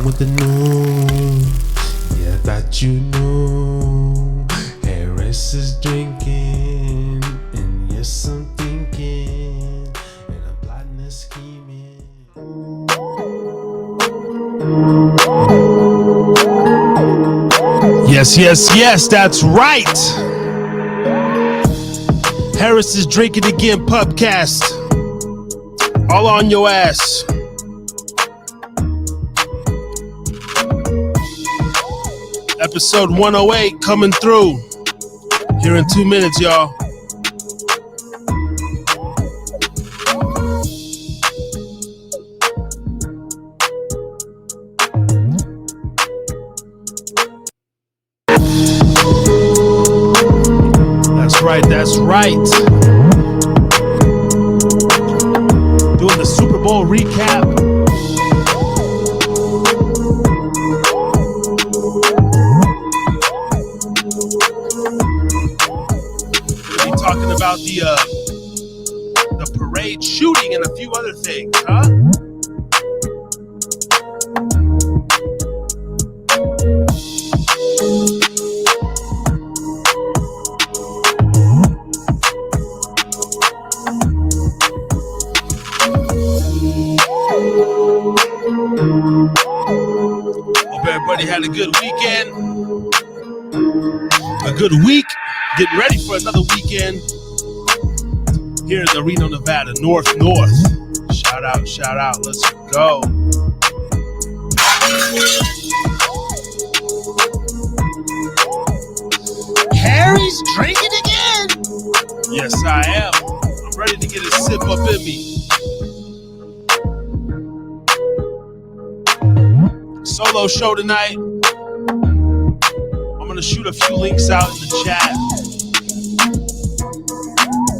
on with the news. Yeah, I thought you knew. Harris is drinking, and yes, I'm thinking, and I'm plotting and scheming. Yes, that's right. Harris is drinking again, pubcast. All on your ass. Episode 108 coming through here in 2 minutes, y'all. That's right. Doing the Super Bowl recap. We'll be talking about the parade shooting and a few other things, huh? Had a good weekend, a good week, getting ready for another weekend here in the Reno, Nevada, North. Shout out, let's go. Harry's drinking again. Yes, I am. I'm ready to get a sip up in me. Solo show tonight. I'm gonna shoot a few links out in the chat.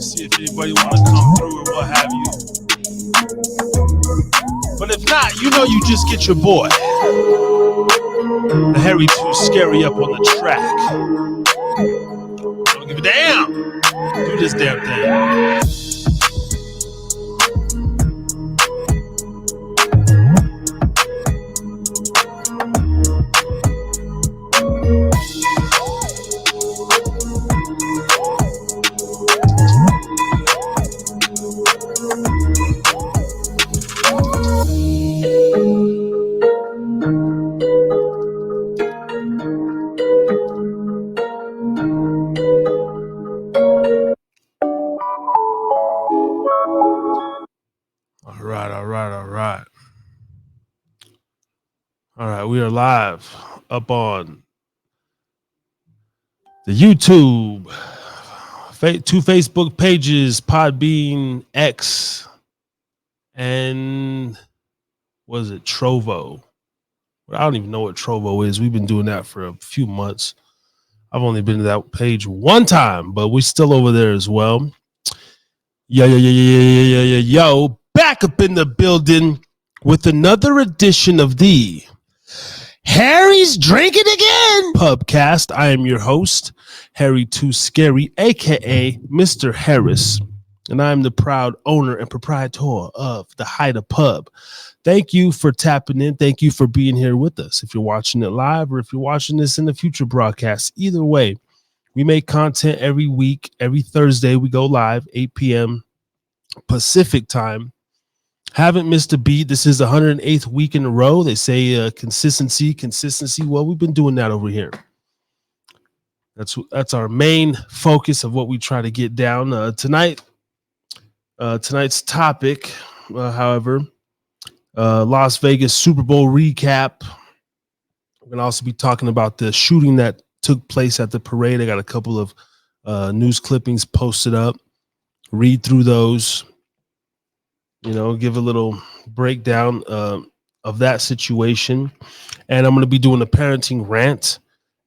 See if anybody wanna come through or what have you. But if not, you know you just get your boy, the Harry Too Scary, up on the track. Don't give a damn. Do this damn thing. All right, we are live up on the YouTube, 2 Facebook pages, Podbean, X, and what is it, Trovo? I don't even know what Trovo is. We've been doing that for a few months. I've only been to that page one time, but we're still over there as well. Yo, back up in the building with another edition of the Harry's Drinking Again pubcast. I am your host, Harry Too Scary, aka Mr. Harris, and I am the proud owner and proprietor of the Haida Pub. Thank you for tapping in. Thank you for being here with us. If you're watching it live or if you're watching this in the future broadcast, either way, we make content every week. Every Thursday, we go live, 8 p.m. Pacific time. Haven't missed a beat. This is the 108th week in a row. They say consistency. Well, we've been doing that over here. That's our main focus of what we try to get down tonight. Tonight's topic, however, Las Vegas Super Bowl recap. We're going to also be talking about the shooting that took place at the parade. I got a couple of news clippings posted up. Read through those. Give a little breakdown of that situation. And I'm going to be doing a parenting rant.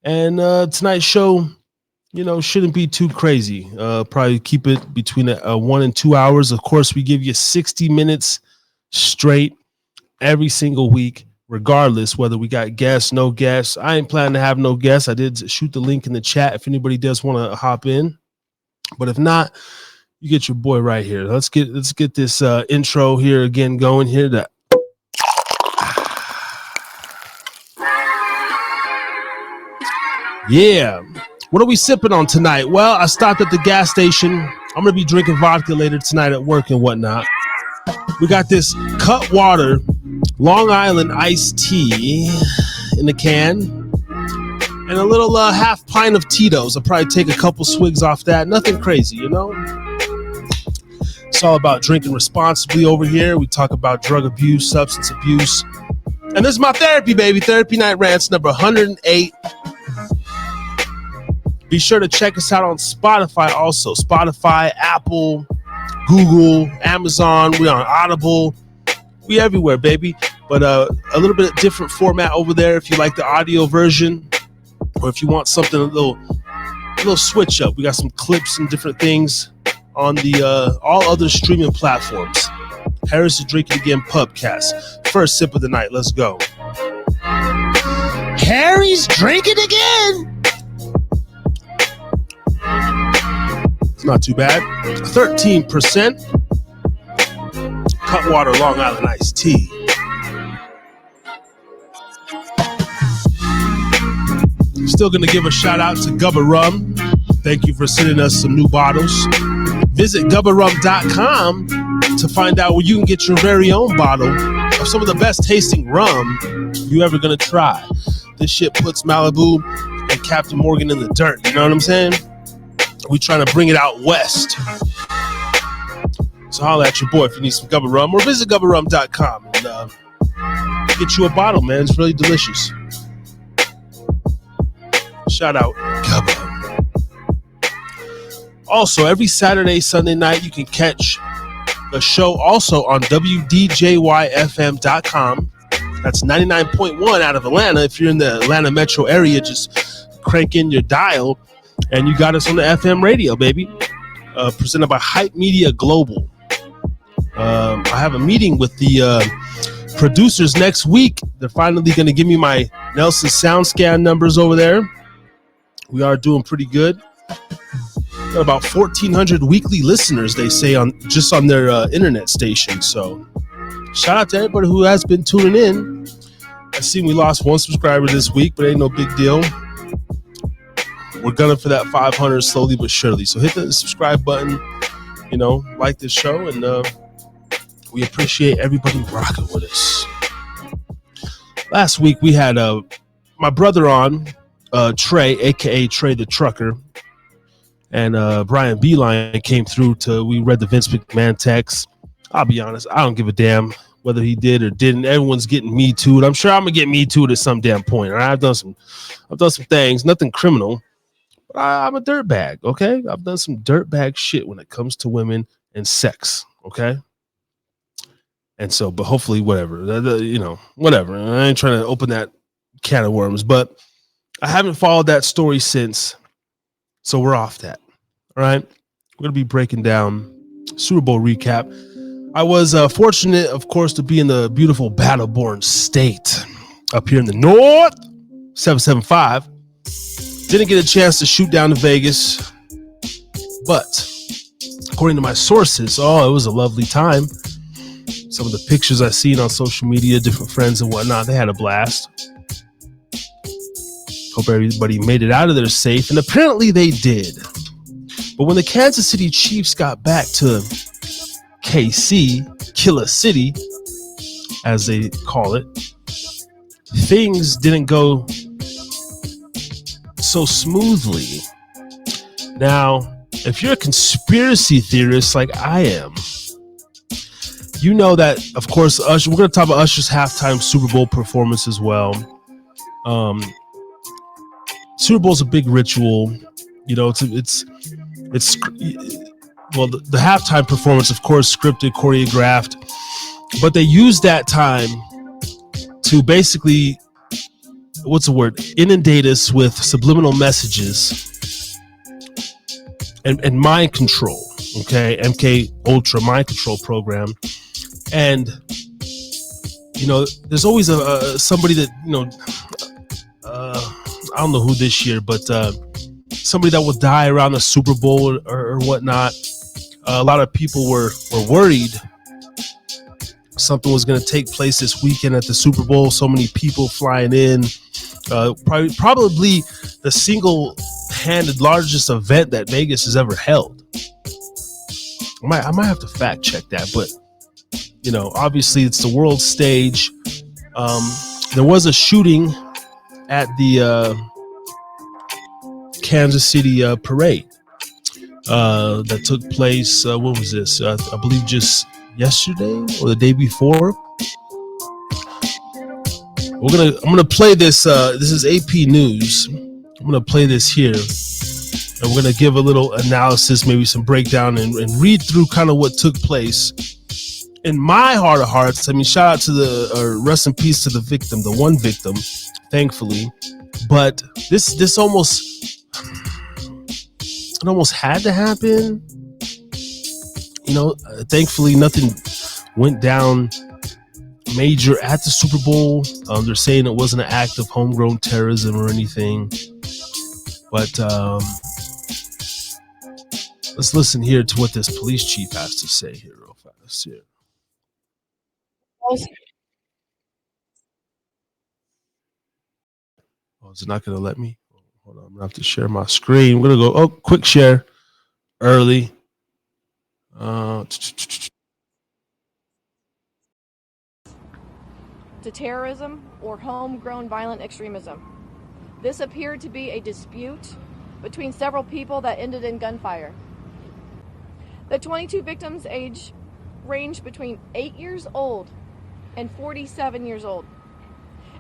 And tonight's show, shouldn't be too crazy. Probably keep it between 1 and 2 hours. Of course, we give you 60 minutes straight every single week, regardless whether we got guests, no guests. I ain't planning to have no guests. I did shoot the link in the chat if anybody does want to hop in. But if not, you get your boy right here. Let's get this intro here again going here. Yeah. What are we sipping on tonight? Well, I stopped at the gas station. I'm going to be drinking vodka later tonight at work and whatnot. We got this Cutwater Long Island iced tea in the can and a little half pint of Tito's. I'll probably take a couple swigs off that. Nothing crazy, you know? It's all about drinking responsibly over here. We talk about drug abuse, substance abuse. And this is my therapy, baby. Therapy Night Rants number 108. Be sure to check us out on Spotify also. Spotify, Apple, Google, Amazon. We're on Audible. We everywhere, baby. But a little bit of different format over there if you like the audio version. Or if you want something a little switch up. We got some clips and different things on the all other streaming platforms. Harris is Drinking Again Pubcast. First sip of the night. Let's go. Harry's drinking again. It's not too bad. 13% Cutwater Long Island iced tea. Still going to give a shout out to Gubba Rum. Thank you for sending us some new bottles. Visit gubbarum.com to find out where you can get your very own bottle of some of the best tasting rum you ever going to try. This shit puts Malibu and Captain Morgan in the dirt. You know what I'm saying? We trying to bring it out west. So holla at your boy if you need some Gubba Rum, or visit gubbarum.com and get you a bottle, man. It's really delicious. Shout out Gubba. Also, every Saturday, Sunday night, you can catch the show also on WDJYFM.com. That's 99.1 out of Atlanta. If you're in the Atlanta metro area, just crank in your dial. And you got us on the FM radio, baby. Presented by Hype Media Global. I have a meeting with the producers next week. They're finally going to give me my Nelson SoundScan numbers over there. We are doing pretty good. Got about 1,400 weekly listeners, they say, on their internet station. So shout out to everybody who has been tuning in. I seen we lost one subscriber this week, but ain't no big deal. We're gunning for that 500 slowly but surely. So hit the subscribe button, like this show, and we appreciate everybody rocking with us. Last week we had my brother on, Trey, aka Trey the Trucker, and Brian Beeline came through we read the Vince McMahon text. I'll be honest, I don't give a damn whether he did or didn't. Everyone's getting Me Too'd. I'm sure I'm gonna get Me Too'd at some damn point. All right? I've done some things, nothing criminal. But I'm a dirtbag, okay? I've done some dirtbag shit when it comes to women and sex, okay? And so, but hopefully, whatever. Whatever. I ain't trying to open that can of worms, but I haven't followed that story since, so we're off that. All right? We're going to be breaking down Super Bowl recap. I was fortunate, of course, to be in the beautiful Battle-born state up here in the north, 775. Didn't get a chance to shoot down to Vegas, but according to my sources, it was a lovely time. Some of the pictures I seen on social media, different friends and whatnot, they had a blast. Hope everybody made it out of there safe, and apparently they did. But when the Kansas City Chiefs got back to KC, Killer City, as they call it, things didn't go so smoothly. Now, if you're a conspiracy theorist like I am, you know that, of course, Usher. We're going to talk about Usher's halftime Super Bowl performance as well. Super Bowl's a big ritual. It's the halftime performance, of course, scripted, choreographed, but they use that time to basically, inundate us with subliminal messages and mind control. Okay, MK Ultra mind control program. And there's always somebody that I don't know who this year, but somebody that will die around the Super Bowl or whatnot. A lot of people were worried something was going to take place this weekend at the Super Bowl. So many people flying in, Probably the single-handed largest event that Vegas has ever held. I might have to fact check that, but obviously it's the world stage. There was a shooting at the Kansas City parade that took place. What was this? I believe just yesterday or the day before. I'm gonna play this. This is AP News. I'm gonna play this here, and we're gonna give a little analysis, maybe some breakdown, and read through kind of what took place. In my heart of hearts, I mean, shout out to rest in peace to the victim, the one victim, thankfully. But this almost had to happen. Thankfully nothing went down major at the Super Bowl. They're saying it wasn't an act of homegrown terrorism or anything. But let's listen here to what this police chief has to say here real fast here. Oh, is it not going to let me? Hold on, I'm going to have to share my screen. I'm going to go, quick share early. To terrorism or homegrown violent extremism. This appeared to be a dispute between several people that ended in gunfire. The 22 victims' age ranged between 8 years old and 47 years old.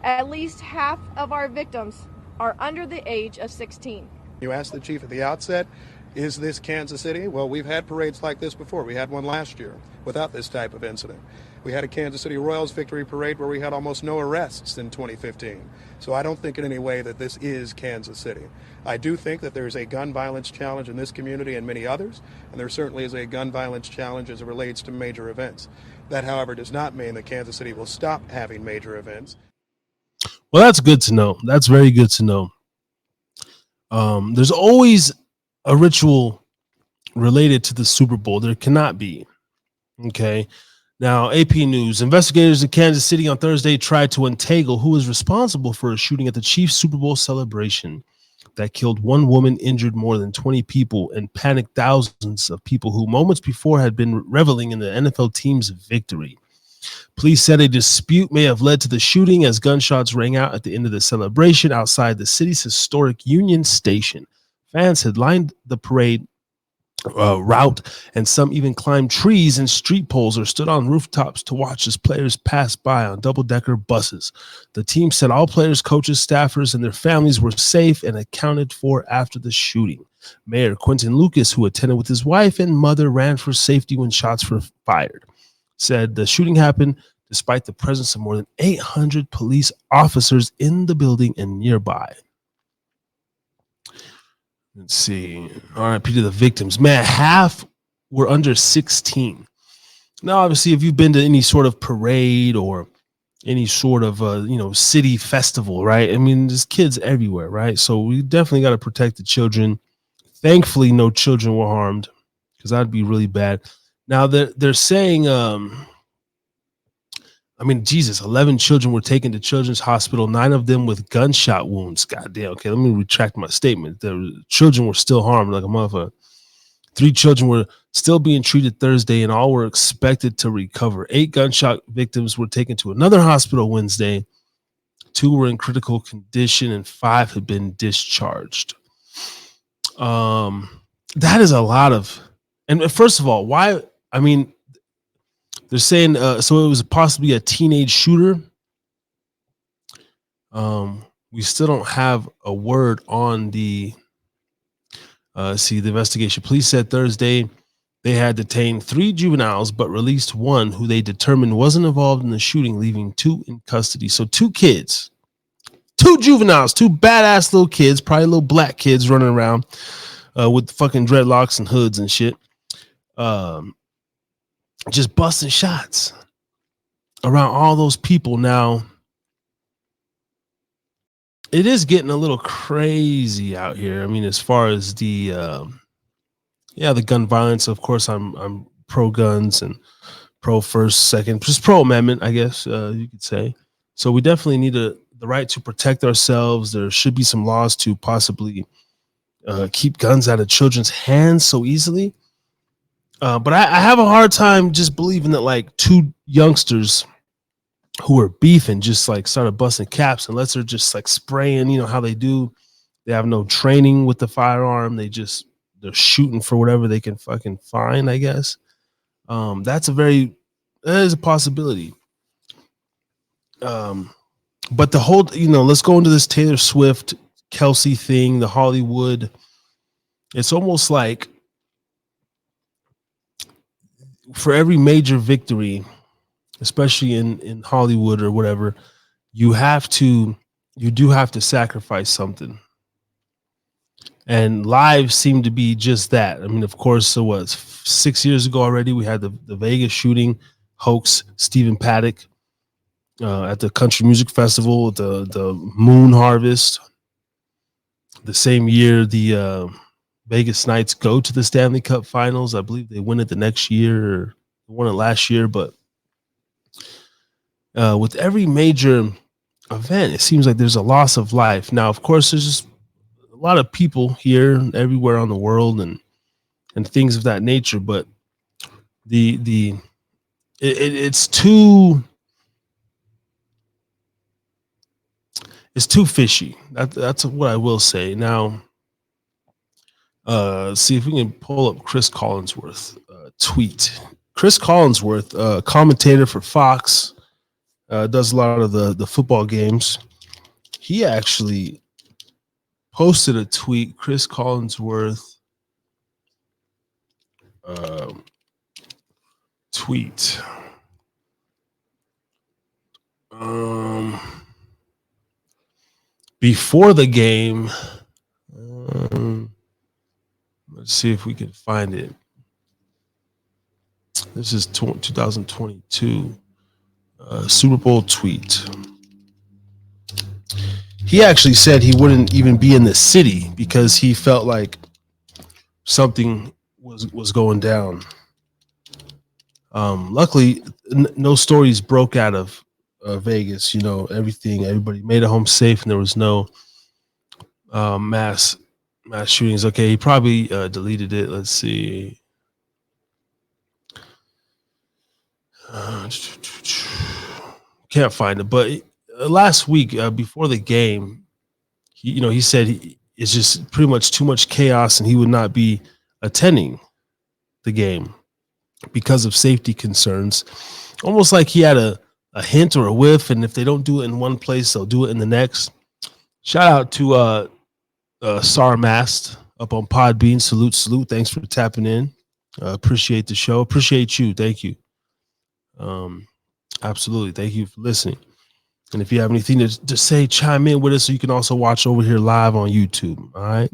At least half of our victims are under the age of 16. You asked the chief at the outset, is this Kansas City? Well, we've had parades like this before. We had one last year without this type of incident. We had a Kansas City Royals victory parade where we had almost no arrests in 2015. So I don't think in any way that this is Kansas City. I do think that there's a gun violence challenge in this community and many others, and there certainly is a gun violence challenge as it relates to major events. That, however, does not mean that Kansas City will stop having major events. Well, that's good to know. That's very good to know. There's always a ritual related to the Super Bowl. There cannot be. Okay. Now, AP News. Investigators in Kansas City on Thursday tried to untangle who is responsible for a shooting at the Chiefs Super Bowl celebration that killed one woman, injured more than 20 people, and panicked thousands of people who moments before had been reveling in the NFL team's victory. Police said a dispute may have led to the shooting as gunshots rang out at the end of the celebration outside the city's historic Union Station. Fans had lined the parade route, and some even climbed trees and street poles or stood on rooftops to watch as players passed by on double-decker buses. The team said all players, coaches, staffers, and their families were safe and accounted for after the shooting. Mayor Quentin Lucas, who attended with his wife and mother, ran for safety when shots were fired. Said the shooting happened despite the presence of more than 800 police officers in the building and nearby. Let's see. RIP to the victims. Man, half were under 16. Now, obviously, if you've been to any sort of parade or any sort of, city festival, right? I mean, there's kids everywhere, right? So we definitely got to protect the children. Thankfully, no children were harmed because that'd be really bad. Now, they're saying, 11 children were taken to Children's Hospital, 9 of them with gunshot wounds. Goddamn. Okay, let me retract my statement. The children were still harmed like a motherfucker. 3 children were still being treated Thursday, and all were expected to recover. 8 gunshot victims were taken to another hospital Wednesday. 2 were in critical condition, and 5 had been discharged. That is a lot of. And first of all, why? I mean, they're saying so it was possibly a teenage shooter. We still don't have a word on the investigation. Police said Thursday they had detained 3 juveniles, but released 1 who they determined wasn't involved in the shooting, leaving 2 in custody. So 2 kids, 2 juveniles, 2 badass little kids, probably little black kids running around with fucking dreadlocks and hoods and shit. Just busting shots around all those people. Now, it is getting a little crazy out here. I mean, as far as the gun violence, of course, I'm pro guns and pro first, second, just pro amendment, I guess you could say. So we definitely need to the right to protect ourselves. There should be some laws to possibly keep guns out of children's hands so easily. But I have a hard time just believing that like two youngsters who were beefing just like started busting caps, unless they're just like spraying, how they do. They have no training with the firearm. They're shooting for whatever they can fucking find, I guess. That is a possibility. But the whole, let's go into this Taylor Swift, Kelsey thing, the Hollywood. It's almost like for every major victory, especially in Hollywood or whatever, you do have to sacrifice something. And lives seem to be just that. I mean, of course, it was 6 years ago already. We had the Vegas shooting hoax, Stephen Paddock at the Country Music Festival, the Moon Harvest. The same year, the Vegas Knights go to the Stanley Cup Finals. I believe they win it the next year, or won it last year. But with every major event, it seems like there's a loss of life. Now, of course, there's just a lot of people here and everywhere on the world and things of that nature, but it's too fishy. That's what I will say. Now, see if we can pull up Chris Collinsworth tweet. Chris Collinsworth, commentator for Fox, does a lot of the football games. He actually posted a tweet. Chris Collinsworth tweet. Before the game, let's see if we can find it. This is 2022 Super Bowl tweet. He actually said he wouldn't even be in the city because he felt like something was going down. Luckily, no stories broke out of Vegas. Everybody made it home safe, and there was no mass shootings. Okay, he probably deleted it. Let's see. Can't find it, but last week before the game, he said it's just pretty much too much chaos, and he would not be attending the game because of safety concerns. Almost like he had a hint or a whiff, and if they don't do it in one place, they'll do it in the next. Shout out to Sarmast up on Podbean. Salute. Thanks for tapping in. Appreciate the show. Appreciate you. Thank you. Absolutely. Thank you for listening. And if you have anything to say, chime in with us, so you can also watch over here live on YouTube. All right.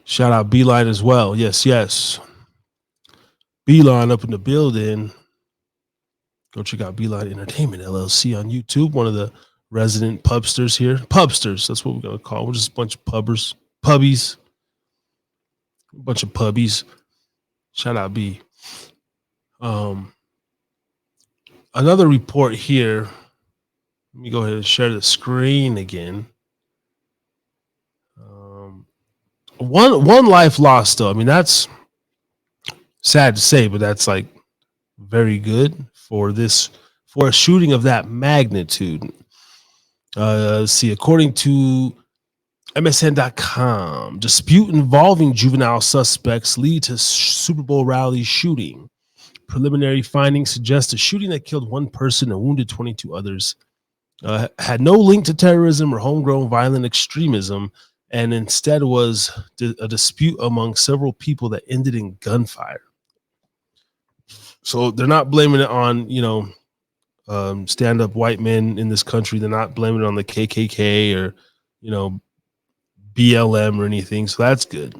Shout out Beeline as well. Yes. Beeline up in the building. Go check out Beeline Entertainment LLC on YouTube. One of the resident pubsters here. Pubsters, that's what we're going to call. We're just a bunch of pubbies. A bunch of pubbies. Shout out B. Another report here. Let me go ahead and share the screen again. One life lost, though. I mean, that's sad to say, but that's like very good for a shooting of that magnitude. See, according to MSN.com, dispute involving juvenile suspects lead to Super Bowl rally shooting. Preliminary findings suggest a shooting that killed one person and wounded 22 others had no link to terrorism or homegrown violent extremism, and instead was a dispute among several people that ended in gunfire. So they're not blaming it on, stand-up white men in this country. They're not blaming it on the KKK or, BLM or anything. So that's good.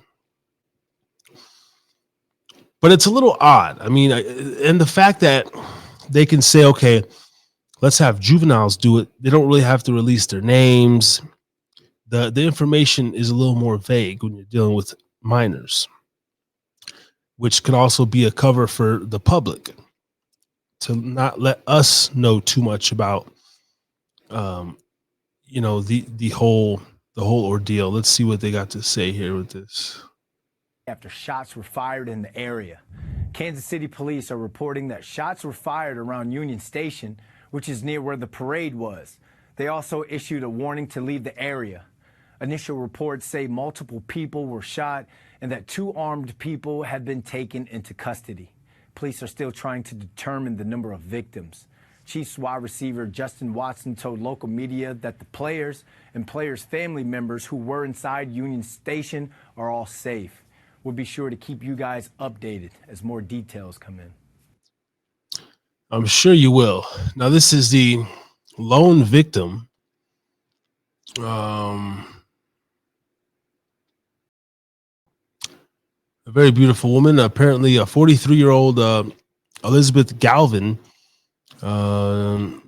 But it's a little odd. I mean, and the fact that they can say, okay, let's have juveniles do it. They don't really have to release their names. The information is a little more vague when you're dealing with minors, which could also be a cover for the public. not let us know too much about, the whole ordeal. Let's see what they got to say here with this. After shots were fired in the area. Kansas City police are reporting that shots were fired around Union Station, which is near where the parade was. They also issued a warning to leave the area. Initial reports say multiple people were shot and that 2 armed people have been taken into custody. Police are still trying to determine the number of victims. Chiefs wide receiver Justin Watson told local media that the players and players' family members who were inside Union Station are all safe. We'll be sure to keep you guys updated as more details come in. I'm sure you will. Now, this is the lone victim. A very beautiful woman, apparently a 43-year-old Elizabeth Galvin. Galvin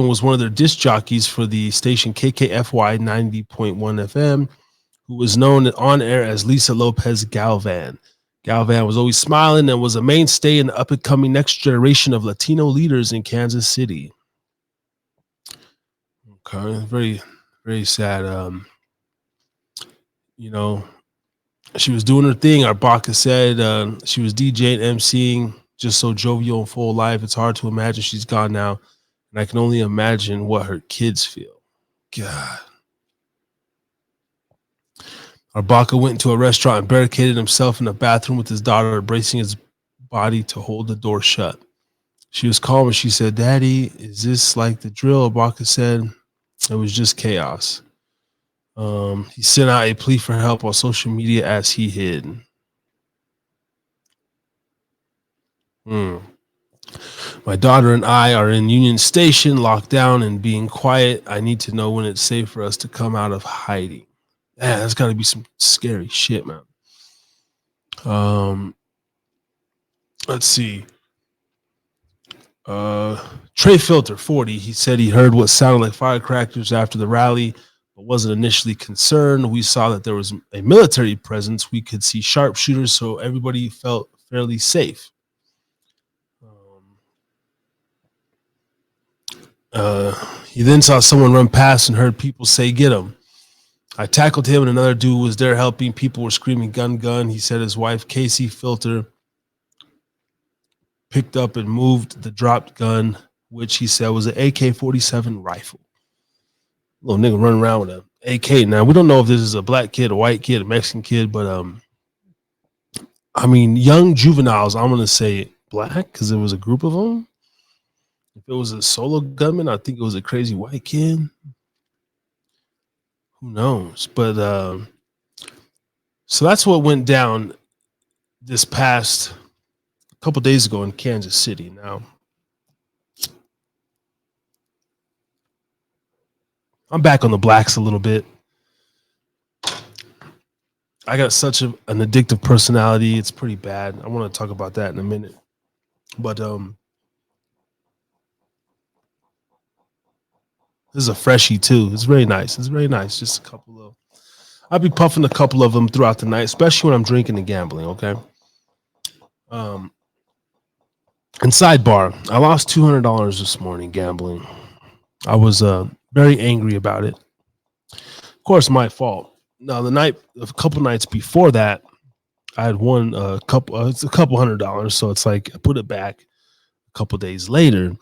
was one of their disc jockeys for the station KKFY 90.1 FM, who was known on air as Lisa Lopez Galvan. Galvan was always smiling and was a mainstay in the up-and-coming next generation of Latino leaders in Kansas City. Okay, very, very sad. She was doing her thing. Our Baca said she was DJing, emceeing, just so jovial and full of life. It's hard to imagine she's gone now, and I can only imagine what her kids feel. God. Arbaka went into a restaurant and barricaded himself in a bathroom with his daughter, bracing his body to hold the door shut. She was calm and she said, "Daddy, is this like the drill?" Arbaka said, "It was just chaos." He sent out a plea for help on social media as he hid. My daughter and I are in Union Station, locked down and being quiet. I need to know when it's safe for us to come out of hiding. Man, that's got to be some scary shit, man. Let's see. Trey Filter, 40. He said he heard what sounded like firecrackers after the rally, but wasn't initially concerned. We saw that there was a military presence. We could see sharpshooters, so everybody felt fairly safe. He then saw someone run past and heard people say, "Get him." I tackled him and another dude was there helping. People were screaming, "Gun, gun." He said his wife, Casey Filter, picked up and moved the dropped gun, which he said was an AK-47 rifle. Little nigga running around with an AK. Now, we don't know if this is a black kid, a white kid, a Mexican kid, but young juveniles, I'm going to say black because it was a group of them. If it was a solo gunman, I think it was a crazy white kid. Who knows? But so that's what went down this past couple days ago in Kansas City. Now, I'm back on the blacks a little bit. I got such an addictive personality. It's pretty bad. I want to talk about that in a minute. But this is a freshie too. It's very nice. It's very nice. Just a couple of, I'll be puffing a couple of them throughout the night, especially when I'm drinking and gambling. Okay. And sidebar, I lost $200 this morning gambling. I was very angry about it. Of course, my fault. Now, a couple nights before that, I had won a couple $100. So it's like I put it back a couple days later.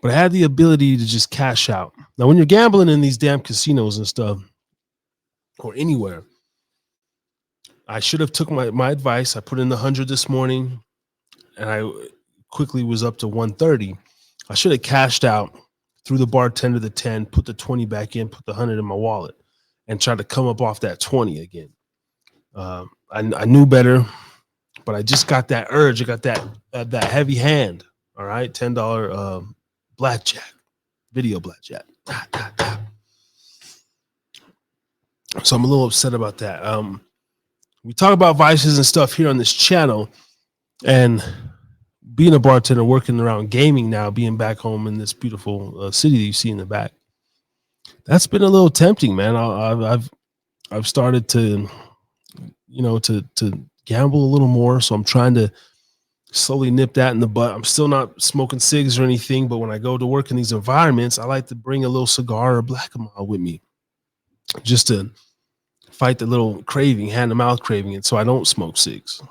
But I had the ability to just cash out. Now, when you're gambling in these damn casinos and stuff, or anywhere, I should have took my advice. I put in the 100 this morning, and I quickly was up to 130. I should have cashed out, threw the bartender the 10, put the 20 back in, put the 100 in my wallet, and tried to come up off that 20 again. I knew better, but I just got that urge. I got that heavy hand. All right, $10 blackjack, video blackjack. So I'm a little upset about that. We talk about vices and stuff here on this channel, and being a bartender, working around gaming now, being back home in this beautiful city that you see in the back, that's been a little tempting, man. I've started to, to gamble a little more, so I'm trying to slowly nip that in the butt. I'm still not smoking cigs or anything, but when I go to work in these environments, I like to bring a little cigar or black and mild with me just to fight the little craving, hand to mouth craving, and so I don't smoke cigs.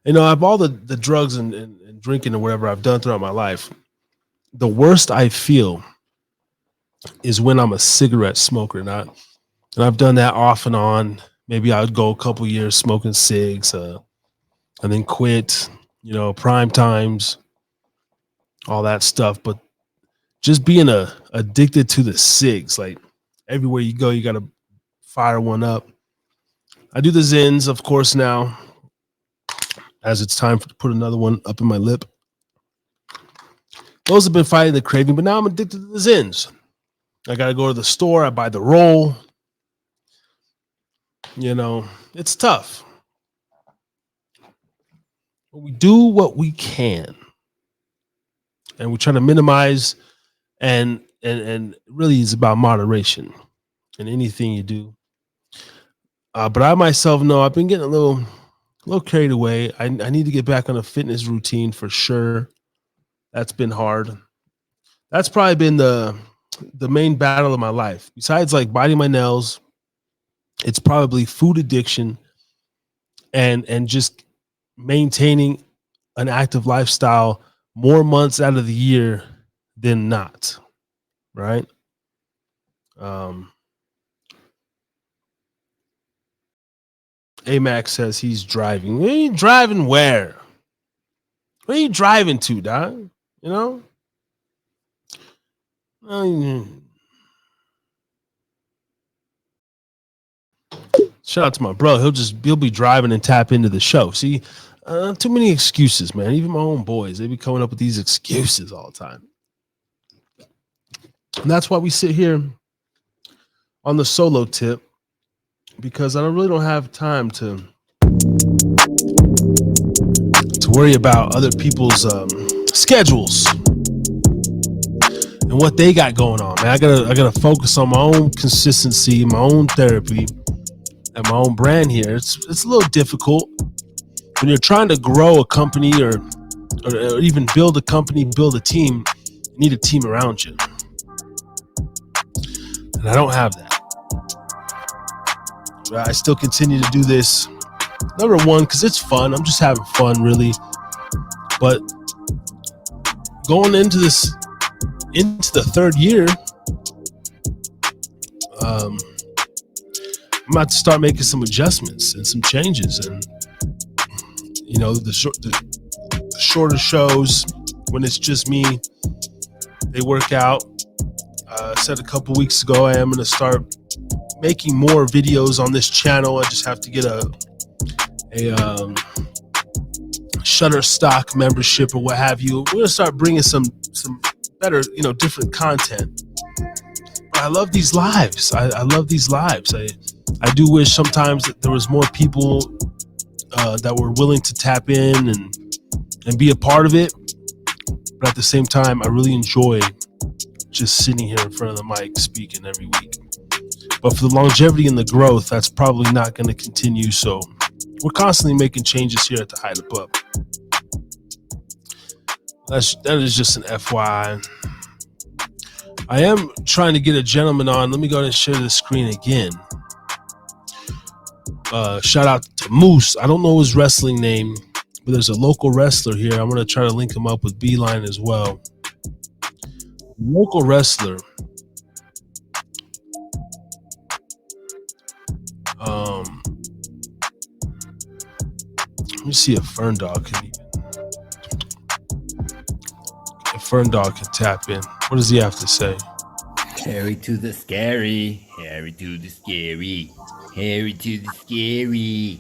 You know, I've all the drugs and drinking or whatever I've done throughout my life. The worst I feel is when I'm a cigarette smoker, and I've done that off and on. Maybe I'd go a couple years smoking cigs, and then quit, you know, prime times, all that stuff. But just being addicted to the cigs, like everywhere you go, you got to fire one up. I do the Zins, of course, now, as it's time to put another one up in my lip. Those have been fighting the craving, but now I'm addicted to the Zins. I got to go to the store. I buy the roll. You know, it's tough. But we do what we can. And we try to minimize and really it's about moderation in anything you do. But I myself know I've been getting a little carried away. I need to get back on a fitness routine for sure. That's been hard. That's probably been the main battle of my life. Besides like biting my nails, it's probably food addiction and just maintaining an active lifestyle more months out of the year than not. Right? AMAX says he's driving. Where are you driving where? Where are you driving to, Don? You know? Shout out to my bro. He'll be driving and tap into the show. See, too many excuses, man. Even my own boys, they be coming up with these excuses all the time. And that's why we sit here on the solo tip, because I really don't have time to worry about other people's schedules and what they got going on, man. I gotta focus on my own consistency, my own therapy, and my own brand here. It's a little difficult when you're trying to grow a company or even build a company, build a team. You need a team around you, and I don't have that. I still continue to do this. Number one, because it's fun. I'm just having fun, really. But going into the third year, I'm about to start making some adjustments and some changes. And you know, the shorter shows, when it's just me, they work out. I said a couple weeks ago I am going to start making more videos on this channel. I just have to get a Shutterstock membership or what have you. We're gonna start bringing some better, you know, different content. But I love these lives. I love these lives. I do wish sometimes that there was more people that were willing to tap in and be a part of it. But at the same time, I really enjoy just sitting here in front of the mic speaking every week. But for the longevity and the growth, that's probably not going to continue. So we're constantly making changes here at the Hide Up Up. That is just an FYI. I am trying to get a gentleman on. Let me go ahead and share the screen again. Shout out to Moose. I don't know his wrestling name, but there's a local wrestler here. I'm going to try to link him up with Beeline as well. Local wrestler. Let me see if Fern Dog can tap in. What does he have to say? Harry to the scary, Harry to the scary, Harry to the scary,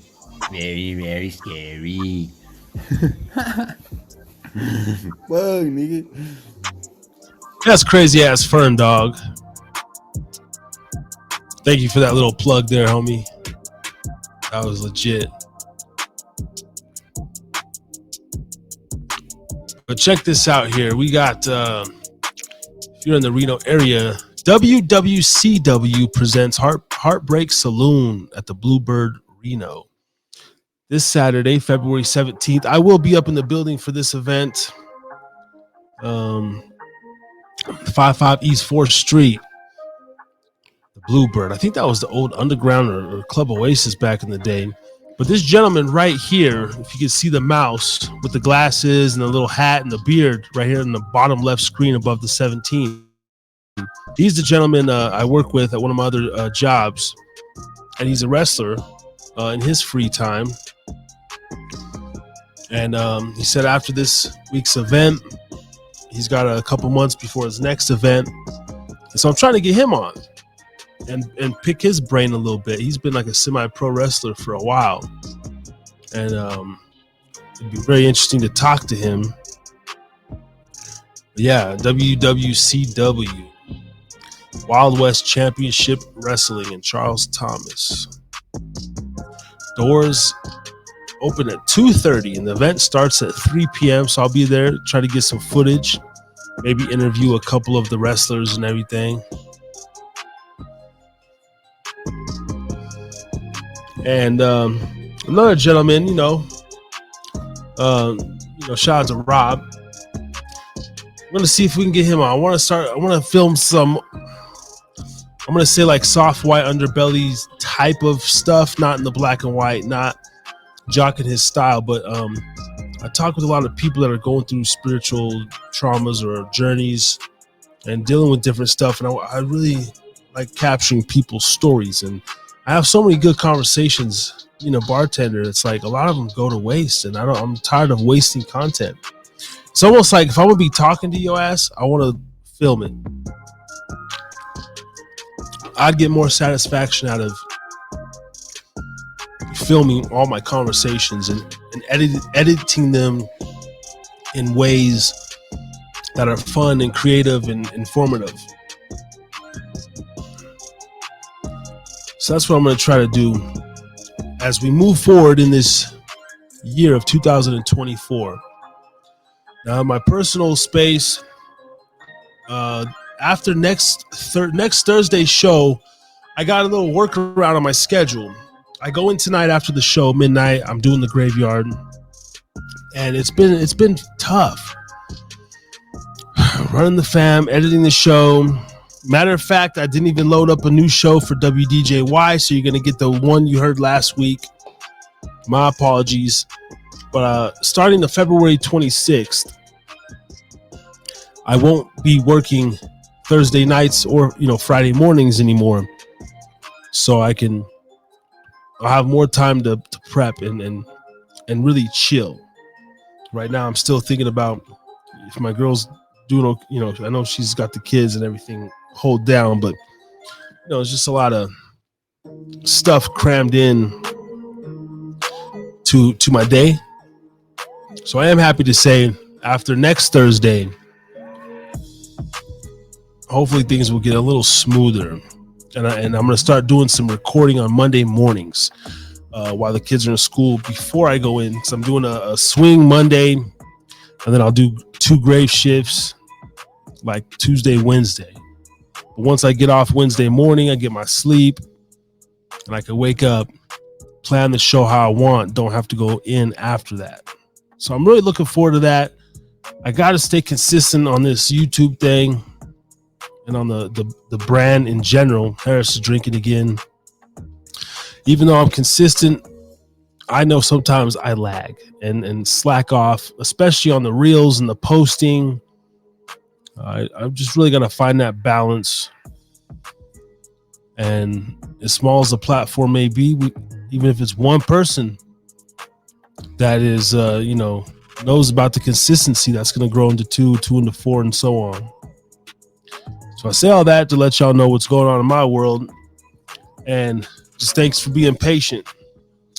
very, very scary. Whoa, nigga. That's crazy ass Fern Dog. Thank you for that little plug there, homie. That was legit. But check this out here. We got, if you're in the Reno area, WWCW presents Heartbreak Saloon at the Bluebird Reno. this Saturday, February 17th. I will be up in the building for this event. 55 East 4th Street. The Bluebird. I think that was the old Underground or Club Oasis back in the day. But this gentleman right here, if you can see the mouse with the glasses and the little hat and the beard right here in the bottom left screen above the 17, he's the gentleman I work with at one of my other jobs. And he's a wrestler in his free time. And he said after this week's event, he's got a couple months before his next event. And so I'm trying to get him on and pick his brain a little bit. He's been like a semi-pro wrestler for a while. And it'd be very interesting to talk to him. Yeah, WWCW, Wild West Championship Wrestling in Charles Thomas. Doors open at 2:30 and the event starts at 3 p.m. So I'll be there, try to get some footage, maybe interview a couple of the wrestlers and everything. And another gentleman, shout out to Rob. I'm gonna see if we can get him on. I want to film some, I'm gonna say like soft white underbellies type of stuff, not in the black and white, not jocking his style, but I talk with a lot of people that are going through spiritual traumas or journeys and dealing with different stuff, and I really like capturing people's stories. And I have so many good conversations, bartender. It's like a lot of them go to waste, and I'm tired of wasting content. It's almost like if I'm gonna be talking to your ass, I want to film it. I'd get more satisfaction out of filming all my conversations and editing them in ways that are fun and creative and informative. So that's what I'm going to try to do as we move forward in this year of 2024. Now, my personal space, after next Thursday's show, I got a little workaround on my schedule. I go in tonight after the show, midnight. I'm doing the graveyard, and it's been tough. Running the fam, editing the show. Matter of fact, I didn't even load up a new show for WDJY, so you're going to get the one you heard last week. My apologies. But starting the February 26th, I won't be working Thursday nights or Friday mornings anymore. So I'll have more time to prep and really chill. Right now, I'm still thinking about if my girl's doing, I know she's got the kids and everything hold down, but it's just a lot of stuff crammed in to my day. So I am happy to say after next Thursday, hopefully things will get a little smoother, and I'm going to start doing some recording on Monday mornings while the kids are in school before I go in. So I'm doing a swing Monday, and then I'll do 2 grave shifts like Tuesday, Wednesday. But once I get off Wednesday morning, I get my sleep, and I can wake up, plan the show how I want, don't have to go in after that. So I'm really looking forward to that. I got to stay consistent on this YouTube thing and on the brand in general. Harris is drinking again. Even though I'm consistent, I know sometimes I lag and slack off, especially on the reels and the posting. I'm just really going to find that balance. And as small as the platform may be, even if it's one person that is, knows about the consistency, that's going to grow into 2 into 4, and so on. So I say all that to let y'all know what's going on in my world. And just thanks for being patient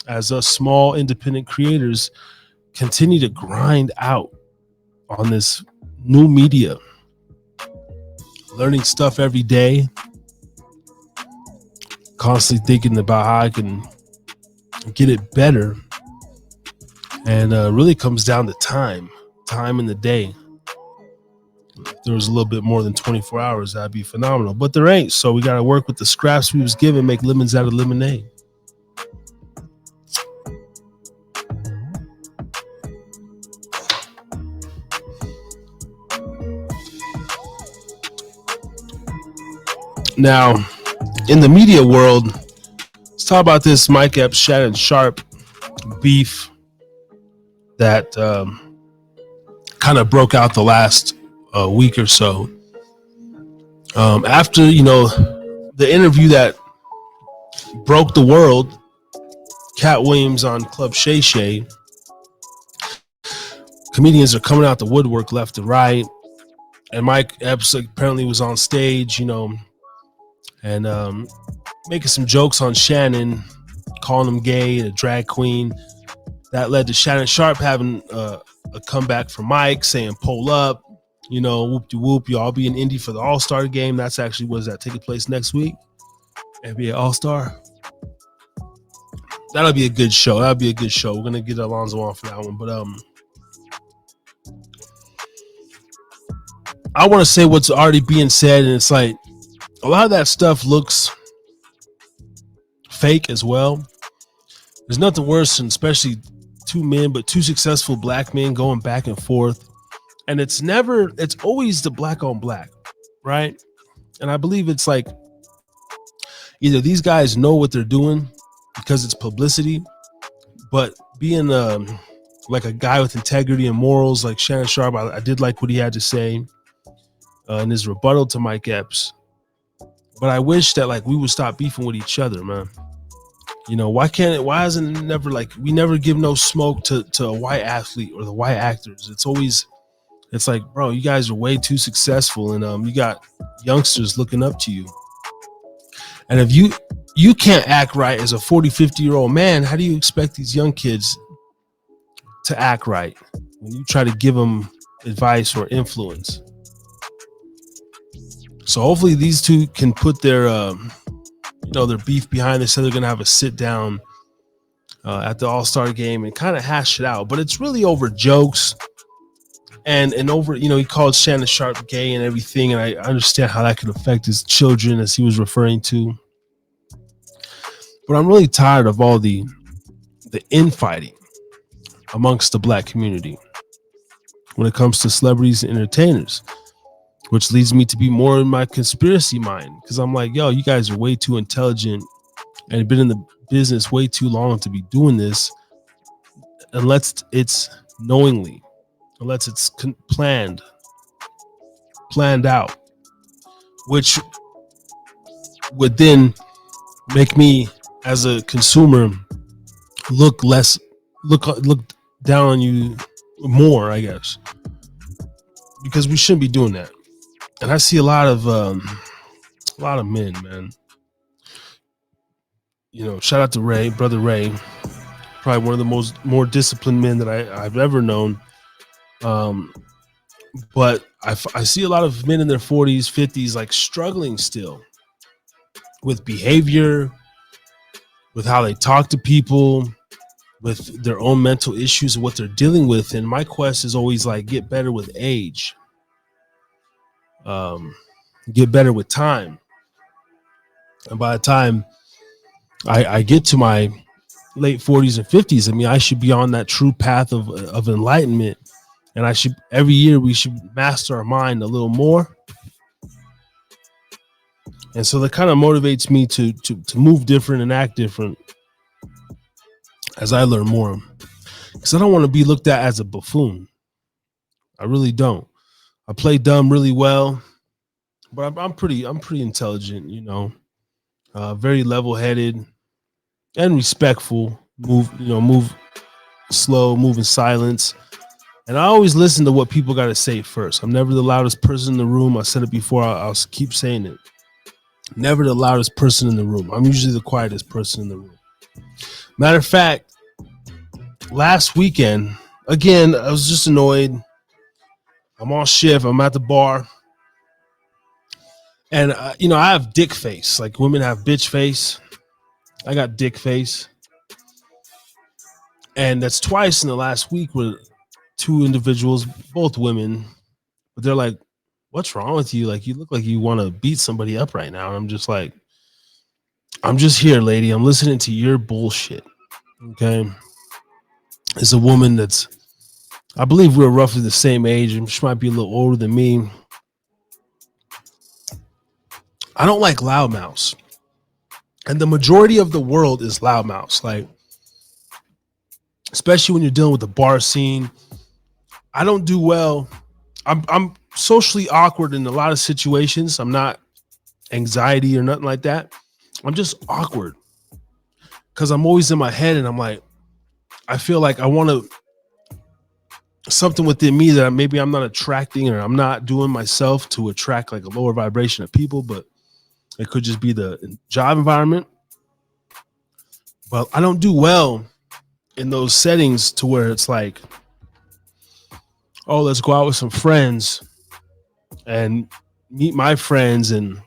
as us small independent creators continue to grind out on this new media. Learning stuff every day. Constantly thinking about how I can get it better. And really comes down to time in the day. If there was a little bit more than 24 hours, that'd be phenomenal. But there ain't, so we got to work with the scraps we was given, make lemons out of lemonade. Now, in the media world, let's talk about this Mike Epps, Shannon Sharp beef that kind of broke out the last week or so. After, the interview that broke the world, Cat Williams on Club Shay Shay, comedians are coming out the woodwork left and right. And Mike Epps apparently was on stage, and making some jokes on Shannon, calling him gay, a drag queen. That led to Shannon Sharp having a comeback from Mike, saying, "Pull up, whoop-de-whoop, y'all be in Indy for the All-Star game." That's actually, was that taking place next week? NBA All-Star. That'll be a good show. That'll be a good show. We're going to get Alonzo on for that one. But I want to say what's already being said, and it's like a lot of that stuff looks fake as well. There's nothing worse than, especially two successful black men going back and forth. And it's always the black on black, right? And I believe it's like either these guys know what they're doing because it's publicity, but being like a guy with integrity and morals like Shannon Sharp, I did like what he had to say in his rebuttal to Mike Epps. But I wish that we would stop beefing with each other, man. Why isn't it never we never give no smoke to a white athlete or the white actors? It's like, bro, you guys are way too successful, and you got youngsters looking up to you. And if you can't act right as a 40, 50-year-old man, how do you expect these young kids to act right when you try to give them advice or influence? So hopefully these two can put their their beef behind. They said they're gonna have a sit down at the All-Star game and kind of hash it out, but it's really over jokes and over, he called Shannon Sharp gay and everything, and I understand how that could affect his children, as he was referring to. But I'm really tired of all the infighting amongst the black community when it comes to celebrities and entertainers, which leads me to be more in my conspiracy mind, because I'm like, yo, you guys are way too intelligent and have been in the business way too long to be doing this, unless it's knowingly, unless it's planned out, which would then make me as a consumer look down on you more, I guess, because we shouldn't be doing that. And I see a lot of men, man. Shout out to Ray, brother Ray, probably one of the more disciplined men that I've ever known. But I see a lot of men in their 40s, 50s, struggling still with behavior, with how they talk to people, with their own mental issues and what they're dealing with. And my quest is always get better with age. Get better with time. And by the time I get to my late 40s and 50s, I should be on that true path of enlightenment. And every year we should master our mind a little more. And so that kind of motivates me to move different and act different as I learn more. Because I don't want to be looked at as a buffoon. I really don't. I play dumb really well, but I'm pretty intelligent, very level-headed and respectful. Move slow, move in silence. And I always listen to what people got to say first. I'm never the loudest person in the room. I said it before. I'll keep saying it. Never the loudest person in the room. I'm usually the quietest person in the room. Matter of fact, last weekend, again, I was just annoyed. I'm on shift. I'm at the bar. And, I have dick face. Like women have bitch face. I got dick face. And that's twice in the last week where two individuals, both women, but they're like, what's wrong with you? You look like you want to beat somebody up right now. And I'm just like, I'm just here, lady. I'm listening to your bullshit. Okay. It's a woman I believe we're roughly the same age, and she might be a little older than me. I don't like loudmouths. And the majority of the world is loudmouths. Like, especially when you're dealing with the bar scene. I don't do well. I'm socially awkward in a lot of situations. I'm not anxiety or nothing like that. I'm just awkward because I'm always in my head and I'm like, I feel like I want to something within me that maybe I'm not attracting or I'm not doing myself to attract like a lower vibration of people, but it could just be the job environment. But I don't do well in those settings to where it's like, oh, let's go out with some friends and meet my friends and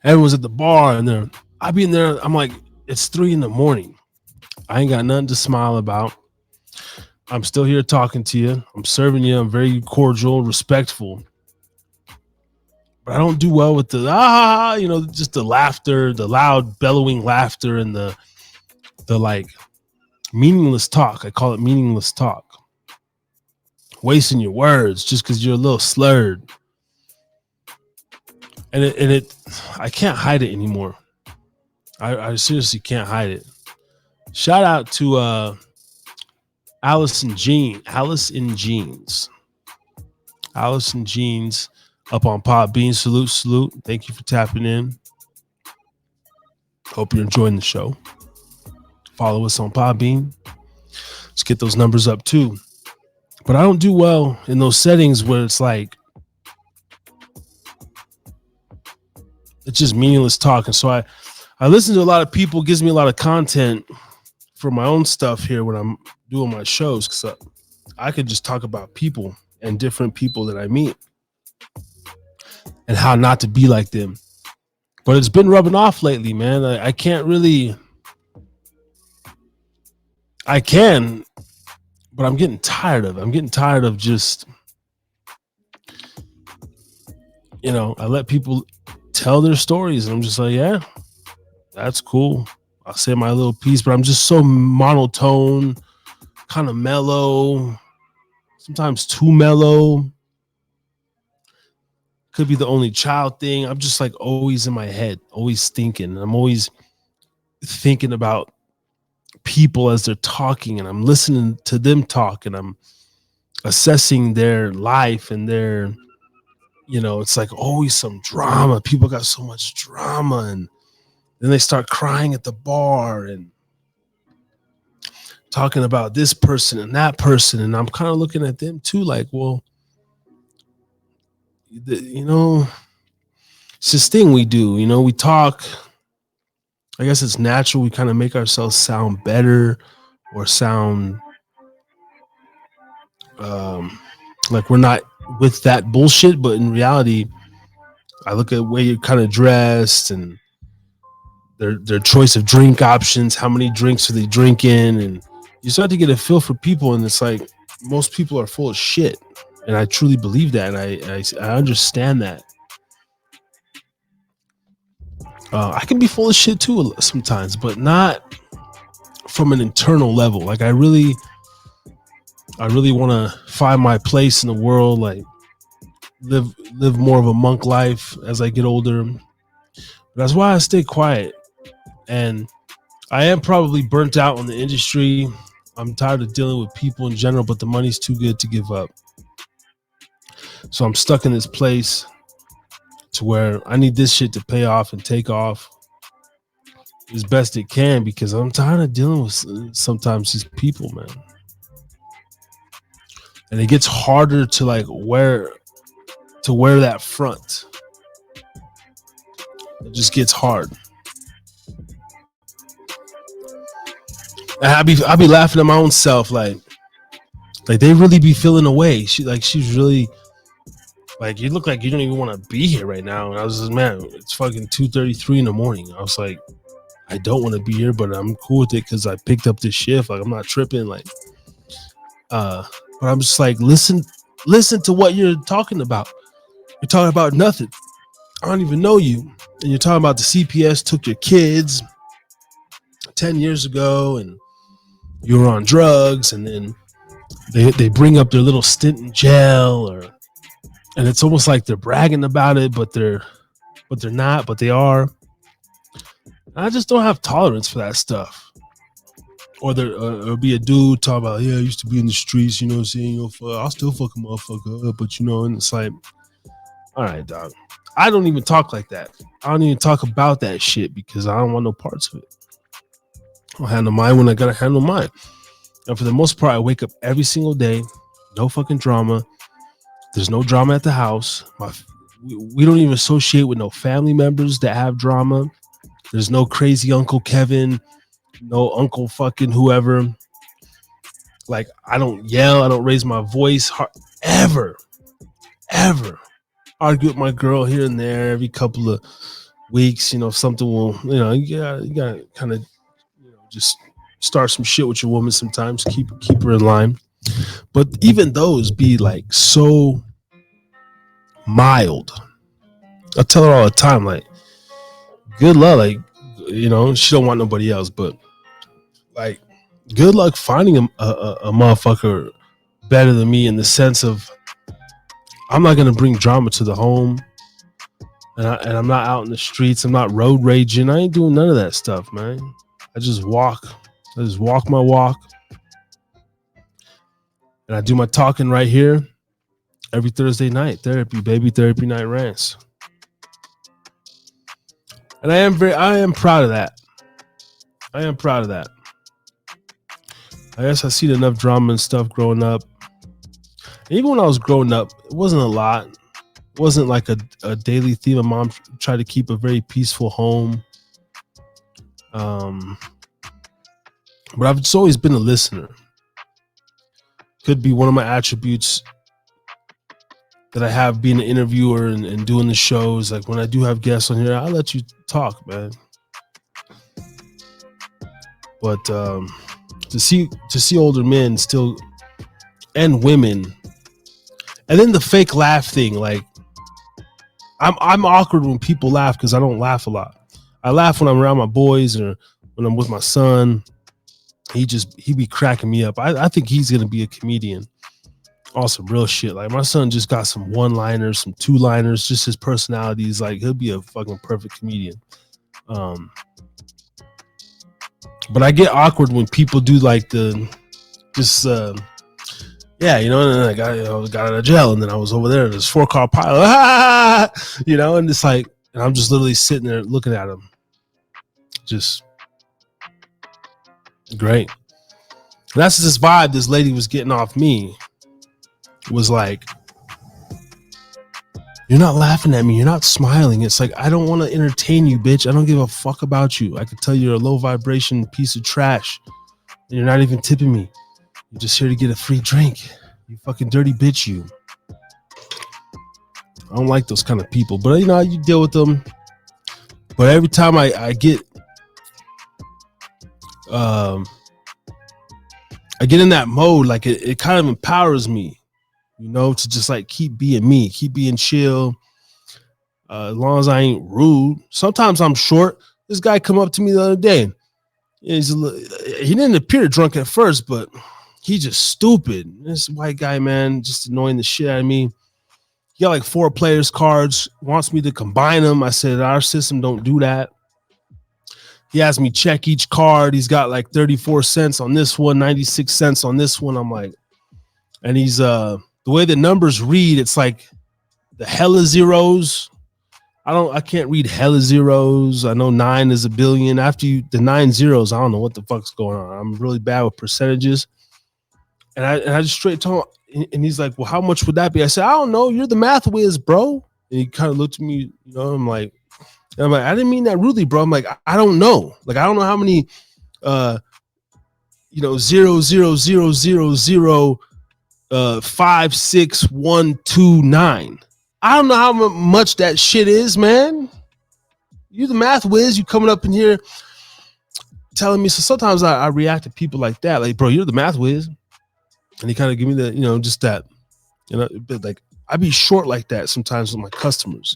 everyone's at the bar and I be in there. I'm like, it's 3 a.m. I ain't got nothing to smile about. I'm still here talking to you. I'm serving you. I'm very cordial, respectful. But I don't do well with the just the laughter, the loud bellowing laughter and the like meaningless talk. I call it meaningless talk. Wasting your words just because you're a little slurred. And it I can't hide it anymore. I seriously can't hide it. Shout out to Alice in Jeans up on Podbean. Salute. Thank you for tapping in. Hope you're enjoying the show. Follow us on Podbean. Let's get those numbers up too. But I don't do well in those settings where it's like it's just meaningless talk. And so I listen to a lot of people, gives me a lot of content for my own stuff here when I'm doing my shows, because I could just talk about people and different people that I meet and how not to be like them. But it's been rubbing off lately, man. I can't really. I can, but I'm getting tired of it. I'm getting tired of just, I let people tell their stories and I'm just like, yeah, that's cool. I'll say my little piece, but I'm just so monotone, kind of mellow, sometimes too mellow. Could be the only child thing. I'm just like always in my head, always thinking. I'm always thinking about people as they're talking and I'm listening to them talk and I'm assessing their life and their, it's like always some drama. People got so much drama and then they start crying at the bar and talking about this person and that person. And I'm kind of looking at them too, like, well, it's this thing we do, we talk. I guess it's natural. We kind of make ourselves sound better or sound like we're not with that bullshit. But in reality, I look at the way you're kind of dressed and their choice of drink options, how many drinks are they drinking, and you start to get a feel for people, and it's like most people are full of shit, and I truly believe that, and I understand that. I can be full of shit too sometimes, but not from an internal level. Like I really want to find my place in the world, like live more of a monk life as I get older. That's why I stay quiet. And I am probably burnt out on the industry. I'm tired of dealing with people in general, but the money's too good to give up. So I'm stuck in this place to where I need this shit to pay off and take off as best it can, because I'm tired of dealing with sometimes these people, man. And it gets harder to like wear that front. It just gets hard. And I be laughing at my own self, like they really be feeling away. She's really like, you look like you don't even want to be here right now. And I was just, man, it's fucking 2:33 in the morning. I was like, I don't want to be here, but I'm cool with it because I picked up this shift. Like I'm not tripping. Like, but I'm just like, listen to what you're talking about. You're talking about nothing. I don't even know you, and you're talking about the CPS took your kids 10 years ago, and you were on drugs, and then they bring up their little stint in jail, and it's almost like they're bragging about it, but they're but they're not, but they are. I just don't have tolerance for that stuff. Or there'll be a dude talk about, yeah, I used to be in the streets, you know what I'm saying? You know, I'll still fuck a motherfucker up, but you know, and it's like, all right, dog. I don't even talk like that. I don't even talk about that shit because I don't want no parts of it. I'll handle mine when I gotta handle mine. And for the most part, I wake up every single day, no fucking drama. There's no drama at the house. We don't even associate with no family members that have drama. There's no crazy Uncle Kevin, no Uncle fucking whoever. Like, I don't yell. I don't raise my voice ever. Argue with my girl here and there every couple of weeks. You know, something will, you know, you gotta kind of, you know, just start some shit with your woman sometimes. Keep her in line. But even those be like so mild. I tell her all the time, like, good luck, like, you know, she don't want nobody else, but like, good luck finding a motherfucker better than me in the sense of I'm not gonna bring drama to the home, and I'm not out in the streets. I'm not road raging. I ain't doing none of that stuff, man. I just walk my walk, and I do my talking right here every Thursday night. Therapy night rants. And I am proud of that. I guess I seen enough drama and stuff growing up. And even when I was growing up, it wasn't a lot. It wasn't like a daily theme. My mom tried to keep a very peaceful home. But I've just always been a listener. Could be one of my attributes that I have being an interviewer and doing the shows. Like when I do have guests on here, I'll let you talk, man. But to see older men still, and women, and then the fake laugh thing, like I'm awkward when people laugh because I don't laugh a lot. I laugh when I'm around my boys or when I'm with my son. He be cracking me up. I think he's gonna be a comedian. Awesome, real shit. Like my son just got some one-liners, some two-liners. Just his personality is like he'll be a fucking perfect comedian. But I get awkward when people do like yeah, you know, and then I got out of jail, and then I was over there, and there's 4-car pilot, you know, and it's like, and I'm just literally sitting there looking at him, just great. And that's this vibe this lady was getting off me. Was like, you're not laughing at me, you're not smiling. It's like, I don't want to entertain you, bitch. I don't give a fuck about you. I could tell you're a low vibration piece of trash, and you're not even tipping me. You're just here to get a free drink. You fucking dirty bitch, you. I don't like those kind of people, but you know, you deal with them. But every time I get in that mode, like it kind of empowers me, you know, to just like keep being me, keep being chill. As long as I ain't rude. Sometimes I'm short. This guy come up to me the other day. He didn't appear drunk at first, but he just stupid. This white guy, man, just annoying the shit out of me. He got like 4 players cards, wants me to combine them. I said, our system don't do that. He has me check each card. He's got like 34 cents on this one, 96 cents on this one. I'm like, and he's the way the numbers read, it's like the hella zeros. I can't read hella zeros. I know 9 is a billion. After the 9 zeros, I don't know what the fuck's going on. I'm really bad with percentages. And I just straight told him, and he's like, well, how much would that be? I said, I don't know. You're the math whiz, bro. And he kind of looked at me, you know, I'm like, I didn't mean that rudely, bro. I'm like, I don't know. Like, I don't know how many, 0.00056,129. I don't know how much that shit is, man. You the math whiz. You coming up in here telling me. So sometimes I react to people like that. Like, bro, you're the math whiz. And he kind of give me the, you know, just that, you know, like I be short like that sometimes with my customers.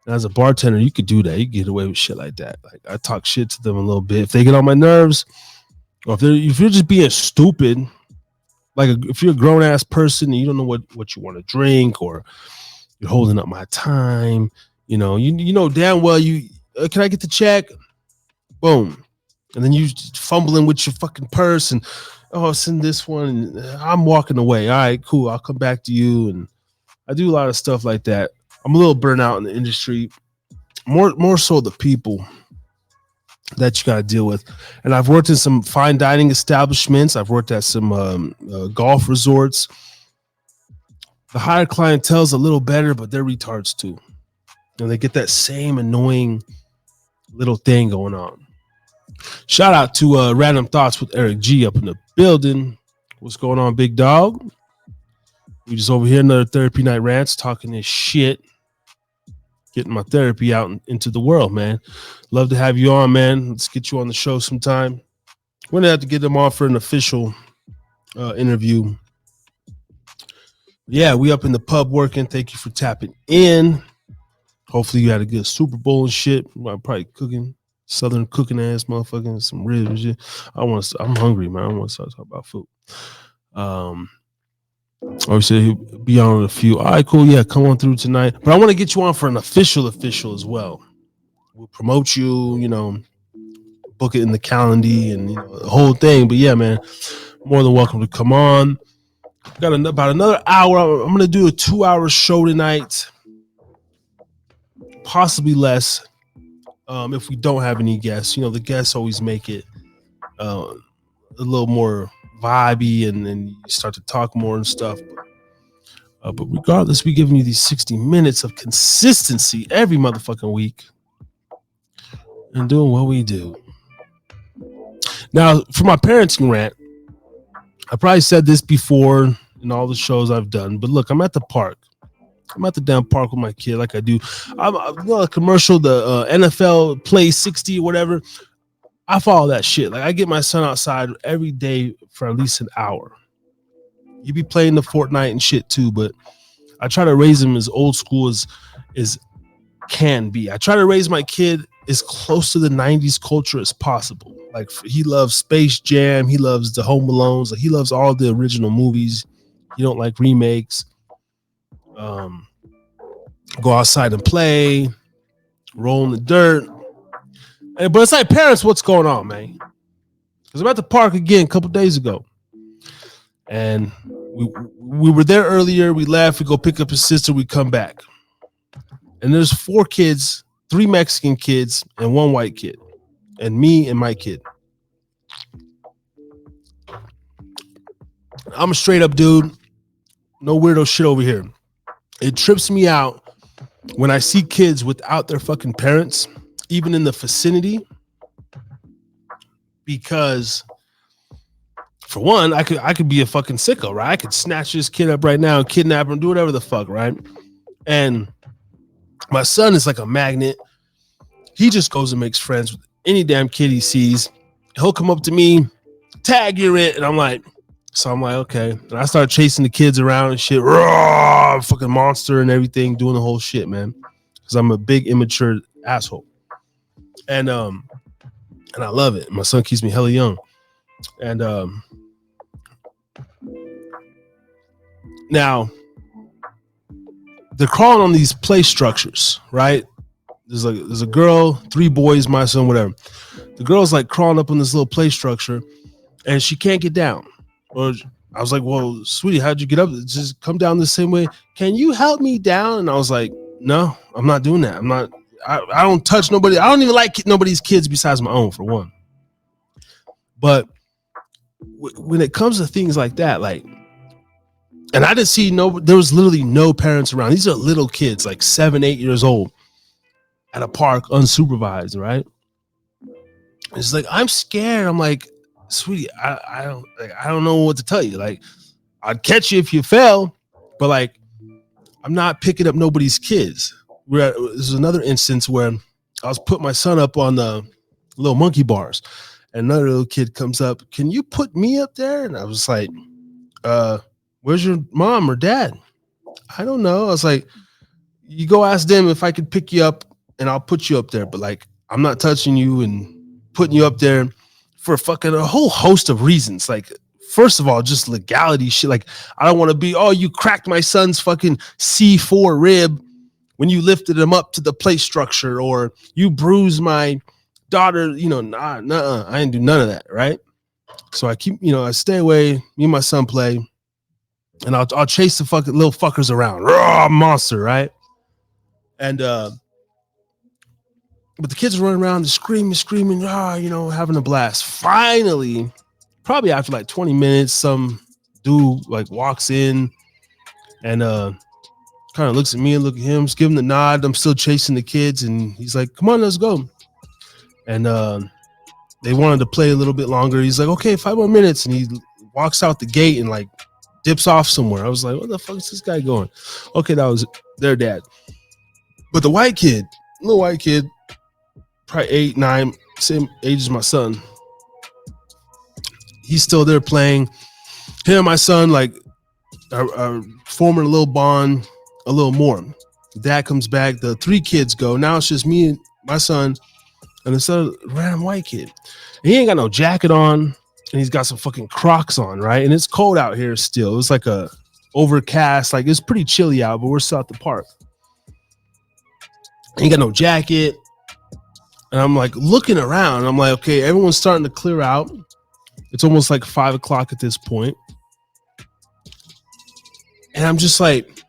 And as a bartender, you could do that. You get away with shit like that. Like I talk shit to them a little bit. If they get on my nerves, or if you're just being stupid, like if you're a grown ass person and you don't know what you want to drink, or you're holding up my time, You know damn well can I get the check? Boom. And then you fumbling with your fucking purse and send this one. And I'm walking away. All right, cool. I'll come back to you. And I do a lot of stuff like that. I'm a little burnt out in the industry. More so the people that you got to deal with. And I've worked in some fine dining establishments. I've worked at some golf resorts. The higher clientele's a little better, but they're retards too. And they get that same annoying little thing going on. Shout out to Random Thoughts with Eric G up in the building. What's going on, big dog? We just over here, another therapy night rants, talking this shit. Getting my therapy out into the world, man. Love to have you on, man. Let's get you on the show sometime. We're gonna have to get them on for an official interview. Yeah, we up in the pub working. Thank you for tapping in. Hopefully you had a good Super Bowl and shit. I'm probably cooking Southern cooking ass motherfucking some ribs and shit. I'm hungry, man. I want to start talking about food. Obviously he'll be on in a few. All right, cool. Yeah, come on through tonight. But I want to get you on for an official as well. We'll promote you, book it in the calendar and the whole thing. But yeah, man, more than welcome to come on. Got about another hour. I'm going to do a 2-hour show tonight. Possibly less if we don't have any guests. The guests always make it a little more vibey and you start to talk more and stuff. But regardless, we're giving you these 60 minutes of consistency every motherfucking week and doing what we do. Now, for my parenting rant, I probably said this before in all the shows I've done, but look, I'm at the park. I'm at the damn park with my kid like I do. I'm a commercial, the NFL Play 60 or whatever. I follow that shit. Like I get my son outside every day for at least an hour. You be playing the Fortnite and shit too, but I try to raise him as old school as can be. I try to raise my kid as close to the 90s culture as possible. Like he loves Space Jam. He loves the Home Alones. Like he loves all the original movies. He don't like remakes. Go outside and play, roll in the dirt. But it's like, parents, what's going on, man? Because I'm at the park again a couple days ago. And we were there earlier. We left. We go pick up his sister. We come back. And there's 4 kids, 3 Mexican kids, and 1 white kid. And me and my kid. I'm a straight up dude. No weirdo shit over here. It trips me out when I see kids without their fucking parents, even in the vicinity, because for one, I could be a fucking sicko, right? I could snatch this kid up right now, kidnap him, do whatever the fuck, right? And my son is like a magnet. He just goes and makes friends with any damn kid he sees. He'll come up to me, tag, you're it, and I'm like, okay. And I start chasing the kids around and shit, raw, fucking monster and everything, doing the whole shit, man. Because I'm a big immature asshole. And I love it. My son keeps me hella young. And now they're crawling on these play structures, right? There's a girl, 3 boys, my son, whatever. The girl's like crawling up on this little play structure and she can't get down. Or I was like, well, sweetie, how'd you get up? Just come down the same way. Can you help me down? And I was like, no, I'm not doing that. I don't touch nobody. I don't even like nobody's kids besides my own, for one. But when it comes to things like that, like, and I didn't see there was literally no parents around. These are little kids, like 7, 8 years old at a park, unsupervised, right? It's like, I'm scared. I'm like, sweetie, I don't know what to tell you. Like, I'd catch you if you fell, but like, I'm not picking up nobody's kids. This is another instance where I was putting my son up on the little monkey bars, and another little kid comes up. Can you put me up there? And I was like, where's your mom or dad? I don't know. I was like, you go ask them if I could pick you up, and I'll put you up there. But like, I'm not touching you and putting you up there for fucking a whole host of reasons. Like, first of all, just legality shit. Like, I don't want to be, you cracked my son's fucking C4 rib when you lifted him up to the play structure, or you bruised my daughter, nah, I didn't do none of that, right? So I keep, I stay away. Me and my son play, and I'll chase the fucking little fuckers around. Raw monster, right? And but the kids are running around, screaming, having a blast. Finally, probably after like 20 minutes, some dude like walks in and kind of looks at me and look at him, just give him the nod. I'm still chasing the kids, and he's like, "Come on, let's go." And they wanted to play a little bit longer. He's like, "Okay, 5 more minutes," and he walks out the gate and like dips off somewhere. I was like, "What the fuck is this guy going?" Okay, that was their dad. But the little white kid, probably 8, 9, same age as my son. He's still there playing. Him and my son like are forming a little bond, a little more. Dad comes back. The 3 kids go. Now it's just me and my son and this other random white kid. And he ain't got no jacket on, and he's got some fucking Crocs on, right? And it's cold out here still. It was like a overcast, like it's pretty chilly out, but we're still at the park. He ain't got no jacket. And I'm like looking around. I'm like, okay, everyone's starting to clear out. It's almost like 5 o'clock at this point. And I'm just like,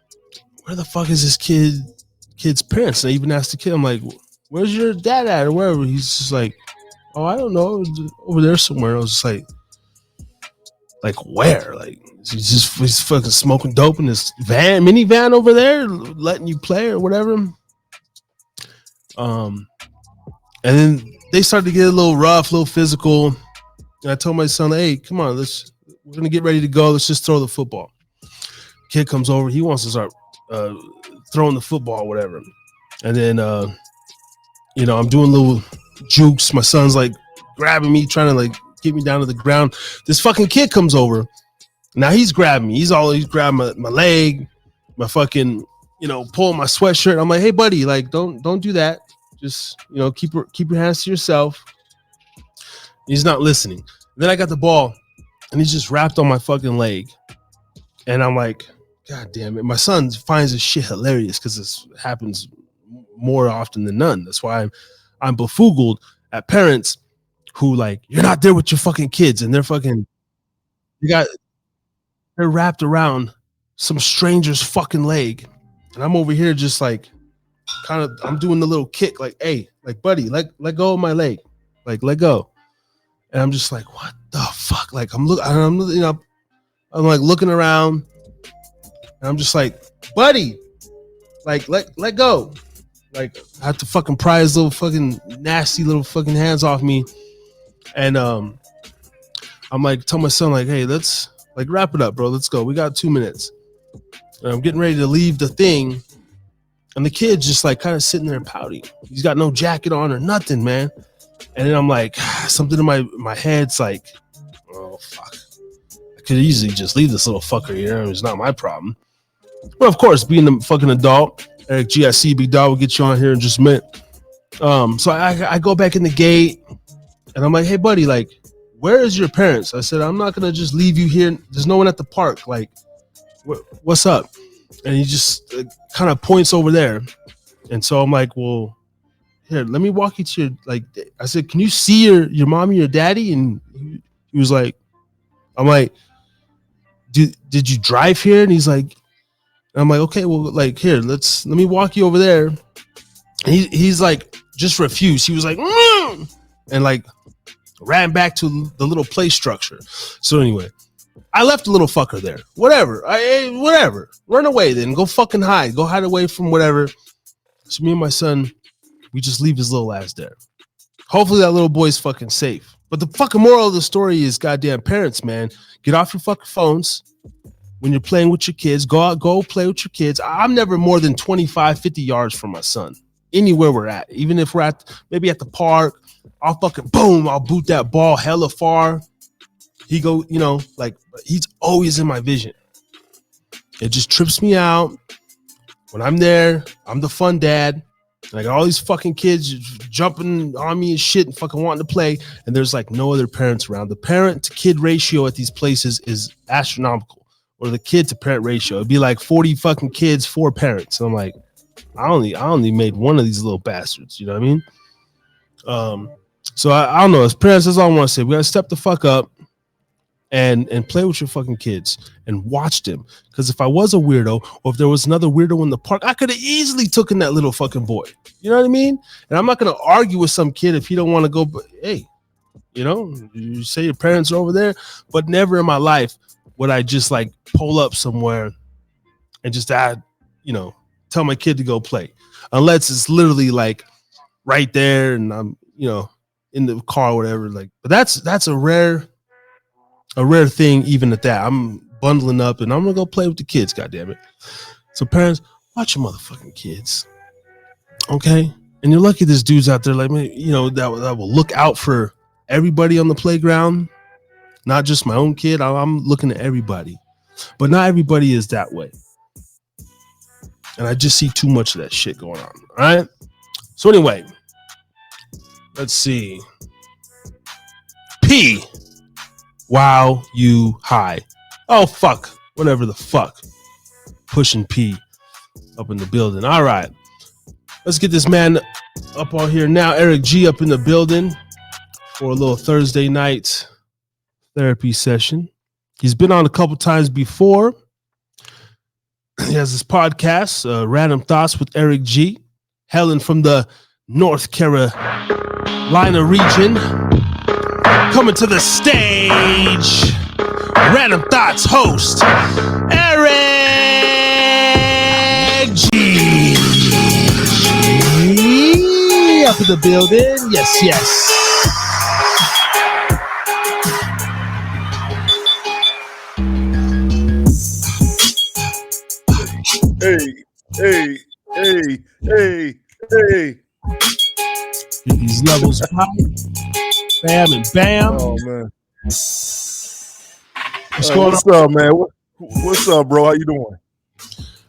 where the fuck is this kid's parents? And I even asked the kid, I'm like, where's your dad at or wherever? He's just like, oh, I don't know, over there somewhere. I was just like where? Like he's fucking smoking dope in this minivan over there, letting you play or whatever. And then they started to get a little rough, a little physical. And I told my son, hey, come on, we're gonna get ready to go. Let's just throw the football. Kid comes over, he wants to start throwing the football or whatever. And then I'm doing little jukes. My son's like grabbing me, trying to like get me down to the ground. This fucking kid comes over. Now he's grabbing me. He's grabbing my leg, my fucking, pulling my sweatshirt. I'm like, hey buddy, like don't do that. Just, keep your hands to yourself. He's not listening. Then I got the ball and he's just wrapped on my fucking leg. And I'm like, God damn it. My son finds this shit hilarious because this happens more often than none. That's why I'm befugled at parents who like, you're not there with your fucking kids, and they're wrapped around some stranger's fucking leg. And I'm over here just like, I'm doing the little kick, like, hey, like buddy, let go of my leg, like let go. And I'm just like, what the fuck? Like I'm like looking around, and I'm just like, buddy, like let go. Like I have to fucking pry his little fucking nasty little fucking hands off me. And I'm like, tell my son, like, hey, let's like wrap it up, bro. Let's go. We got 2 minutes. And I'm getting ready to leave the thing. And the kid's just like kind of sitting there pouting. He's got no jacket on or nothing, man. And then I'm like, something in my head's like, oh, fuck. I could easily just leave this little fucker here. It's not my problem. But of course, being a fucking adult, Eric G, I see Big Dog will get you on here in just a minute. So I go back in the gate and I'm like, hey, buddy, like, where is your parents? I said, I'm not going to just leave you here. There's no one at the park. Like, what's up? And he just kind of points over there. And so I'm like, well, here, let me walk you to your, like, I said, can you see your mom and your daddy? And he was like, I'm like, did you drive here? And he's like, and I'm like, okay, well, like, here, let me walk you over there. And he's like, just refused. He was like, and like ran back to the little play structure. So anyway, I left the little fucker there. Whatever. Whatever. Run away then. Go fucking hide. Go hide away from whatever. So me and my son, we just leave his little ass there. Hopefully that little boy's fucking safe. But the fucking moral of the story is, goddamn parents, man, get off your fucking phones when you're playing with your kids. Go out, go play with your kids. I'm never more than 25, 50 yards from my son. Anywhere we're at. Even if we're maybe at the park, I'll fucking boom, I'll boot that ball hella far. He go, like, he's always in my vision. It just trips me out. When I'm there, I'm the fun dad. And I got all these fucking kids jumping on me and shit and fucking wanting to play. And there's like no other parents around. The parent to kid ratio at these places is astronomical. Or the kid to parent ratio. It'd be like 40 fucking kids, 4 parents. And I'm like, I only made one of these little bastards. You know what I mean? So I don't know. As parents, that's all I want to say. We gotta step the fuck up and play with your fucking kids and watch them. Because if I was a weirdo, or if there was another weirdo in the park, I could have easily taken that little fucking boy. You know what I mean? And I'm not gonna argue with some kid if he don't want to go. But hey, you know, you say your parents are over there, but never in my life would I just like pull up somewhere and just tell my kid to go play, unless it's literally like right there and I'm in the car or whatever. Like, but that's a rare thing. Even at that, I'm bundling up and I'm gonna go play with the kids. God damn it! So parents, watch your motherfucking kids, okay? And you're lucky there's dudes out there like me, that will look out for everybody on the playground, not just my own kid. I'm looking at everybody, but not everybody is that way. And I just see too much of that shit going on. All right. So anyway, let's see. P. Wow, you high. Oh, fuck. Whatever the fuck. Pushing P up in the building. All right. Let's get this man up on here now. Eric G up in the building for a little Thursday night therapy session. He's been on a couple times before. He has this podcast, Random Thoughts with Eric G. Helen from the North Carolina region. Coming to the stage, Random Thoughts host, Eric G. Up in the building. Yes. Hey. Get these levels high. Bam and bam. Oh, man. What's up, man? What's up, bro? How you doing?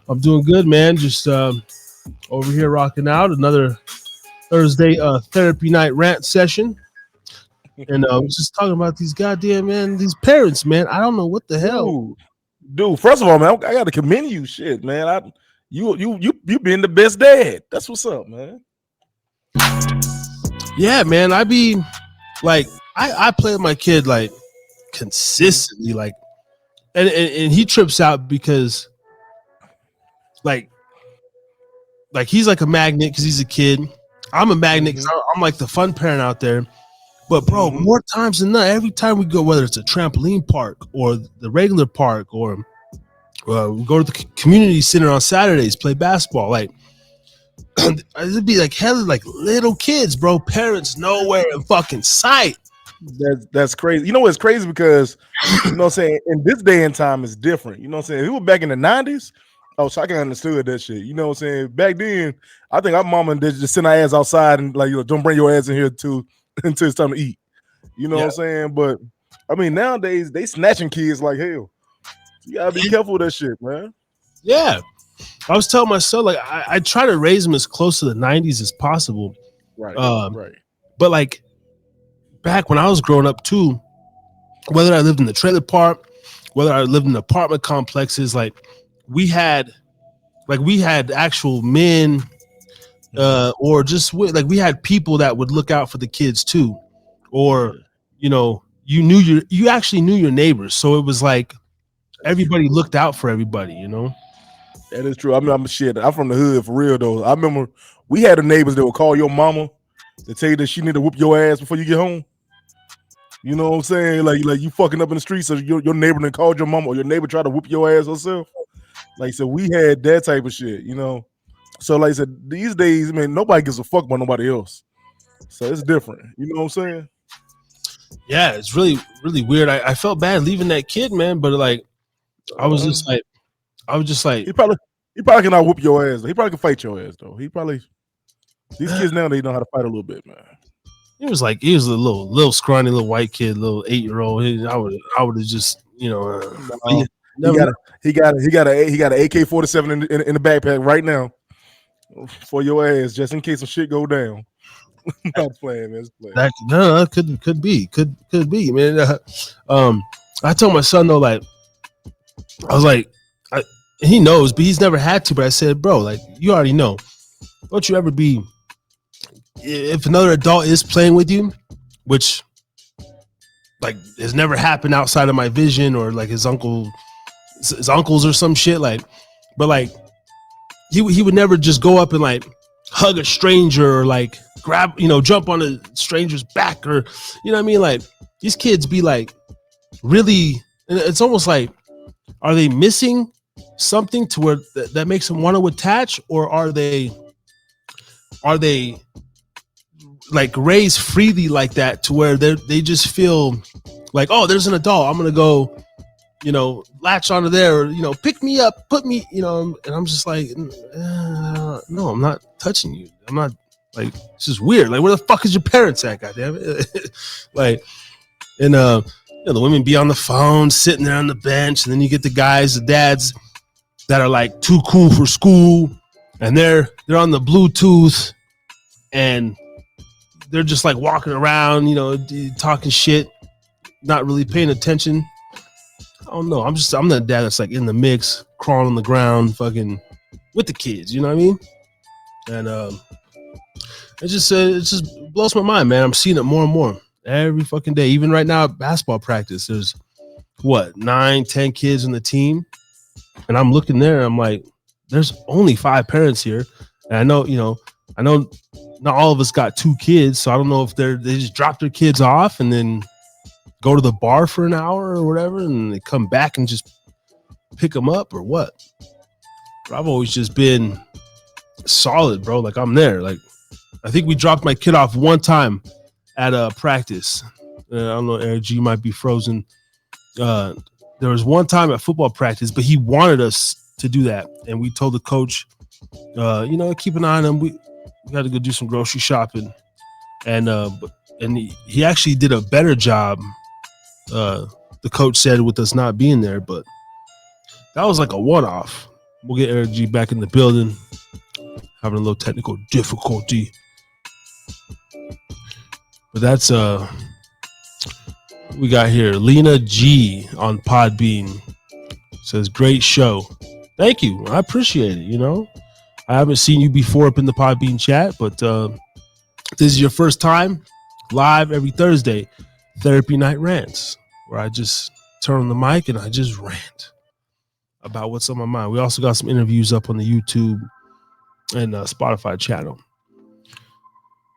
I'm doing good, man. Just over here rocking out another Thursday therapy night rant session. And I was just talking about these these parents, man. I don't know what the hell. Dude, first of all, man, I got to commend you, shit, man. You being the best dad. That's what's up, man. Yeah, man. I be like, I play with my kid like consistently, like, and he trips out because like he's like a magnet because he's a kid. I'm a magnet because I'm like the fun parent out there. But bro, more times than not, every time we go, whether it's a trampoline park or the regular park, or we go to the community center on Saturdays, play basketball, like it'd be like hella like little kids, bro. Parents nowhere in fucking sight. That's crazy. You know what's crazy? Because you know what I'm saying, in this day and time it's different. You know what I'm saying? If it was back in the 90s, so I can understood that shit. You know what I'm saying? Back then, I think our mama just send our ass outside and like, don't bring your ass in here until it's time to eat. You know what I'm saying? But I mean, nowadays they snatching kids like hell. You gotta be careful with that shit, man. Yeah. I was telling my son, like, I try to raise him as close to the 90s as possible. Right. Right. But like back when I was growing up too, whether I lived in the trailer park, whether I lived in apartment complexes, like we had actual men, or just like we had people that would look out for the kids too, or you actually knew your neighbors, so it was like everybody looked out for everybody, That is true. I mean, I'm from the hood for real though. I remember we had the neighbors that would call your mama to tell you that she need to whoop your ass before you get home. You know what I'm saying? Like you fucking up in the streets, so your neighbor then called your mama, or your neighbor tried to whoop your ass herself. Like, so we had that type of shit, So like I said, these days, man, nobody gives a fuck about nobody else. So it's different. You know what I'm saying? Yeah, it's really, really weird. I felt bad leaving that kid, man, but like I was just like he probably cannot whoop your ass. He probably can fight your ass though. These kids now, they know how to fight a little bit, man. He was a little scrawny little white kid, little 8-year-old. I would have just he got an AK-47 in the backpack right now for your ass, just in case some shit go down. I'm playing, man. That could be, man. I told my son though, like I was like, And he knows, but he's never had to. But I said, bro, like, you already know. Don't you ever be, if another adult is playing with you, which like has never happened outside of my vision, or like his uncles or some shit, like, but like he would never just go up and like hug a stranger or like grab, jump on a stranger's back, or you know what I mean? Like, these kids be like really, and it's almost like, are they missing something to where that makes them want to attach, or are they like raised freely like that to where they just feel like, oh, there's an adult, I'm gonna go, latch onto there, or pick me up, put me, and I'm just like, no, I'm not touching you. I'm not, like, this is weird. Like, where the fuck is your parents at? Goddamn it! Like, and the women be on the phone, sitting there on the bench, and then you get the guys, the dads that are like too cool for school, and they're on the Bluetooth, and they're just like walking around, talking shit, not really paying attention. I don't know. I'm the dad that's like in the mix, crawling on the ground, fucking with the kids. You know what I mean? And it just blows my mind, man. I'm seeing it more and more every fucking day. Even right now at basketball practice, there's 9-10 kids in the team, and I'm looking there. I'm like, there's only 5 parents here, and I know not all of us got 2 kids, so I don't know if they just drop their kids off and then go to the bar for an hour or whatever, and they come back and just pick them up, or what. But I've always just been solid, bro. Like, I'm there. Like, I think we dropped my kid off one time at a practice. I don't know, Eric G might be frozen. There was one time at football practice, but he wanted us to do that, and we told the coach, keep an eye on him. We got to go do some grocery shopping, and he actually did a better job. The coach said, with us not being there, but that was like a one-off. We'll get Eric G back in the building, having a little technical difficulty, but that's we got here. Lena G on Podbean says, great show. Thank you, I appreciate it. I haven't seen you before up in the Podbean chat, but this is your first time live every Thursday, Therapy Night Rants, where I just turn on the mic and I just rant about what's on my mind. We also got some interviews up on the YouTube and Spotify channel,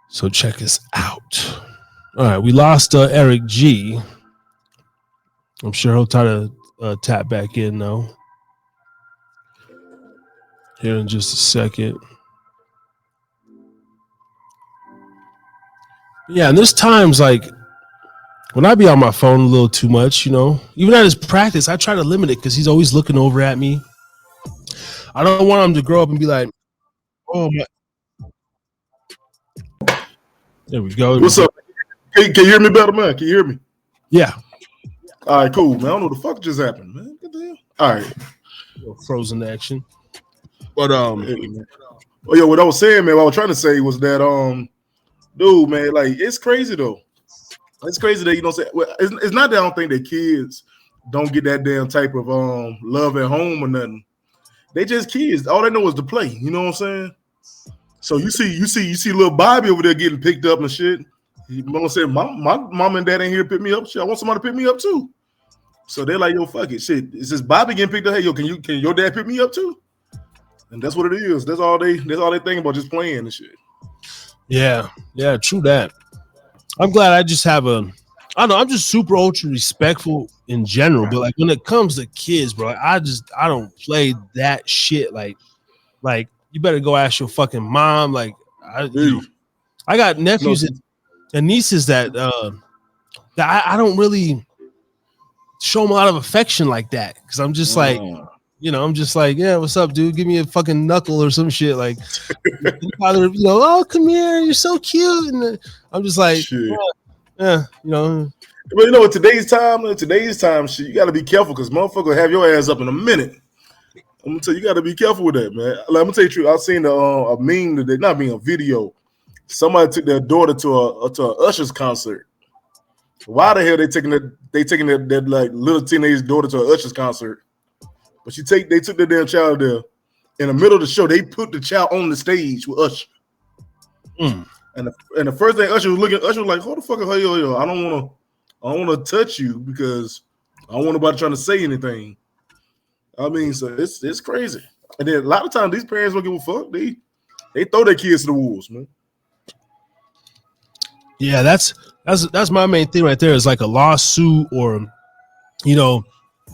so check us out. All right, we lost Eric G. I'm sure he'll try to tap back in though here in just a second. Yeah, and there's times like when I be on my phone a little too much, even at his practice, I try to limit it because he's always looking over at me. I don't want him to grow up and be like, oh my. There we go. What's up? Can you hear me better, man? Can you hear me? Yeah. All right, cool, man. I don't know what the fuck just happened, man. What the hell? All right. Frozen action. But what I was saying, man, what I was trying to say was that dude, man, like, it's crazy though. It's crazy that well, it's not that I don't think that kids don't get that damn type of love at home or nothing. They just kids. All they know is to play. You know what I'm saying? So you see little Bobby over there getting picked up and shit. You know what I'm saying? My mom and dad ain't here to pick me up. Shit, I want somebody to pick me up too. So they're like, yo, fuck it. Shit, is this Bobby getting picked up? Hey, yo, can your dad pick me up too? And that's what it is. That's all they think about, just playing and shit. Yeah, true that. I'm glad I just have I don't know, I'm just super ultra respectful in general, but like when it comes to kids, bro, I don't play that shit. Like you better go ask your fucking mom. Like I got nephews and nieces that I don't really show them a lot of affection like that, because I'm just like, I'm just like, yeah, what's up, dude? Give me a fucking knuckle or some shit. Like, oh, come here, you're so cute. And I'm just like, yeah. But in today's time, shit, you got to be careful, because motherfucker will have your ass up in a minute. I'm gonna tell you, got to be careful with that, man. Like, I'm gonna tell you the truth. I've seen a meme today, not being a video. Somebody took their daughter to a Usher's concert. Why the hell they taking that like little teenage daughter to an Usher's concert? But they took their damn child there. In the middle of the show, they put the child on the stage with Usher. And the first thing Usher was like, "Hold the fuck up, yo. I don't want to touch you because I don't want nobody trying to say anything." I mean, so it's crazy. And then a lot of times these parents don't give a fuck. They throw their kids to the wolves, man. Yeah, that's my main thing right there. Is like a lawsuit, or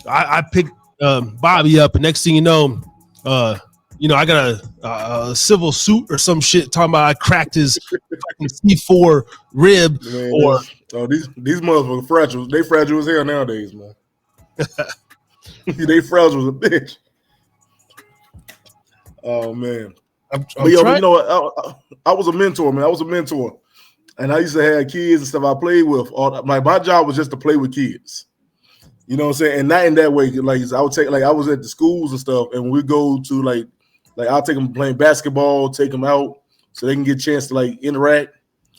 I pick Bobby up, and next thing you know, I got a civil suit or some shit talking about I cracked his fucking C4 rib. Man, or these motherfuckers fragile. They fragile as hell nowadays, man. They fragile as a bitch. Oh man. I was a mentor, man. I was a mentor, and I used to have kids and stuff I played with. My job was just to play with kids. You know what I'm saying? And not in that way. Like I would take, like I was at the schools and stuff, and we go to like I'll take them playing basketball, take them out so they can get a chance to like interact.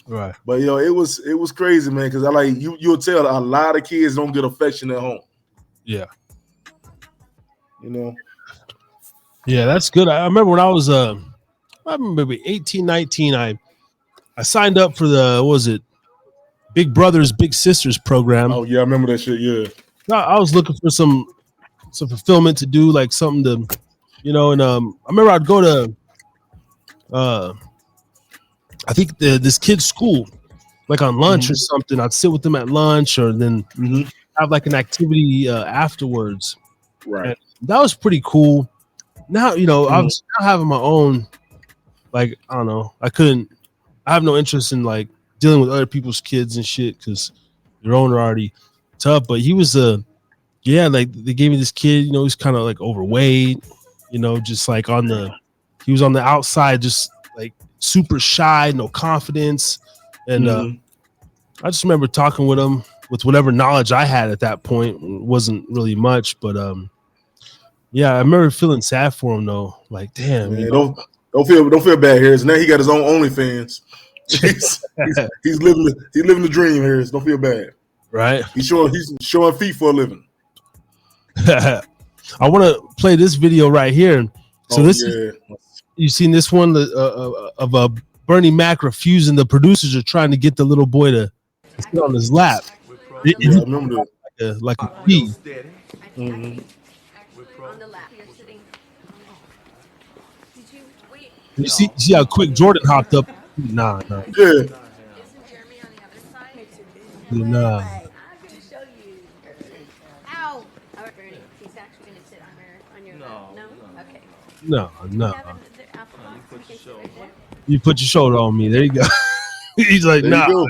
Right. But it was crazy, man, because I like you'll tell a lot of kids don't get affection at home. Yeah. Yeah, that's good. I remember when I was maybe 18, 19, I signed up for the Big Brothers, Big Sisters program. Oh yeah, I remember that shit. Yeah. I was looking for some fulfillment to do, like something to, and I remember I'd go to I think this kid's school, like on lunch or something. I'd sit with them at lunch, or then have like an activity afterwards. Right. And that was pretty cool. Now, I was now having my own, like, I don't know. I have no interest in like dealing with other people's kids and shit because your own are already tough. But he was like they gave me this kid, he's kind of like overweight, just like he was on the outside, just like super shy, no confidence. And I just remember talking with him with whatever knowledge I had at that point. It wasn't really much, but yeah, I remember feeling sad for him though. Like, damn, man, don't feel bad, Harris. Now he got his own OnlyFans. he's living the dream, Harris. Don't feel bad. Right? He's showing feet for a living. I want to play this video right here. So you seen this one of Bernie Mac refusing. The producers are trying to get the little boy to sit on his lap. I remember that. Like a key. On the lap, you're sitting. Did you wait? You see how quick Jordan hopped up? Nah. Yeah. Isn't Jeremy on the other side? Nah. I'm gonna show you. Ow! All right, Bernie. He's actually gonna sit on your lap. No? Okay. No. Kevin, the apple box, you can sit right there. You put your shoulder on me. There you go. He's like, There you go.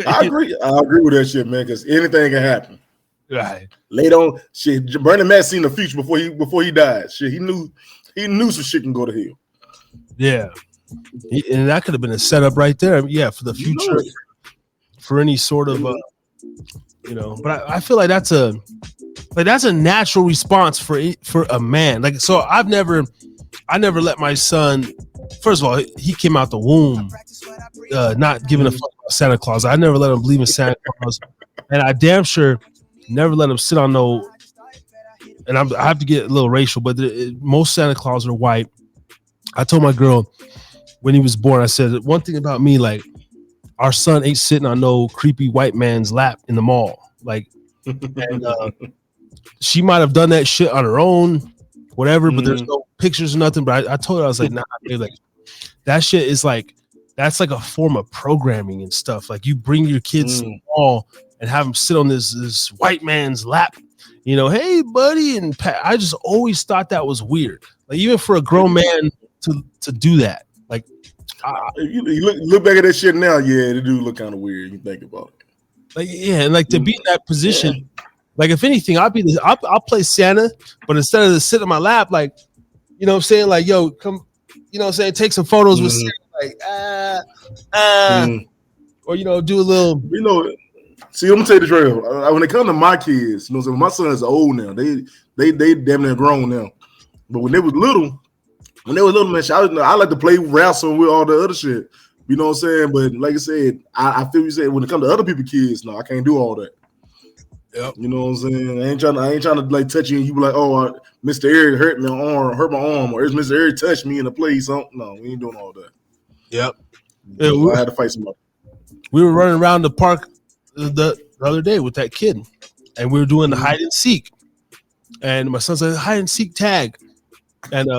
I agree with that shit, man, because anything can happen. Right. Later on, shit, Bernie Mac seen the future before he died. Shit, he knew some shit can go to hell. Yeah. And that could have been a setup right there. Yeah, for the future, for any sort of but I feel like that's a natural response for a man. Like, so I never let my son, first of all, he came out the womb not giving a fuck about Santa Claus. I never let him believe in Santa Claus, and I damn sure never let him sit on no. And I have to get a little racial, but most Santa Claus are white. I told my girl when he was born, I said, one thing about me, like, our son ain't sitting on no creepy white man's lap in the mall. Like, and she might have done that shit on her own, whatever, but there's no pictures or nothing. But I told her, I was like, nah, babe, like, that shit is like, that's like a form of programming and stuff. Like, you bring your kids to the mall and have them sit on this white man's lap, hey, buddy. And I just always thought that was weird. Like, even for a grown man to do that. Like, you look back at that shit now, yeah, it do look kind of weird. You think about it. Like, yeah, and like to be in that position, like, if anything, I'll play Santa, but instead of to sit on my lap, like, what I'm saying, like, yo, come, what I'm saying, take some photos with Santa, like, or do a little, See, I'm gonna tell you the trail. When it comes to my kids, my sons are old now. They damn near grown now. But when they was little, man, I like to play wrestle with all the other shit. You know what I'm saying? But like I said, I feel you said when it comes to other people's kids, no, I can't do all that. Yep. You know what I'm saying? I ain't trying to like touch you and you be like, oh, Mr. Eric hurt my arm, or is Mr. Eric touched me in the play something? No, we ain't doing all that. Yep. Yeah, so I had to fight somebody. We were running around the park the other day with that kid, and we were doing the hide and seek. And my son said, hide and seek tag. And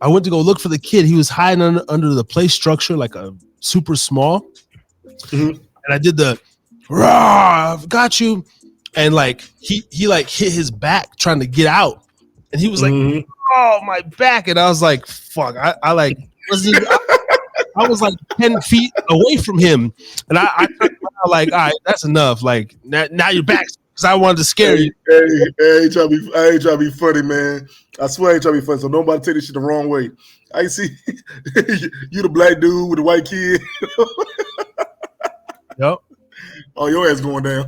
I went to go look for the kid. He was hiding under the play structure, like a super small. And I did the rah, I've got you. And like he like hit his back trying to get out. And he was like, oh, my back. And I was like, fuck. I like wasn't even, I was like 10 feet away from him. And I like, all right, that's enough. Like now you're back. Because I wanted to scare you. I ain't trying to be funny, man. I swear I ain't trying to be funny. So nobody take this shit the wrong way. I see you the black dude with the white kid. Yep. Oh, your ass going down.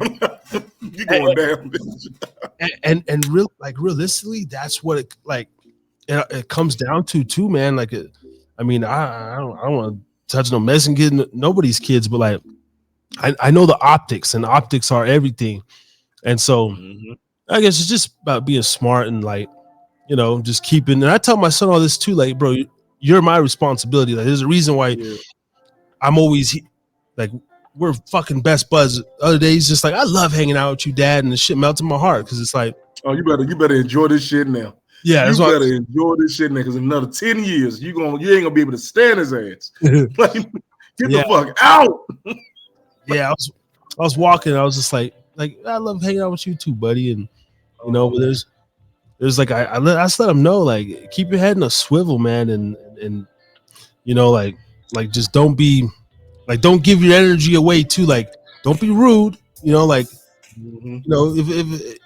You going down. And realistically, that's what it comes down to too, man. Like, I mean, I don't want to touch no messing kid, nobody's kids, but like, I know the optics, and optics are everything. And so I guess it's just about being smart and like, you know, just keeping. And I tell my son all this too, like, bro, you're my responsibility. Like, there's a reason why I'm always like, we're fucking best buds. The other day, he's just like, I love hanging out with you, Dad, and the shit melts in my heart because it's like, oh, you better enjoy this shit now. Yeah, you better enjoy this shit now because in another 10 years, you ain't gonna be able to stand his ass. Like, get the fuck out. Yeah, I was walking. I was just like I love hanging out with you too, buddy. And you know, but there's like I just let him know, like, keep your head in a swivel, man, and you know, like just don't be like, don't give your energy away too. Like, don't be rude. You know, like you know, if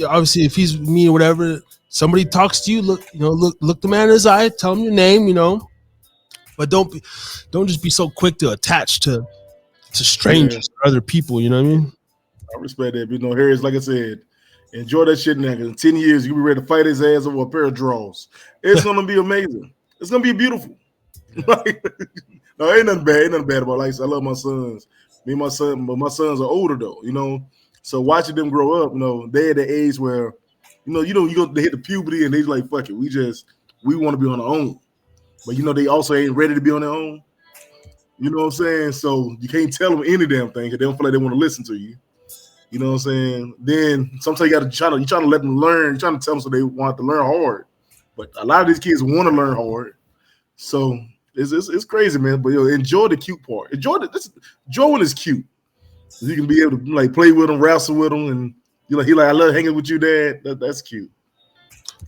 obviously if he's me or whatever, somebody talks to you, look the man in his eye, tell him your name, you know, but don't just be so quick to attach to strangers or other people. You know what I mean? I respect that. You know, Harris, like I said, enjoy that shit now. Because in 10 years, you'll be ready to fight his ass over a pair of draws. It's gonna be amazing. It's gonna be beautiful. Like, no, ain't nothing bad. Ain't nothing bad about life. I love my sons. Me and my son, but my sons are older though. You know, so watching them grow up, you know, they're at the age where, you go to hit the puberty and they like, fuck it, we want to be on our own. But you know, they also ain't ready to be on their own. You know what I'm saying? So you can't tell them any damn thing because they don't feel like they want to listen to you. You know what I'm saying? Then sometimes you trying to let them learn. You're trying to tell them so they want to learn hard. But a lot of these kids want to learn hard. So it's crazy, man. But enjoy the cute part. Enjoy when it's cute. You can be able to like play with them, wrestle with them, and he like I love hanging with you, Dad. That's cute.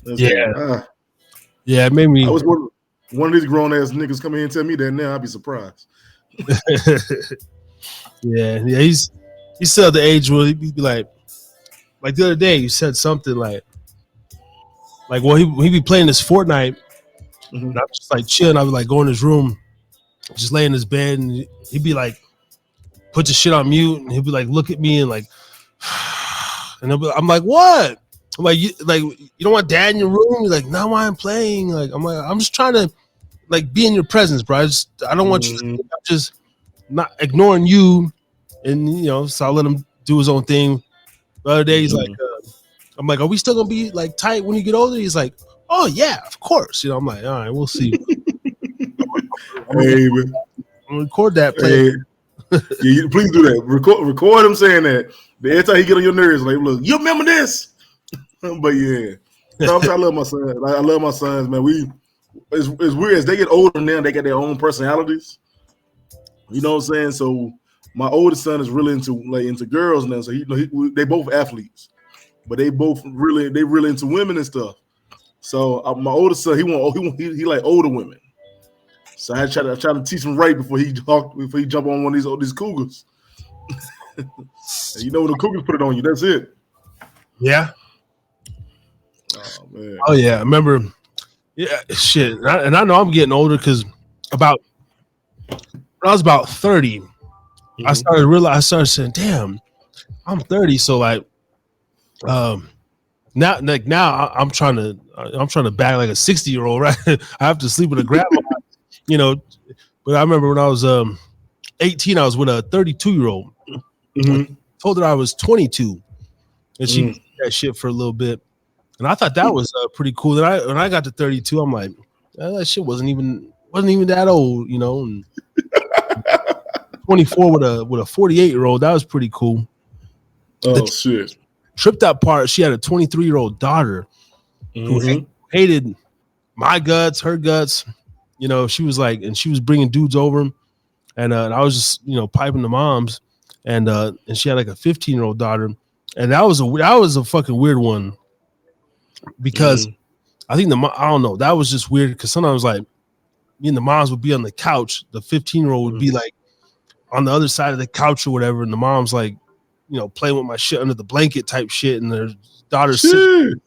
That's yeah. It made me. I was one of these grown ass niggas come here and tell me that now. I'd be surprised. yeah. He's still at the age where he'd be like the other day, you said something like, well, he'd be playing this Fortnite, and I'm just like chilling. I would like go in his room, just lay in his bed, and he'd be like, put your shit on mute, and he'd be like, look at me and like, and I'm like, what? I'm like, you don't want Dad in your room? He's like, no, I'm playing. Like, I'm just trying to like be in your presence, bro. I don't want you to, I'm just not ignoring you. And you know, so I let him do his own thing. The other day, he's like, I'm like, are we still gonna be like tight when you get older? He's like, oh yeah, of course. You know, I'm like, all right, we'll see. I'm gonna record that play. Yeah, please do that. Record him saying that. Every time he get on your nerves, like, look, you remember this? But yeah, I love my sons. I love my sons, man. It's weird as they get older now. They got their own personalities. You know what I'm saying? So my oldest son is really into girls now. So they both athletes, but they really into women and stuff. So my oldest son, he like older women. So I try to teach him right before he jump on one of these cougars. You know when the cougars put it on you, that's it. Yeah. Oh man. Oh yeah, I remember. Yeah, shit. And I know I'm getting older because when I was about 30, I started saying, damn, I'm 30. So like, now I'm trying to bag like a 60-year-old, right? I have to sleep with a grandma, you know. But I remember when I was 18, I was with a 32-year-old. Told her I was 22, and she did that shit for a little bit, and I thought that was pretty cool. And when I got to 32, I'm like, that shit wasn't even that old, you know. And 24 with a 48-year-old, that was pretty cool. Oh shit! Tripped out part, she had a 23-year-old daughter who hated my guts, her guts. You know, she was like, and she was bringing dudes over, and I was just, you know, piping the moms, and she had like a 15-year-old daughter, and that was a fucking weird one, because I think I don't know, that was just weird, because sometimes like me and the moms would be on the couch, the 15-year-old would be like on the other side of the couch or whatever, and the mom's like, you know, playing with my shit under the blanket type shit, and their daughter's sitting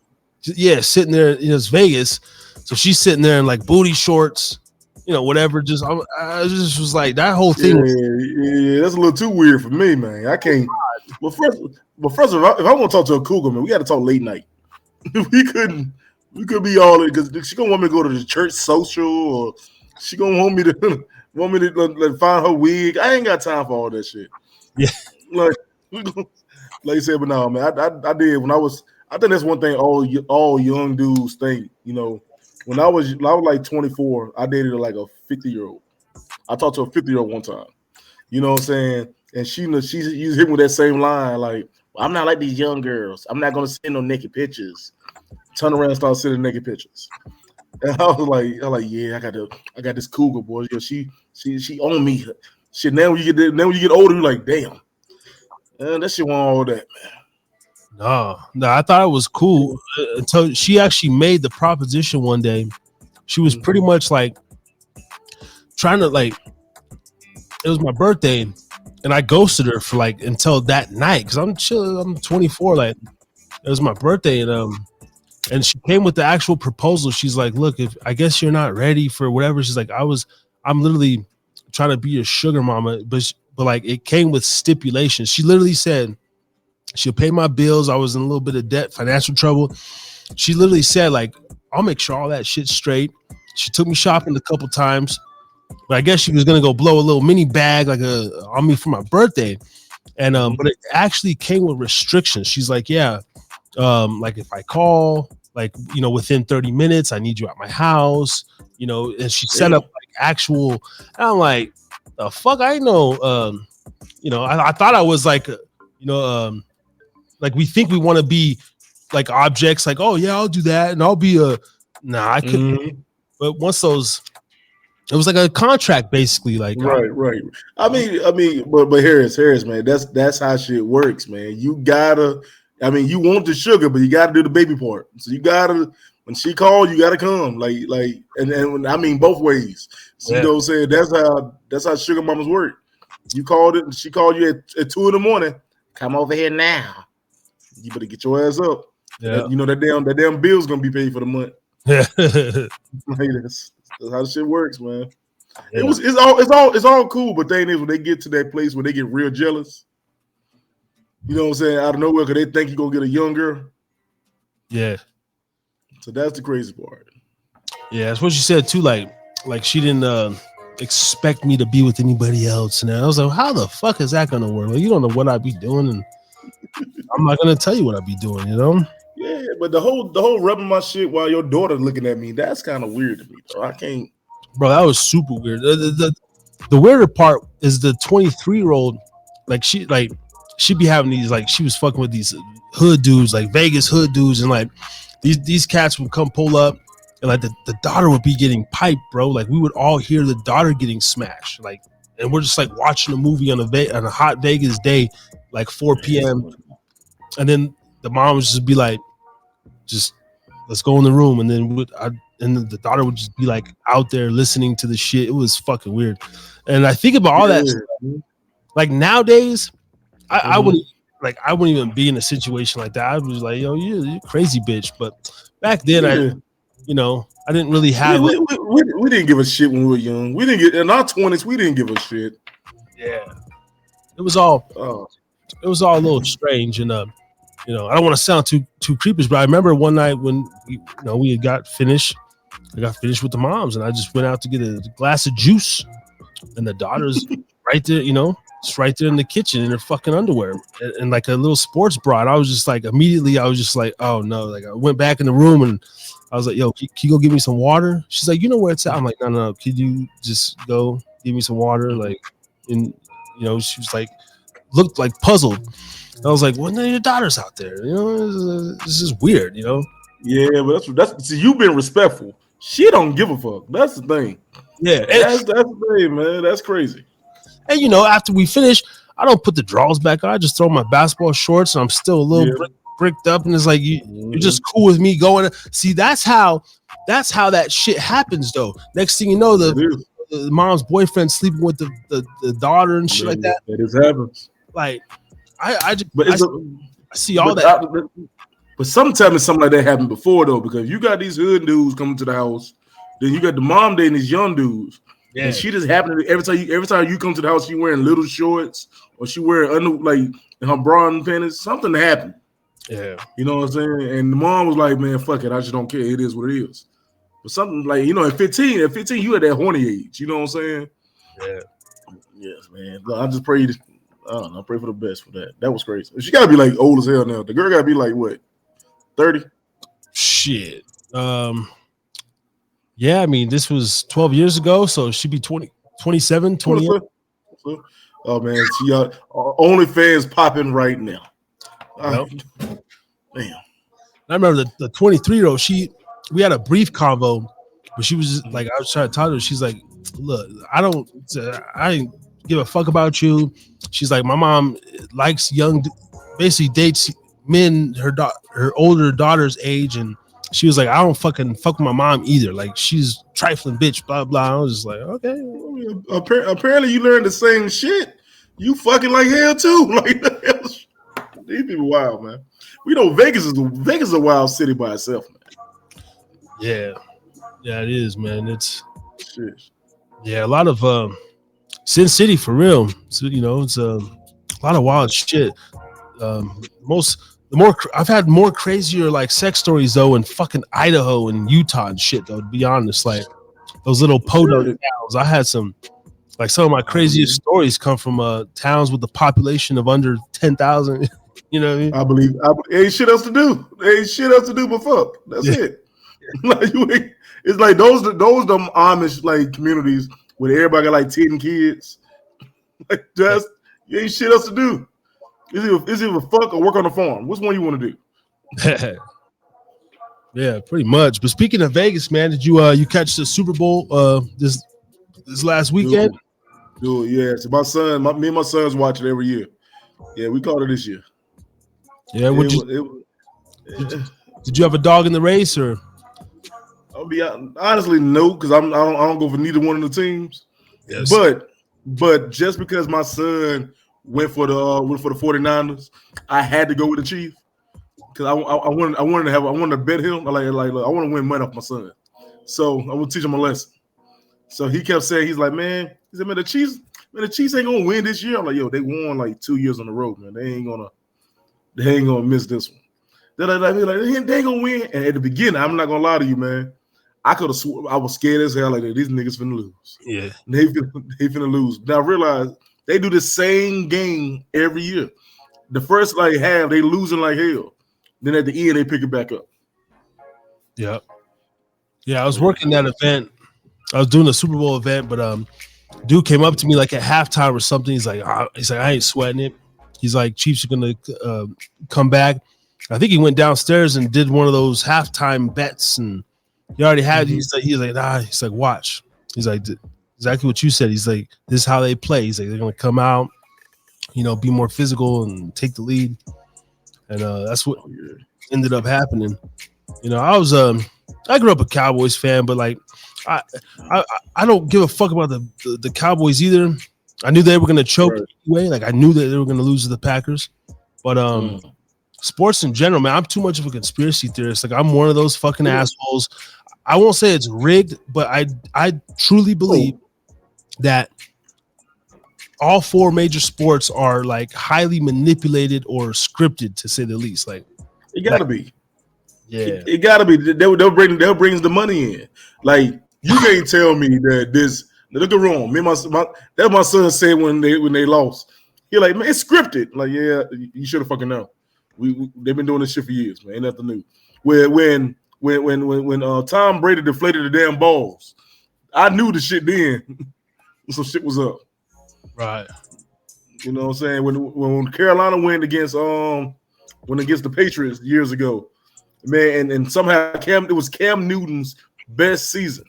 there. You know, it's Vegas, so she's sitting there in like booty shorts, you know, whatever. I just was like, that whole thing. Yeah, that's a little too weird for me, man. I can't. Well, first of all, if I want to talk to a cougar, man, we got to talk late night. we could be all, because she gonna want me to go to the church social, or she gonna want me to find her wig. I ain't got time for all that shit. Yeah, like you said, but no, man, I did when I think that's one thing all young dudes think, you know. When I was like 24, I dated like a 50-year-old. I talked to a 50-year-old one time. You know what I'm saying? And she hit with that same line, like, I'm not like these young girls. I'm not gonna send no naked pictures. Turn around and start sending naked pictures. And I was like, yeah, I got this cougar, boy. You know, she owned me. Shit, now when you get older, you're like, damn. That shit wasn't all that, man. No, I thought it was cool until she actually made the proposition one day. She was pretty much like trying to, like, it was my birthday, and I ghosted her for like until that night, because I'm chill. I'm 24. Like, it was my birthday, and she came with the actual proposal. She's like, look, if I guess you're not ready for whatever. She's like, I'm literally trying to be your sugar mama, but like, it came with stipulations. She literally said she'll pay my bills. I was in a little bit of debt, financial trouble. She literally said, like, I'll make sure all that shit's straight. She took me shopping a couple times, but I guess she was gonna go blow a little mini bag on me for my birthday. And but it actually came with restrictions. She's like, yeah, like if I call, like, you know, within 30 minutes, I need you at my house, you know. And she set up like actual, and I'm like, the fuck, I know, you know, I thought I was like, you know, like, we think we want to be like objects, like, oh yeah, I'll do that, and I'll be I couldn't. But once those, it was like a contract, basically, like, right. I mean, but Harris, man, that's how shit works, man. You gotta, I mean, you want the sugar, but you gotta do the baby part. So you gotta, when she called, you gotta come, like, and I mean both ways. So you know what I'm saying? That's how sugar mamas work. You called it, and she called you at 2 a.m. Come over here now. You better get your ass up. Yeah. You know that damn bill's gonna be paid for the month. Yeah. Like, that's how the shit works, man. Yeah. It's all cool, but thing is, when they get to that place where they get real jealous, you know what I'm saying, out of nowhere, because they think you're gonna get a young girl. Yeah. So that's the crazy part. Yeah, that's what she said too. Like she didn't expect me to be with anybody else, and I was like, how the fuck is that gonna work? Like, you don't know what I'd be doing, and I'm not gonna tell you what I'd be doing, you know? Yeah, but the whole rubbing my shit while your daughter's looking at me, that's kind of weird to me, bro. I can't. Bro, that was super weird. The weirder part is the 23-year-old, like, she'd be having these, like, she was fucking with these hood dudes, like Vegas hood dudes, and like these cats would come pull up, and like the daughter would be getting piped, bro. Like, we would all hear the daughter getting smashed, like, and we're just like watching a movie on a hot Vegas day, like 4 p.m. And then the mom would just be like, just let's go in the room, and then the daughter would just be like out there listening to the shit. It was fucking weird. And I think about all that stuff. Like, nowadays, I wouldn't even be in a situation like that. I was like, yo, you crazy bitch. But back then, I didn't really have we didn't give a shit when we were young. We didn't get in our 20s. We didn't give a shit. Yeah, it was all a little strange, and I don't want to sound too creepish, but I remember one night when we got finished. I got finished with the moms, and I just went out to get a glass of juice, and the daughter's right there, just right there in the kitchen in her fucking underwear and like a little sports bra. And I was just like, immediately, I was just like, oh no. Like I went back in the room and I was like, yo, can you go give me some water? She's like, you know where it's at? I'm like, no. Could you just go give me some water? Like, and she was like, looked like puzzled. I was like, well, none of your daughters out there. This is weird, Yeah, but that's see, you've been respectful. She don't give a fuck. That's the thing. Yeah, that's the thing, man. That's crazy. And after we finish, I don't put the drawers back on. I just throw my basketball shorts, and I'm still a little bricked up. And it's like you're just cool with me going. See, that's how that shit happens, though. Next thing you know, the mom's boyfriend sleeping with the daughter and shit like that. That just happens. Like I see all that. But sometimes something like that happened before, though, because you got these hood dudes coming to the house, then you got the mom dating these young dudes. Yeah. And she just happened to, every time you come to the house, she wearing little shorts or she wearing like her bra and panties. Something happened. Yeah. You know what I'm saying? And the mom was like, man, fuck it. I just don't care. It is what it is. But something like, at 15, you at that horny age. You know what I'm saying? Yeah. Yes, man. I just prayed. I don't know. I pray for the best for that. That was crazy. She got to be like old as hell now. The girl got to be like, what, 30? Shit. Yeah, I mean, this was 12 years ago, so she'd be 20, 27, 28. Oh, man. She OnlyFans popping right now. Yep. Damn. I remember the 23-year-old, we had a brief convo, but she was just like, I was trying to talk to her. She's like, look, I didn't give a fuck about you. She's like, my mom likes basically dates men her older daughter's age, and she was like, I don't fucking fuck with my mom either. Like, she's trifling bitch, blah blah. I was just like, okay. Apparently, you learned the same shit. You fucking like hell too. Like, these people wild, man. We know Vegas is a wild city by itself, man. Yeah, it is, man. It's shit. Yeah, a lot of Sin City for real. So, it's a lot of wild shit. I've had more crazier like sex stories though in fucking Idaho and Utah and shit though, to be honest. Like those little podunk towns. I had some of my craziest stories come from towns with a population of under 10,000. You know what I mean? I believe ain't shit else to do. Ain't shit else to do but fuck. That's it. Like it's like those them Amish like communities where everybody got like 10 kids. Like just you ain't shit else to do. Is either fuck or work on the farm. Which one you want to do? Yeah, pretty much. But speaking of Vegas, man, did you catch the Super Bowl this last weekend? Dude, yeah. So me and my sons watch it every year. Yeah, we caught it this year. Yeah, did you have a dog in the race or? I'll be honestly no, because I don't go for neither one of the teams. Yes. But just because my son went for the 49ers, I had to go with the Chiefs because I wanted to bet him. I want to win money off my son, so I will teach him a lesson. So he kept saying, he's like, man, the Chiefs ain't gonna win this year. I'm like, yo, they won like 2 years on the road, man. They ain't gonna miss this one. Then I be like, they ain't gonna win. And at the beginning, I'm not gonna lie to you, man. I could have I was scared as hell. Like these niggas finna lose. Yeah, they finna lose. Now I realized they do the same game every year. The first half they losing like hell. Then at the end they pick it back up. Yeah. Yeah, I was working that event. I was doing a Super Bowl event, but dude came up to me like at halftime or something. He's like, I ain't sweating it. He's like, Chiefs are gonna come back. I think he went downstairs and did one of those halftime bets, and he already had. He's like, nah. He's like, watch. He's like, exactly what you said. He's like, this is how they play. He's like, they're gonna come out, be more physical and take the lead, and that's what ended up happening. I grew up a Cowboys fan, but like, I don't give a fuck about the Cowboys either. I knew they were gonna choke anyway. Like I knew that they were gonna lose to the Packers, but sports in general, man, I'm too much of a conspiracy theorist. Like I'm one of those fucking assholes. I won't say it's rigged, but I truly believe that all four major sports are like highly manipulated or scripted, to say the least. Like it gotta be. Yeah, it gotta be. They'll bring the money in. Like you can't tell me that this Look at wrong. Me and that's my son said when they lost. He like, man, it's scripted. Like, yeah, you should have fucking known. They've been doing this shit for years, man. Ain't nothing new. When Tom Brady deflated the damn balls, I knew the shit then. Some shit was up. Right. You know what I'm saying? When Carolina went against the Patriots years ago, man, and somehow it was Cam Newton's best season.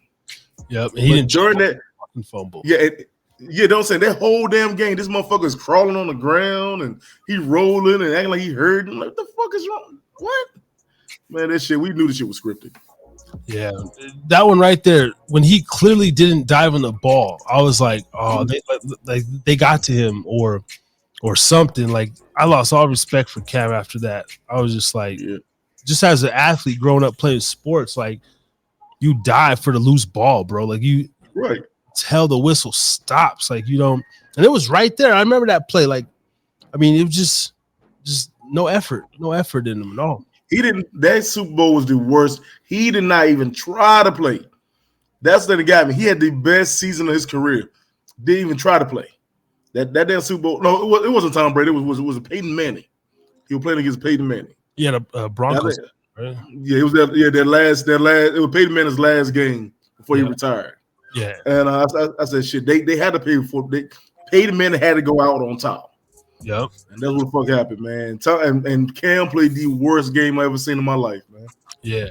Yep. He didn't during that fumble. Yeah, don't say that whole damn game. This motherfucker is crawling on the ground and he rolling and acting like he hurt. Like, what the fuck is wrong? What? Man, that shit, we knew the shit was scripted. Yeah, that one right there, when he clearly didn't dive on the ball, I was like, oh, they got to him or something. Like, I lost all respect for Cam after that. I was just like, just as an athlete growing up playing sports, like, you dive for the loose ball, bro. Like, you right. Tell the whistle stops. Like, you don't, and it was right there. I remember that play. Like, I mean, it was just no effort in him at all. He didn't. That Super Bowl was the worst. He did not even try to play. That's what got me. He had the best season of his career. Didn't even try to play. That damn Super Bowl. No, it wasn't Tom Brady. It was Peyton Manning. He was playing against Peyton Manning. He had a Broncos. Right? Yeah, it was that last. It was Peyton Manning's last game before he retired. Yeah, and I said, shit. They had to pay for. Peyton Manning had to go out on top. Yep. And that's what the fuck happened, man. And Cam played the worst game I ever seen in my life, man. Yeah.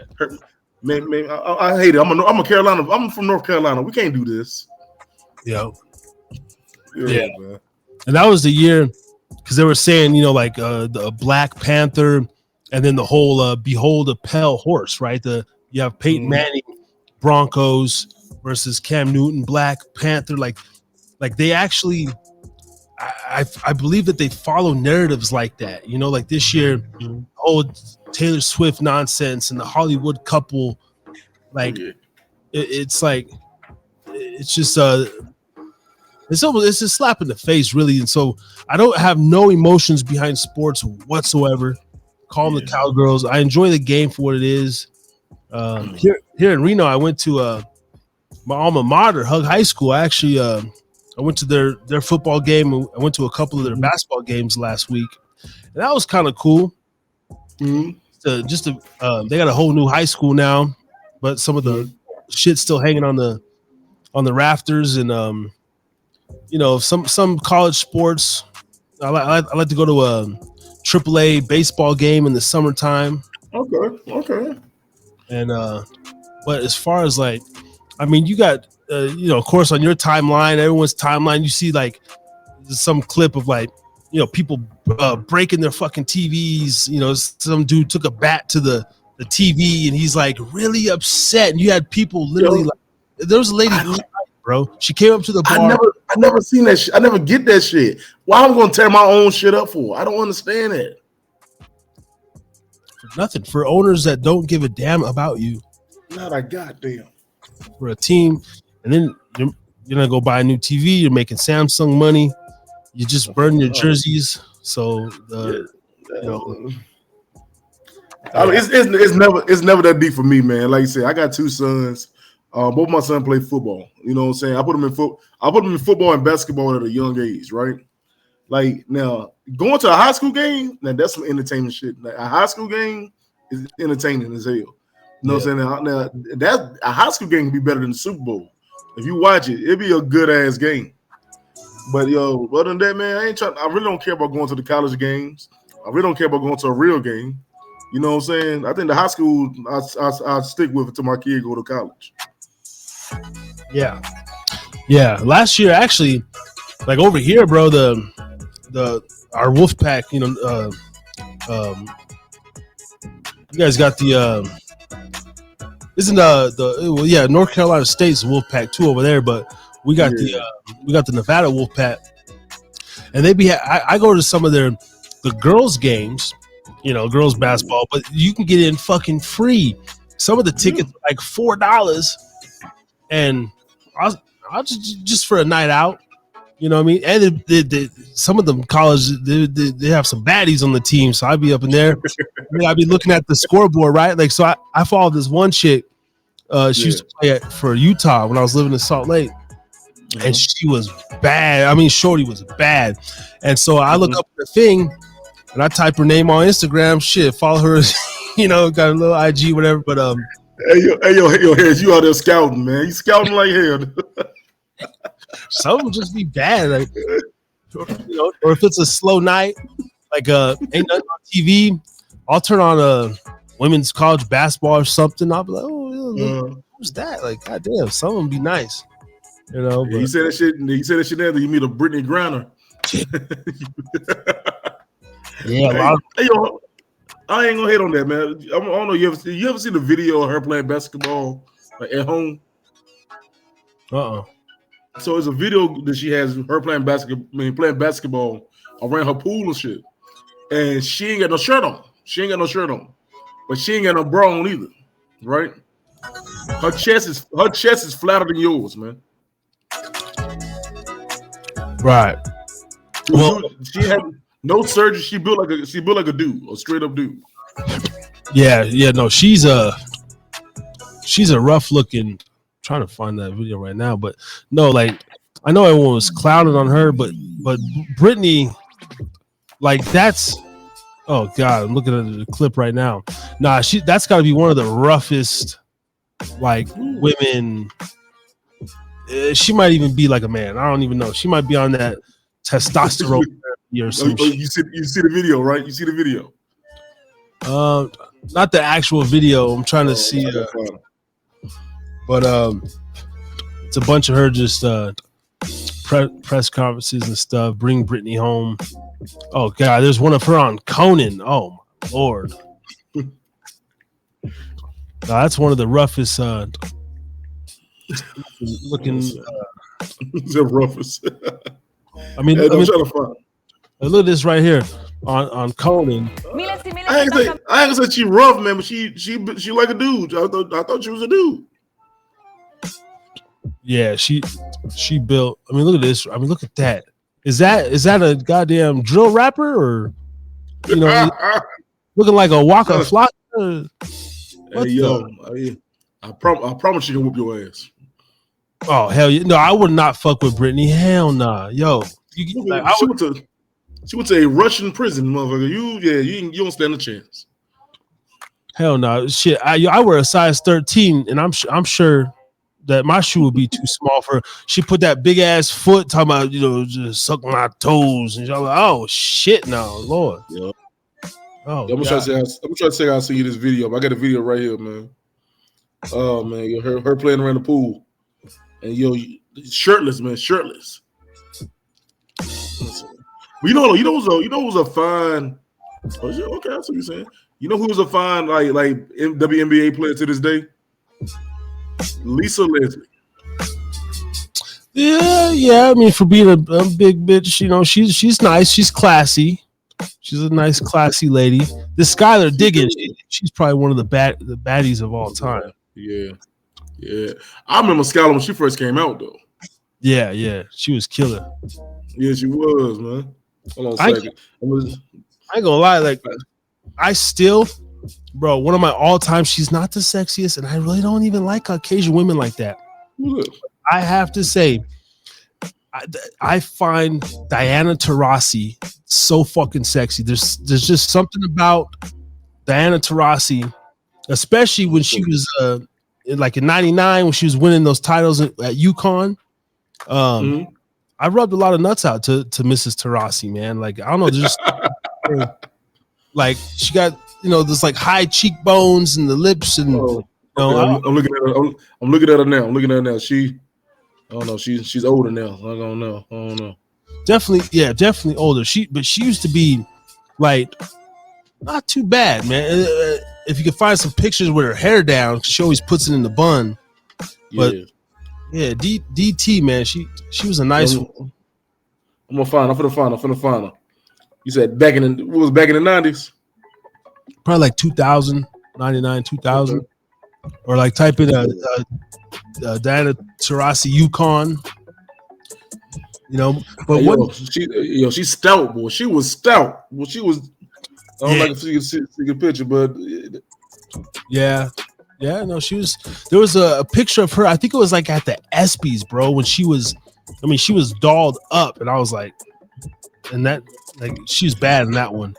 Man, I hate it. I'm a Carolina. I'm from North Carolina. We can't do this. Yep. Yeah. Man. And that was the year because they were saying, like the Black Panther and then the whole Behold a Pale Horse, right? You have Peyton Manning, Broncos versus Cam Newton, Black Panther. Like they actually – I believe that they follow narratives like that, like this year, Taylor Swift nonsense and the Hollywood couple, like it's like it's just it's a slap in the face, really. And so I don't have no emotions behind sports whatsoever. Call them the Cowgirls. I enjoy the game for what it is. Here in Reno, I went to my alma mater, Hug High School. I actually I went to their football game. I went to a couple of their basketball games last week, and that was kind of cool. They got a whole new high school now, but some of the shit's still hanging on the rafters, and some college sports. I like to go to a AAA baseball game in the summertime. Okay. And but as far as like, I mean, you got. Of course, on your timeline, everyone's timeline, you see like some clip of like, people breaking their fucking TVs. Some dude took a bat to the TV and he's like really upset. And you had people literally like, there was a lady, bro. She came up to the bar. I never seen that shit. I never get that shit. Why am I going to tear my own shit up for? I don't understand it. For nothing. For owners that don't give a damn about you. Not a goddamn. For a team. And then you're gonna go buy a new TV. You're making Samsung money. You just burn your jerseys. So I mean, it's never that deep for me, man. Like you said, I got two sons. Both my sons play football. You know what I'm saying? I put them in football and basketball at a young age, right? Like now, going to a high school game, now that's some entertaining shit. Like, a high school game is entertaining as hell. You know what I'm saying? Now that a high school game can be better than the Super Bowl. If you watch it, it'd be a good ass game. But other than that, man, I really don't care about going to the college games. I really don't care about going to a real game. You know what I'm saying? I think the high school, I stick with it till my kid go to college. Yeah. Last year, actually, like over here, bro, our wolf pack, you guys got the North Carolina State's Wolfpack 2 over there, but we got the Nevada Wolfpack, and I go to some of the girls games, girls basketball, but you can get in fucking free. Some of the tickets are like $4, and I'll just for a night out, you know what I mean? And some of them college they have some baddies on the team, so I'd be up in there. I'd be looking at the scoreboard, right? Like, so I followed this one chick. She used to play for Utah when I was living in Salt Lake, and she was bad. I mean, shorty was bad. And so I look up the thing and I type her name on Instagram. Shit, follow her. You know, got a little IG, whatever. But hey, yo, Harris, you out there scouting, man? You scouting like hell. some will just be bad, like, you know, or if it's a slow night, like ain't nothing on TV, I'll turn on a women's college basketball or something. I'll be like, oh, who's that? Like, goddamn, some of them be nice, you know. Yeah, but, you said that shit. You said that shit there. That you meet a Brittany Griner. yeah, a lot of, hey, yo, I ain't gonna hate on that, man. I don't know. You ever seen the video of her playing basketball like, at home? So it's a video that she has her playing basketball around her pool and shit, and she ain't got no shirt on. But she ain't got no bra on either, right? Her chest is flatter than yours, man. right. Well, she had no surgery. She built like a dude, a straight up dude. yeah. No, she's a rough looking. Trying to find that video right now, but no, like I know everyone was clowning on her, but Brittany, like that's, oh god, I'm looking at the clip right now. Nah, that's got to be one of the roughest, like women. She might even be like a man. I don't even know. She might be on that testosterone therapy or some shit. You see the video, right? You see the video. Not the actual video. I'm trying to see. But it's a bunch of her just press conferences and stuff. Bring Brittany home. Oh god, there's one of her on Conan. Oh my lord, that's one of the roughest looking. The roughest. I mean, hey, I'm trying to find. Look at this right here on Conan. I ain't gonna say she rough, man, but she like a dude. I thought she was a dude. Yeah, she built. I mean, look at this. I mean, look at that. Is that a goddamn drill rapper or you know looking like a Waka Flocka? Hey yo, I promise you can whoop your ass. Oh hell yeah! No, I would not fuck with Brittany. Hell nah, yo. She went to a Russian prison, motherfucker. You don't stand a chance. Hell no, shit. I wear a size 13, and I'm sure that my shoe would be too small for her. She put that big ass foot talking about, you know, just suck my toes, and y'all like, oh shit, no, Lord. Yeah. Oh, I'm gonna try to say I'll send you this video. I got a video right here, man. Oh man, her playing around the pool, and shirtless, man, shirtless. You know who was a fine. Oh, okay, that's what you're saying. You know who was a fine like WNBA player to this day? Lisa Leslie. Yeah. I mean, for being a big bitch, you know, she's nice. She's classy. She's a nice, classy lady. This Skylar Diggins, she's probably one of the baddies of all time. Yeah. I remember Skylar when she first came out, though. Yeah. She was killer. Yeah, she was, man. Hold on a second. I ain't gonna lie, like I still, bro, one of my all-time, she's not the sexiest, and I really don't even like Caucasian women like that. I have to say, I find Diana Taurasi so fucking sexy. There's just something about Diana Taurasi, especially when she was like in '99 when she was winning those titles at UConn. I rubbed a lot of nuts out to Mrs. Taurasi, man. Like I don't know, just like she got, you know, this like high cheekbones and the lips, and you know, I'm looking at her. I'm looking at her now. She, I don't know. She's older now. I don't know. Definitely older. But she used to be like not too bad, man. If you could find some pictures with her hair down, she always puts it in the bun. But yeah, DT, man, she was a nice one. I'm gonna find her. You said back in the 90s? Probably like 2000, 99, 2000. Okay. Or like type in Diana Taurasi UConn. You know, but she's stout, boy. She was stout. Well, she was. I don't like if you can see a picture, but yeah. No, she was. There was a picture of her. I think it was like at the ESPYs, bro, when she was I mean, she was dolled up, and I was like, and that like she's bad in that one.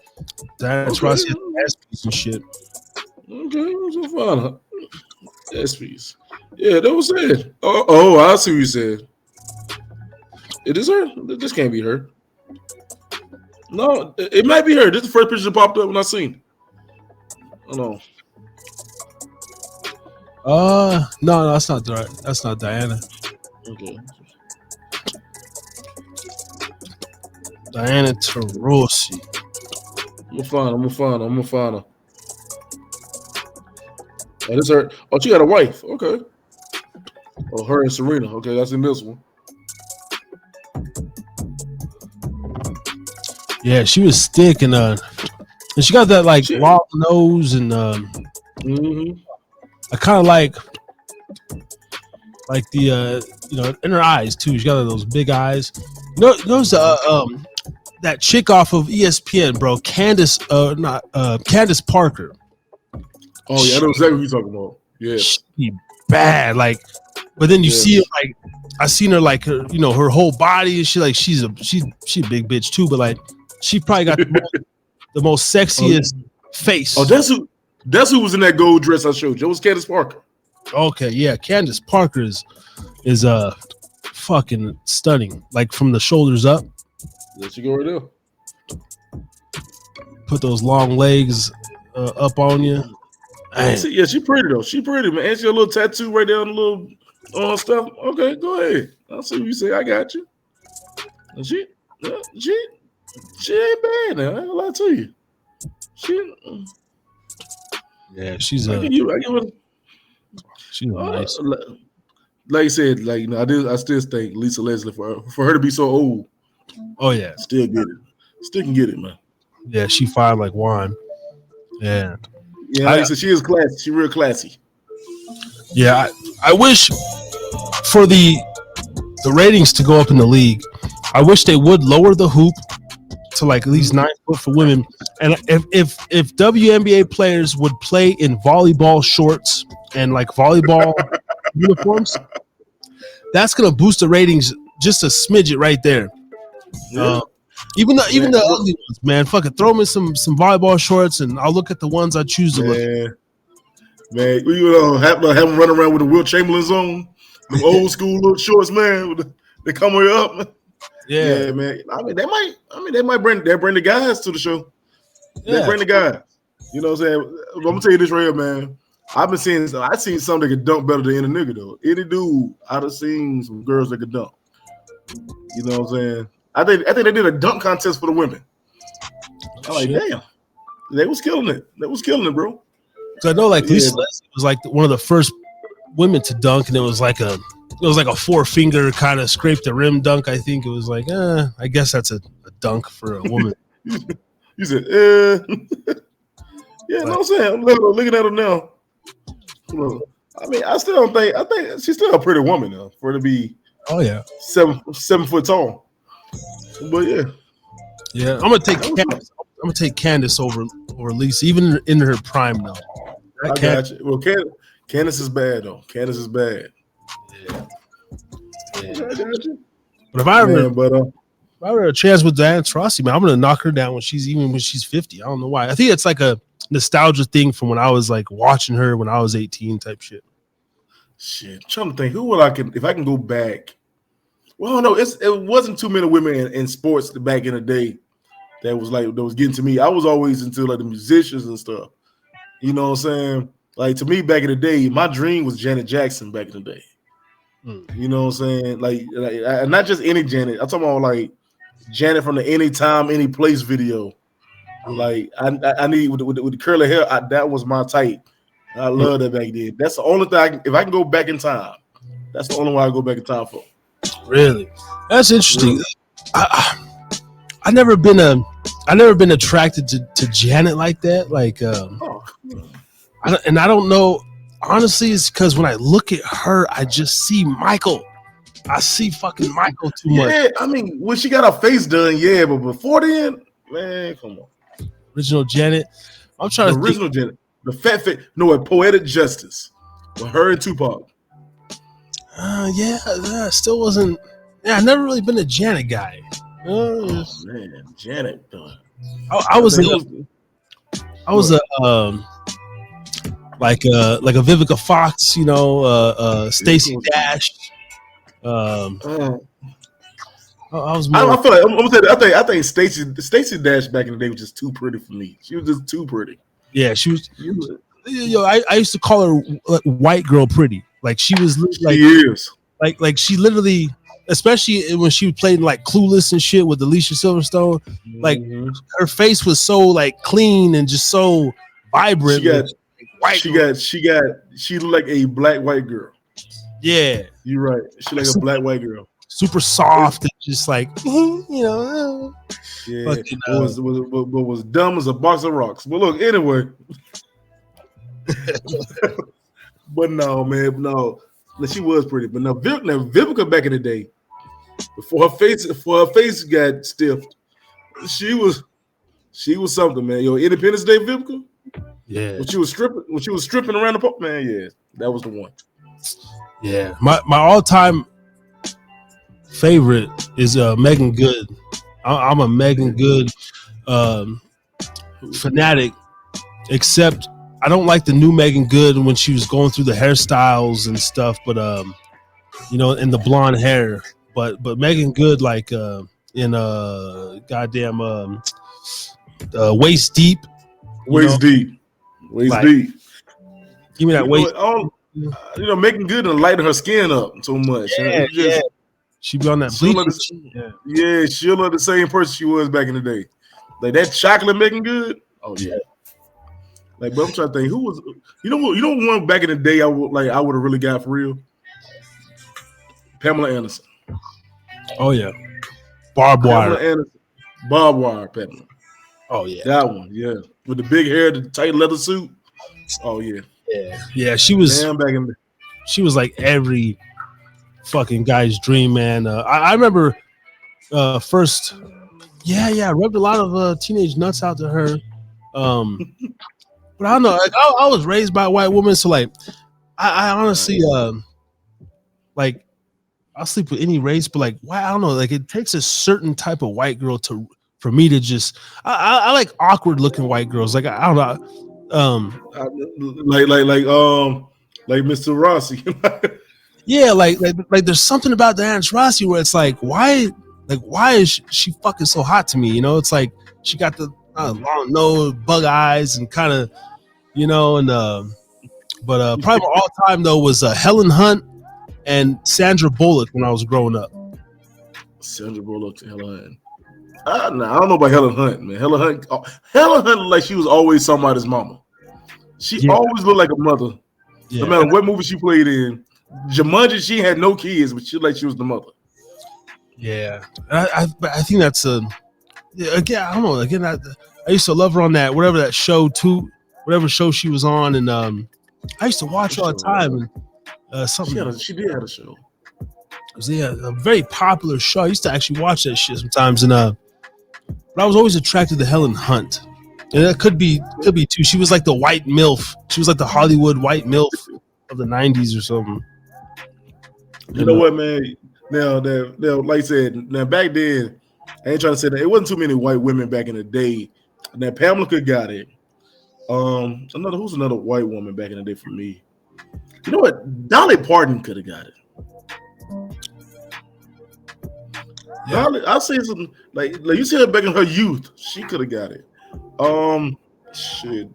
That's why she has piece and shit. Okay, so fine. SPs. Yeah, that was it. Oh, I see what you said. It is her. This can't be her. No, it might be her. This is the first picture that popped up when I seen. Oh no. No, that's not right. That's not Diana. Okay. Diana Taurasi. I'm gonna find her. Oh, this her. Oh, she got a wife. Okay. Oh, her and Serena. Okay, that's in this one. Yeah, she was thick and she got that like long nose and I kind of like the in her eyes too. She got those big eyes. Those that chick off of ESPN, bro, Candace Parker. Oh yeah, I know exactly what you're talking about. Yeah, she bad, like, but then you see her like I seen her like her, her whole body and she like she's a big bitch too, but like she probably got the most sexiest face. Oh, that's who was in that gold dress I showed you. It was Candace Parker. Okay, yeah, Candace Parker is fucking stunning, like from the shoulders up. There she go right there. Put those long legs up on you. Yeah, she pretty though. She pretty, man. And she got a little tattoo right there on the little stuff. Okay, go ahead. I'll see what you say. I got you. And she ain't bad now. I ain't gonna lie to you. She's nice. Like you said, like I still think Lisa Leslie for her to be so old. Oh yeah, still get it. Still can get it, man. Yeah, she fine like wine. Yeah. Yeah, like I said, she is classy. She real classy. Yeah, I wish for the ratings to go up in the league. I wish they would lower the hoop to like at least 9 foot for women. And if WNBA players would play in volleyball shorts and like volleyball uniforms, that's gonna boost the ratings just a smidget right there. Yeah. Even the ugly ones, man. Fucking throw me some volleyball shorts, and I'll look at the ones I choose to look at. Man, we have them run around with the Will Chamberlain's on, the old school little shorts, man. They come way up. Yeah, man. I mean, they might bring the guys to the show. They bring the guys. You know what I'm saying? I'm gonna tell you this right here, man. I've seen some that can dunk better than any nigga though. Any dude, I'd have seen some girls that could dunk. You know what I'm saying? I think they did a dunk contest for the women. I'm like, damn, they was killing it. They was killing it, bro. So I know, like Lisa Leslie was like one of the first women to dunk, and it was like a 4-finger kind of scrape the rim dunk. I think it was like, I guess that's a dunk for a woman. You said, yeah, no, I'm saying, I'm looking at her now. I mean, I think she's still a pretty woman though, for her to be 7 foot tall. But yeah, I'm gonna take Candace over Lisa, even in her prime though. I got you. Well, Candace is bad though. Candace is bad. Yeah. But if I ever a chance with Diana Taurasi, man, I'm gonna knock her down when she's 50. I don't know why. I think it's like a nostalgia thing from when I was like watching her when I was 18 type shit. Shit, I'm trying to think who would if I can go back. Well, no, it wasn't too many women in sports back in the day that was getting to me. I was always into like the musicians and stuff. You know what I'm saying? Like to me back in the day, my dream was Janet Jackson back in the day. You know what I'm saying? Like not just any Janet. I'm talking about like Janet from the Anytime, Any Place video. Like I need with the curly hair. That was my type. I love that back then. That's the only thing if I can go back in time. That's the only way I go back in time for. Really, that's interesting. I never been attracted to Janet like that. Like, I don't know. Honestly, it's because when I look at her, I just see Michael. I see fucking Michael too much. Yeah, I mean, when she got her face done, yeah, but before then, man, come on. Original Janet. I'm trying to original Janet, the fat fit. No, a Poetic Justice with her and Tupac. Yeah, still wasn't. Yeah, I've never really been a Janet guy. Oh man, Janet. I was a like a Vivica Fox, Stacey Dash. I was more. I feel like I'm gonna say I think Stacey Dash back in the day was just too pretty for me. She was just too pretty. Yeah, she was. I used to call her white girl pretty. Like she was like she is. Like she literally, especially when she played like Clueless and shit with Alicia Silverstone. Like her face was so like clean and just so vibrant. She looked like a black white girl. Yeah, you're right. She like a black white girl. Super soft and just like Yeah, was dumb as a box of rocks. But look, anyway. But no, man, no. She was pretty, but now Vivica back in the day, before her face got stiffed, she was something, man. Yo, Independence Day Vivica. Yeah. When she was stripping around the pop, man. Yeah, that was the one. Yeah, my all-time favorite is Megan Good. I'm a Megan Good fanatic, except I don't like the new Megan Good when she was going through the hairstyles and stuff, but and the blonde hair. But Megan Good, like in goddamn Waist Deep. Waist Deep. Give me that waist. Megan Good and lighten her skin up so much. Yeah. She be on that bleaching. She'll look the same person she was back in the day. Like that chocolate Megan Good. Oh yeah. Like, but I'm trying to think who was one back in the day I would have really got for real. Pamela Anderson. Oh yeah. Barbed wire. Barbed wire Pamela. Oh yeah. That one, yeah. With the big hair, the tight leather suit. Oh yeah. Yeah, she was back in she was like every fucking guy's dream, man. I remember first I rubbed a lot of teenage nuts out to her. But I don't know. Like, I was raised by a white woman, so like, I honestly, like, I'll sleep with any race, but like, I don't know. Like, it takes a certain type of white girl for me to just. I like awkward looking white girls. Like, I don't know. Like Mr. Rossi. Yeah, like there's something about Diana Rossi where it's like, why is she fucking so hot to me? It's like she got the long nose, bug eyes, and kind of, but probably my all time though was Helen Hunt and Sandra Bullock when I was growing up. Sandra Bullock, Helen Hunt. I don't know about Helen Hunt, man. Helen Hunt like she was always somebody's mama. She always looked like a mother. Yeah. No matter what movie she played in. Jumanji, she had no kids, but she like she was the mother. Yeah, I think that's again. I don't know. Again, I used to love her on that whatever show she was on, and I used to watch all the time. And something she did have a show. It was a very popular show. I used to actually watch that shit sometimes, and but I was always attracted to Helen Hunt, and that could be too. She was like the white MILF. She was like the Hollywood white MILF of the '90s or something. You know what, man? Now, like I said, now back then, I ain't trying to say that it wasn't too many white women back in the day. Now Pamela could got it. Who's another white woman back in the day for me? You know what? Dolly Parton could have got it. Yeah. Dolly, I'll say something like you see her back in her youth, she could have got it. Shit.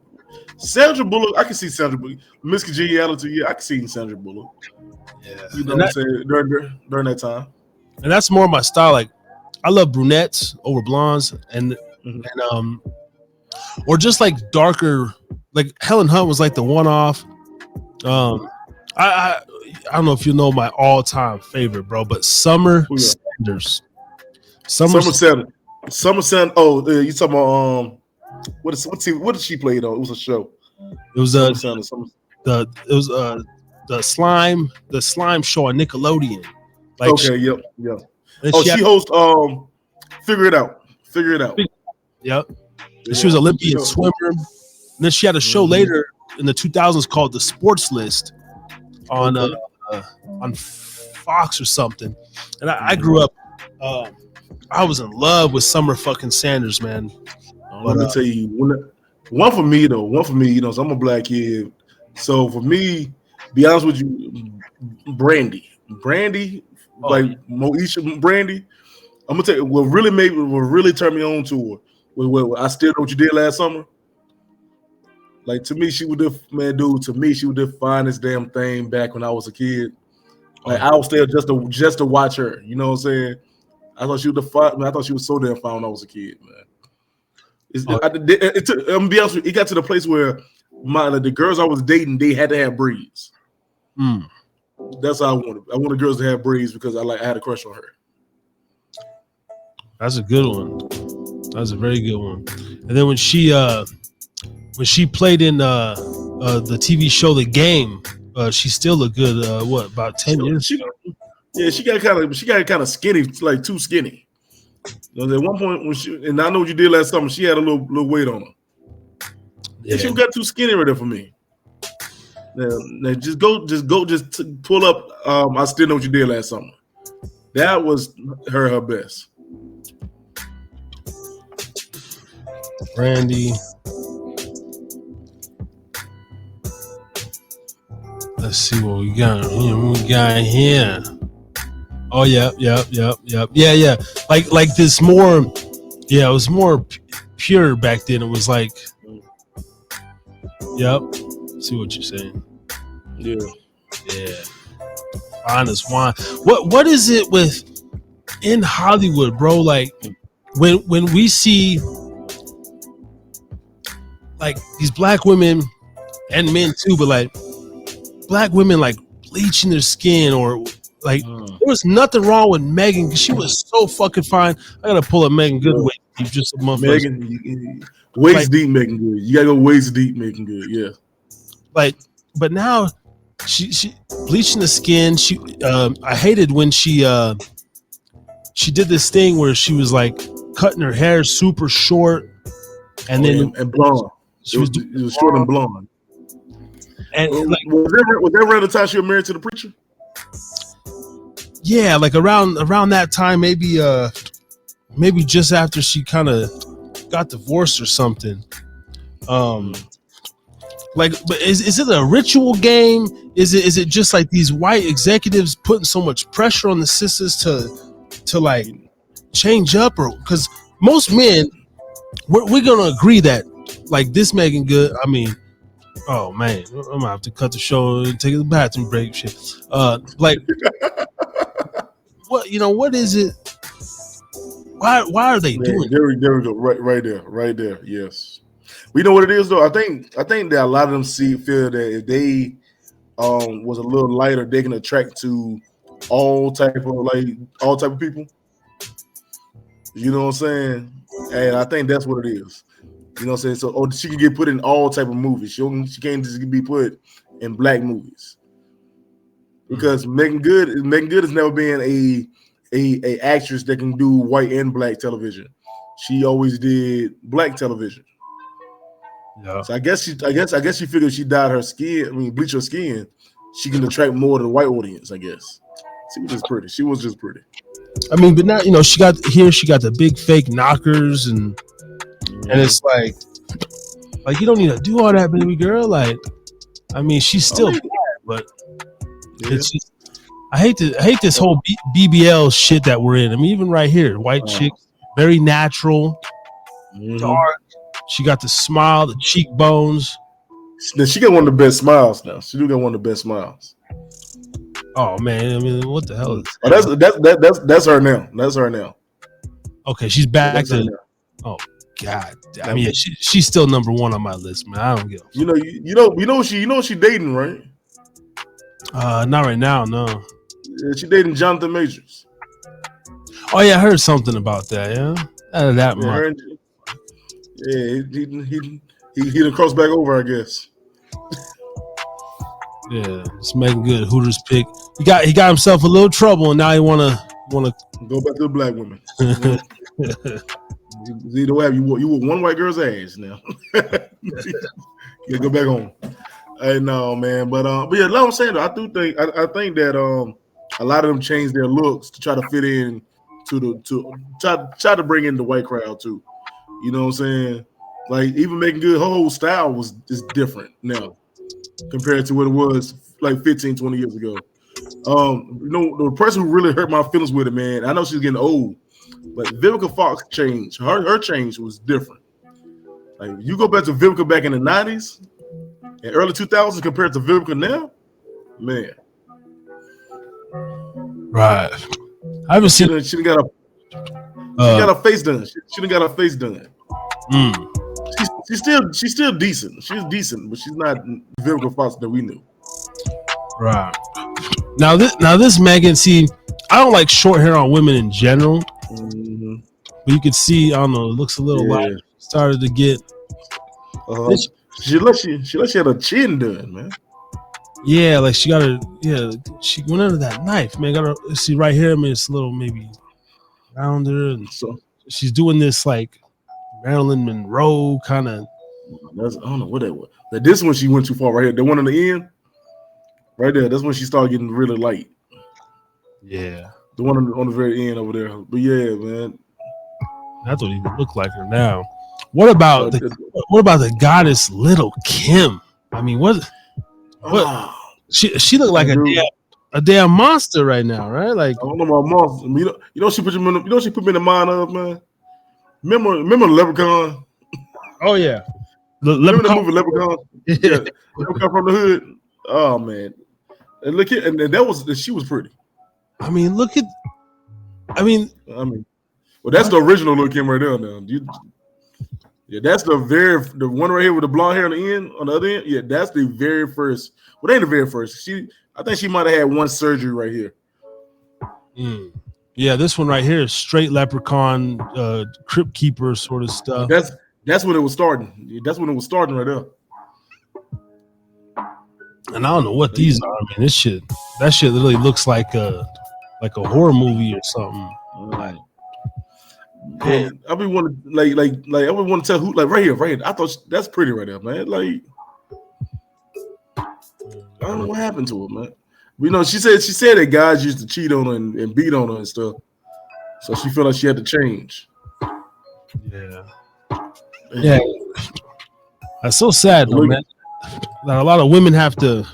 Sandra Bullock, I can see Sandra Bullock. Miss Congeniality, yeah, I can see Sandra Bullock. Yeah, you know what I'm saying during that time, and that's more my style. Like, I love brunettes over blondes, and or just like darker. Like Helen Hunt was like the one-off. I don't know if you know my all-time favorite, bro, but Summer Sanders. Summer Sanders. Oh, you talking about what did she play though? It was a show. It was the slime show on Nickelodeon. Like yep. She hosts Figure It Out. Yep. Yeah. She was an Olympian swimmer. And then she had a show later in the 2000s called The Sports List on Fox or something. And I grew up. I was in love with Summer fucking Sanders, man. Let me tell you, one for me, so I'm a black kid. So for me, be honest with you, Brandy, like Moesha Brandy, I'm gonna tell you what really turned me on to her. What I Still Know What You Did Last Summer. Like to me, she was the finest damn thing back when I was a kid. Like I was there just to watch her. You know what I'm saying? I thought she was I thought she was so damn fine when I was a kid, man. I'm be honest with you, it got to the place where the girls I was dating, they had to have braids. That's how I wanted. I wanted girls to have braids because I had a crush on her. That's a good one. That's a very good one. And then when she played in the TV show The Game, she still looked good. About 10 years ago? She got kind of skinny, like too skinny. You know, at one point and I Know What You Did Last Summer, she had a little weight on her. Yeah, she got too skinny right there for me. Now just pull up. I Still Know What You Did Last Summer. That was her best. Brandy. Let's see what we got here. Oh yeah. Like this more. Yeah, it was more pure back then. It was like. Yep. See what you're saying. Yeah. Honest wine. What is it with in Hollywood, bro? Like when we see like these black women and men too, but like black women like bleaching their skin or like there was nothing wrong with Megan because she was so fucking fine. I gotta pull up Megan Good weight deep, just a month. Megan waist deep Megan Good. You gotta go waist deep Megan Good. Yeah. Like, but now she bleaching the skin. I hated when she did this thing where she was like cutting her hair super short and then blonde. It was short and blonde. And like, was that around the time she was married to the preacher? Yeah, like around that time, maybe just after she kind of got divorced or something. Like, but is it a ritual game? Is it just like these white executives putting so much pressure on the sisters to like change up, or because most men we're gonna agree that like this Megan Good. I mean, oh man, I'm gonna have to cut the show and take a bathroom break. Shit, like what is it? Why are they doing? There we go. Right there. Yes. We know what it is though. I think that a lot of them feel that if they was a little lighter, they can attract to all type of people. You know what I'm saying? And I think that's what it is. You know what I'm saying? So she can get put in all type of movies. She can't just be put in black movies. Because Megan Good has never been a actress that can do white and black television. She always did black television. Yeah. So I guess she figured if she dyed her skin, bleach her skin, she can attract more to the white audience, I guess. She was just pretty. I mean, but now she got the big fake knockers and it's like you don't need to do all that, baby girl. Like, I mean, she's still bad, but it's just, I hate this whole BBL shit that we're in. I mean, even right here, white chick, very natural, dark. She got the smile, the cheekbones. She got one of the best smiles now. She do got one of the best smiles. Oh man, I mean, what the hell is that? That's her now. That's her now. Okay, she's back to. Oh God, I mean, she's still number one on my list, man. I don't give. You know she dating, right? Not right now, no. Yeah, she dating Jonathan Majors. Oh yeah, I heard something about that. Yeah, out of that month. Yeah, he done crossed back over, I guess. Yeah, it's making good. Hooters pick. He got himself a little trouble, and now he wanna go back to the black women. Either way, you were one white girl's ass now. You go back home. I know, man, but yeah, like I'm saying, I think that a lot of them changed their looks to try to fit in to try to bring in the white crowd too. You know what I'm saying? Like even Making Good, her whole style is different now compared to what it was like 15, 20 years ago. The person who really hurt my feelings with it, man. I know she's getting old, but Vivica Fox changed. Her change was different. Like you go back to Vivica back in the 90s and early 2000s compared to Vivica now, man. Right. I haven't seen. She done got her face done. She done got her face done. She's still decent. She's decent, but she's not Vivica Fox that we knew. Right. Now this Megan. See, I don't like short hair on women in general. Mm-hmm. But you can see, I don't know, it looks a little light. Started to get. She looks she had her chin done, man. Yeah, like she got her. Yeah, she went under that knife, man. Got her. See right here, I mean, it's a little maybe rounder, and so she's doing this like Marilyn Monroe kind of. I don't know what that was. This one she went too far right here. The one on the end, right there. That's when she started getting really light. Yeah, the one on the very end over there. But yeah, man, that's what even look like her now. What about the goddess Little Kim? I mean, what? She looked like a damn monster right now, right? Like I don't know about monster. You know she put me in the mind of, man. Remember Leprechaun? Oh yeah, remember the movie Leprechaun? Yeah, Leprechaun from the Hood. Oh man, and look at she was pretty. I mean, well, that's the original Little Kim right there. Now, that's the one right here with the blonde hair on the end, on the other end. Yeah, that's the very first. Well, they ain't the very first. I think she might have had one surgery right here. Yeah, this one right here is straight Leprechaun, Crypt Keeper sort of stuff. That's when it was starting. That's when it was starting right there. And I don't know what these are. I mean, that shit literally looks like a horror movie or something. Right. Man, I be want to like I would want to tell who like right here. I thought that's pretty right there, man. Like I don't know what happened to her, man. You know, she said that guys used to cheat on her and beat on her and stuff, so she felt like she had to change. Yeah. That's so sad, though, man. That a lot of women have to.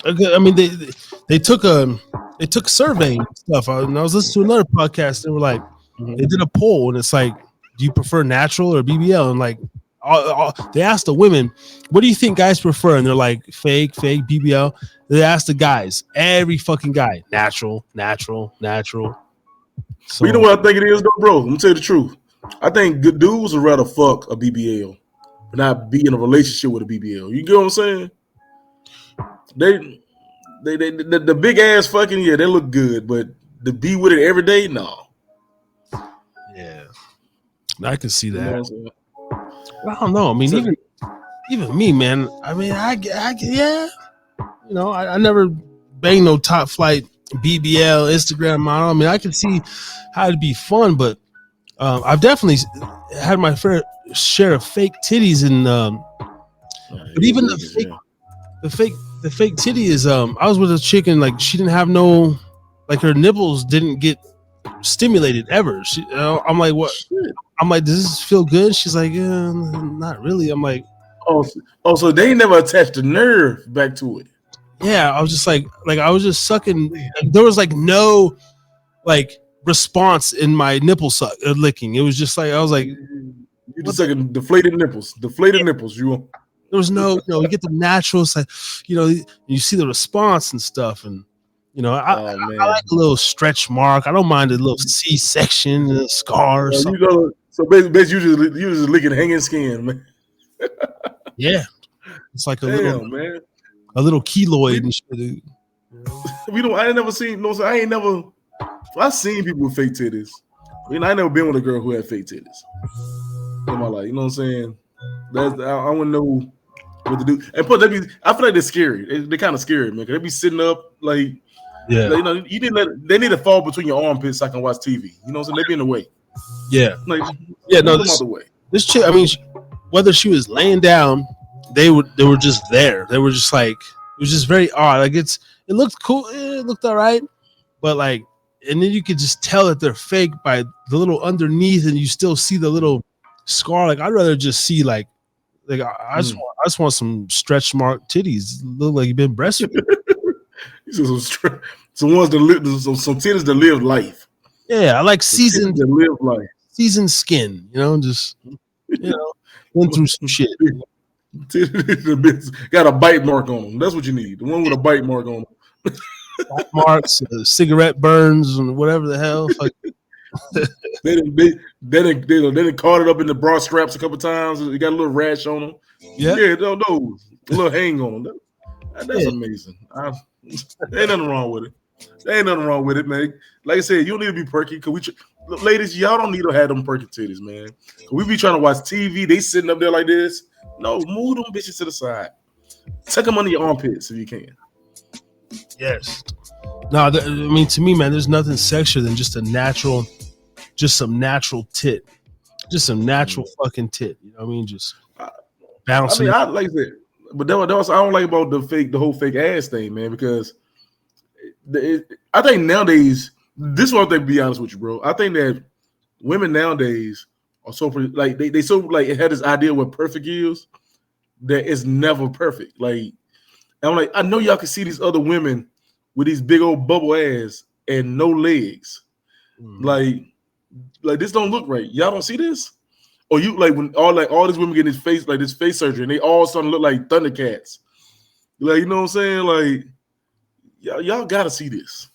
I mean, they took surveying stuff, and I was listening to another podcast. And they were like, they did a poll, and it's like, do you prefer natural or BBL? And like, they asked the women, what do you think guys prefer? And they're like, fake BBL. They asked the guys, every fucking guy, natural. So, you know what I think it is, though, bro? Let me tell you the truth. I think good dudes would rather fuck a BBL, but not be in a relationship with a BBL. You get what I'm saying? The big ass fucking, yeah, they look good, but to be with it every day, no. Yeah, I can see that. I don't know. I mean, even me, man. I mean, I yeah. You know, I never banged no top flight BBL Instagram model. I mean, I can see how it'd be fun, but I've definitely had my fair share of fake titties, and but even the fake titty is I was with a chick and like she didn't have no, like her nipples didn't get stimulated ever. I'm like, what? I'm like, does this feel good? She's like, not really. I'm like, oh, so they never attached the nerve back to it. Yeah, I was just like I was just sucking. There was like no like response in my nipple licking. It was just like I was like, you just sucking deflated nipples. You there was no, you get the natural, it's like, you see the response and stuff, and I like a little stretch mark. I don't mind a little C-section, a scar or something. So basically you just licking hanging skin, man. Yeah, it's like a little keloid and shit. I ain't never seen I've seen people with fake titties. I ain't never been with a girl who had fake titties in my life. You know what I'm saying? I want to know what to do. And plus, I feel like they're scary. They're kind of scary, man. Cause they be sitting up like, they need to fall between your armpits so I can watch TV. You know what I'm saying? They be in the way. Yeah. Like, no, out the way. This chick, I mean, whether she was laying down, they were just there. They were just like, it was just very odd. Like it looked cool. It looked all right. but like, and then you could just tell that they're fake by the little underneath, and you still see the little scar. Like I'd rather just see like I just want some stretch mark titties. Look like you've been breastfeeding. Some ones that live, some titties that live life. Yeah, I like seasoned that live life. Seasoned skin. Just went through some shit. Got a bite mark on them. That's what you need. The one with a bite mark on them. Bite marks, cigarette burns, and whatever the hell. they didn't caught it up in the bra straps a couple times. It got a little rash on them. Yeah, those a little hang on them. That's amazing. Ain't nothing wrong with it. There ain't nothing wrong with it, man. Like I said, you don't need to be perky. Cause ladies, y'all don't need to have them perky titties, man. We be trying to watch TV. They sitting up there like this. No, move them bitches to the side. Tuck them under your armpits if you can. Yes. No, I mean, to me, man, there's nothing sexier than just some natural tit. Just some natural fucking tit. You know what I mean? Just bouncing. I like that. But that was I don't like about the whole fake ass thing, man, because I think nowadays, this one thing, to be honest with you, bro. I think that women nowadays are so like they so like had this idea what perfect is that it's never perfect. Like I'm like, I know y'all can see these other women with these big old bubble ass and no legs. Like this don't look right. Y'all don't see this? Or you like when all these women get this face surgery and they all starting to look like Thundercats. Like, you know what I'm saying? Like y'all gotta see this.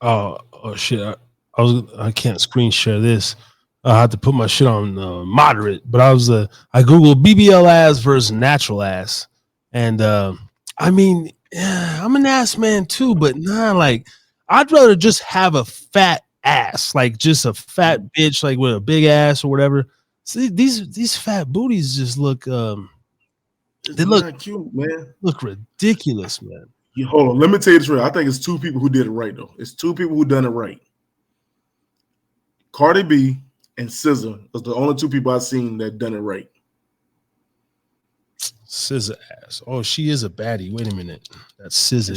Oh shit! I can't screen share this. I had to put my shit on moderate, but I googled BBL ass versus natural ass, and I mean, yeah, I'm an ass man too, but nah, like I'd rather just have a fat ass, like just a fat bitch, like with a big ass or whatever. See, these fat booties just look they look cute, man. Look ridiculous, man. Hold on, let me tell you this right. I think it's two people who did it right though. It's two people who done it right. Cardi B and SZA are the only two people I've seen that done it right. SZA ass. Oh, she is a baddie. Wait a minute. That's SZA.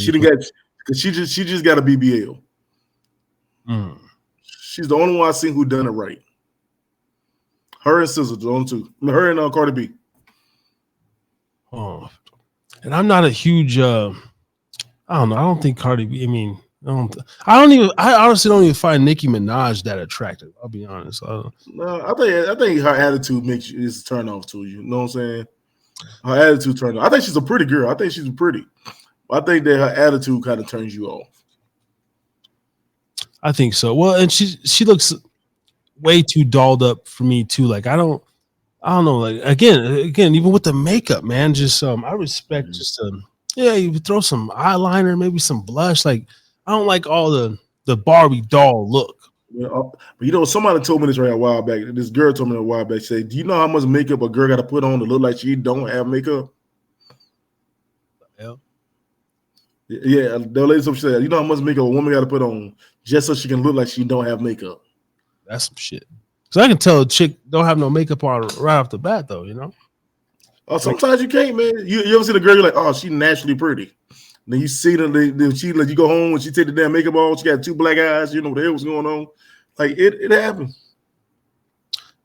She just got a BBL. She's the only one I've seen who done it right. Her and SZA, the only two. Her and Cardi B. Oh, and I'm not a huge. I don't know. I don't think Cardi B. I mean, I honestly don't even find Nicki Minaj that attractive. I'll be honest. No, I think her attitude is a turn off to you. You know what I'm saying? Her attitude turned off. I think she's a pretty girl. I think she's pretty. I think that her attitude kind of turns you off. I think so. Well, and she looks way too dolled up for me too. Like I don't know. Like again, even with the makeup, man. Just I respect just you throw some eyeliner, maybe some blush. Like I don't like all the Barbie doll look. But somebody told me this right a while back. This girl told me a while back. She said, "Do you know how much makeup a girl got to put on to look like she don't have makeup?" Yeah, the lady said, "You know how much makeup a woman got to put on just so she can look like she don't have makeup." That's some shit. So I can tell a chick don't have no makeup on right off the bat, though. Sometimes you can't, man. You ever see the girl? You're like, oh, she's naturally pretty. Then you see them. Then she you go home when she take the damn makeup off. She got two black eyes. You know what the hell was going on? Like it happens.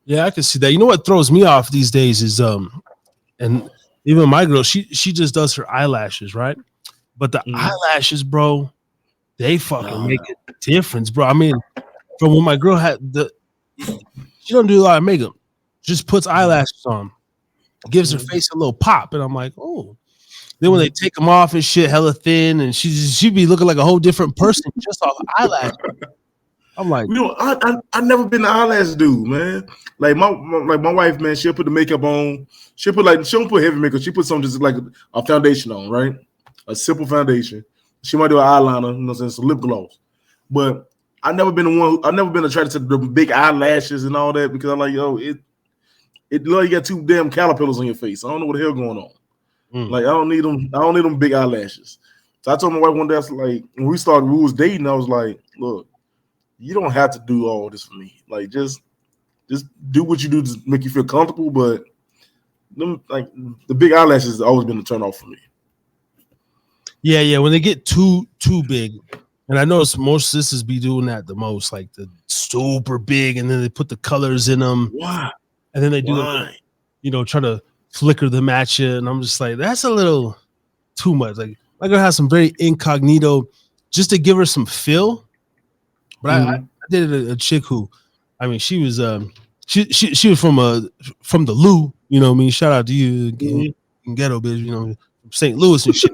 Yeah, I can see that. You know what throws me off these days is and even my girl, she just does her eyelashes, right? But the eyelashes, bro, they fucking make a difference, bro. I mean, from when my girl she don't do a lot of makeup, just puts eyelashes on, gives her face a little pop, and I'm like, oh. Then when they take them off and shit, hella thin, and she be looking like a whole different person just off eyelashes. I'm like, I never been an eyelash dude, man. Like my wife, man, she'll put the makeup on. She don't put heavy makeup. She puts some just like a foundation on, right? A simple foundation. She might do an eyeliner, you know, some lip gloss. But I've never been attracted to the big eyelashes and all that because I'm like, it look like you got two damn caterpillars on your face. I don't know what the hell going on. Like I don't need them big eyelashes. So I told my wife one day, I was like, when we was dating, I was like, look, you don't have to do all this for me. Like just do what you do to make you feel comfortable. But them, like the big eyelashes has always been a turn off for me. Yeah. When they get too big, and I notice most sisters be doing that the most, like the super big, and then they put the colors in them. Why? And then they do, Why? try to flicker them at you, and I'm just like, that's a little too much. Like, I'm gonna have some very incognito just to give her some feel. But I did a chick who, I mean, she was she was from the Lou, you know what I mean? Shout out to you, ghetto bitch, you know, from St. Louis and shit.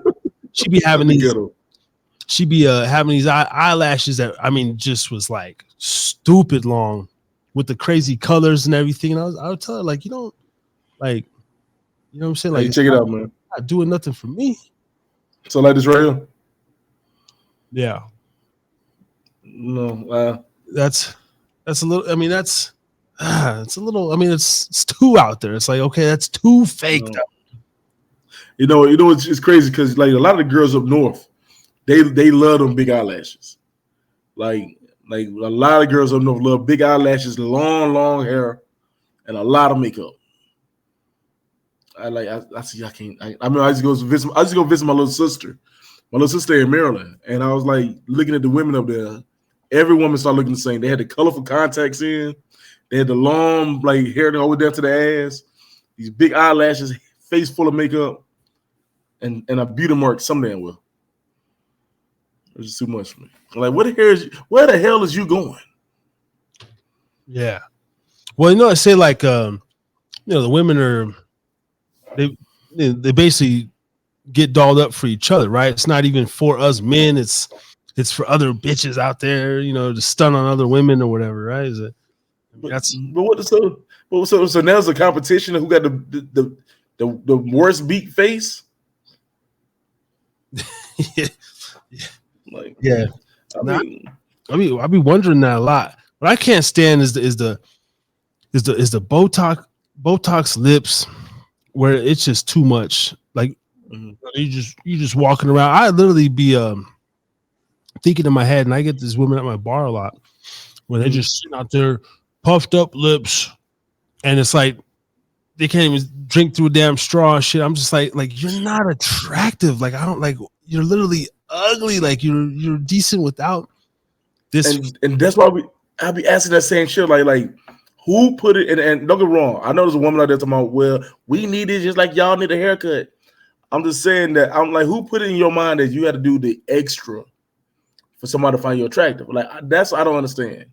She be having these having these eyelashes that, I mean, just was like stupid long with the crazy colors and everything. And I would tell her, like, you don't, like, you know what I'm saying? Like, check it out, man. Not doing nothing for me. So like this right here? Yeah. No. That's a little, I mean, it's a little, I mean, it's too out there. It's like, okay, that's too fake. No. You know, it's crazy because like a lot of the girls up north, they love them big eyelashes. Like a lot of girls up north love big eyelashes, long hair, and a lot of makeup. I see. I can't. I mean, I just go visit my little sister. My little sister in Maryland, and I was like looking at the women up there. Every woman started looking the same. They had the colorful contacts in. They had the long like hair all the way down to the ass. These big eyelashes, face full of makeup, and a beauty mark some damn well. It was just too much for me. Like, where the hell is you going? Yeah. Well, I say like, the women are, they basically get dolled up for each other, right? It's not even for us men. It's for other bitches out there, to stun on other women or whatever, right? So now it's a competition of who got the worst beat face. Yeah. I be wondering that a lot. What I can't stand is the Botox lips, where it's just too much. Like you just walking around. I literally be thinking in my head, and I get these women at my bar a lot where they just sitting out there, puffed up lips, and it's like they can't even drink through a damn straw and shit. I'm just like you're not attractive. Like, I don't like, you're literally ugly. Like you're decent without this. And that's why I'll be asking that same shit. Like who put it in? And don't get me wrong. I know there's a woman out there talking about, well, we need it just like y'all need a haircut. I'm just saying that I'm like, who put it in your mind that you had to do the extra for somebody to find you attractive? Like, that's what I don't understand.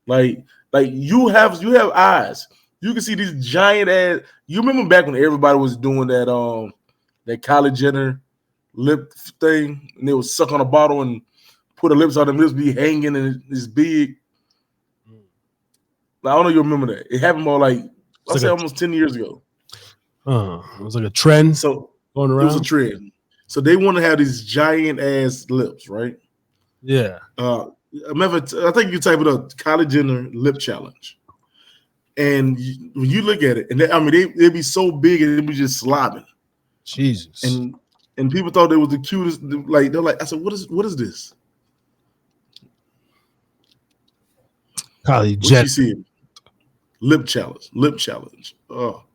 Like you have eyes. You can see these giant ass. You remember back when everybody was doing that Kylie Jenner lip thing, and they would suck on a bottle and put her lips on them, lips be hanging and it's big. Like, I don't know if you remember that. It happened more like almost 10 years ago. It was like a trend. So going around. It was a trend. So they want to have these giant ass lips, right? Yeah. I think you type it up, Kylie Jenner lip challenge. And when you look at it, and they'd be so big and they'd be just slobbing. Jesus. And people thought they was the cutest. Like, they're like, I said, what is this? Kylie Jenner. You see it? Lip challenge. Oh.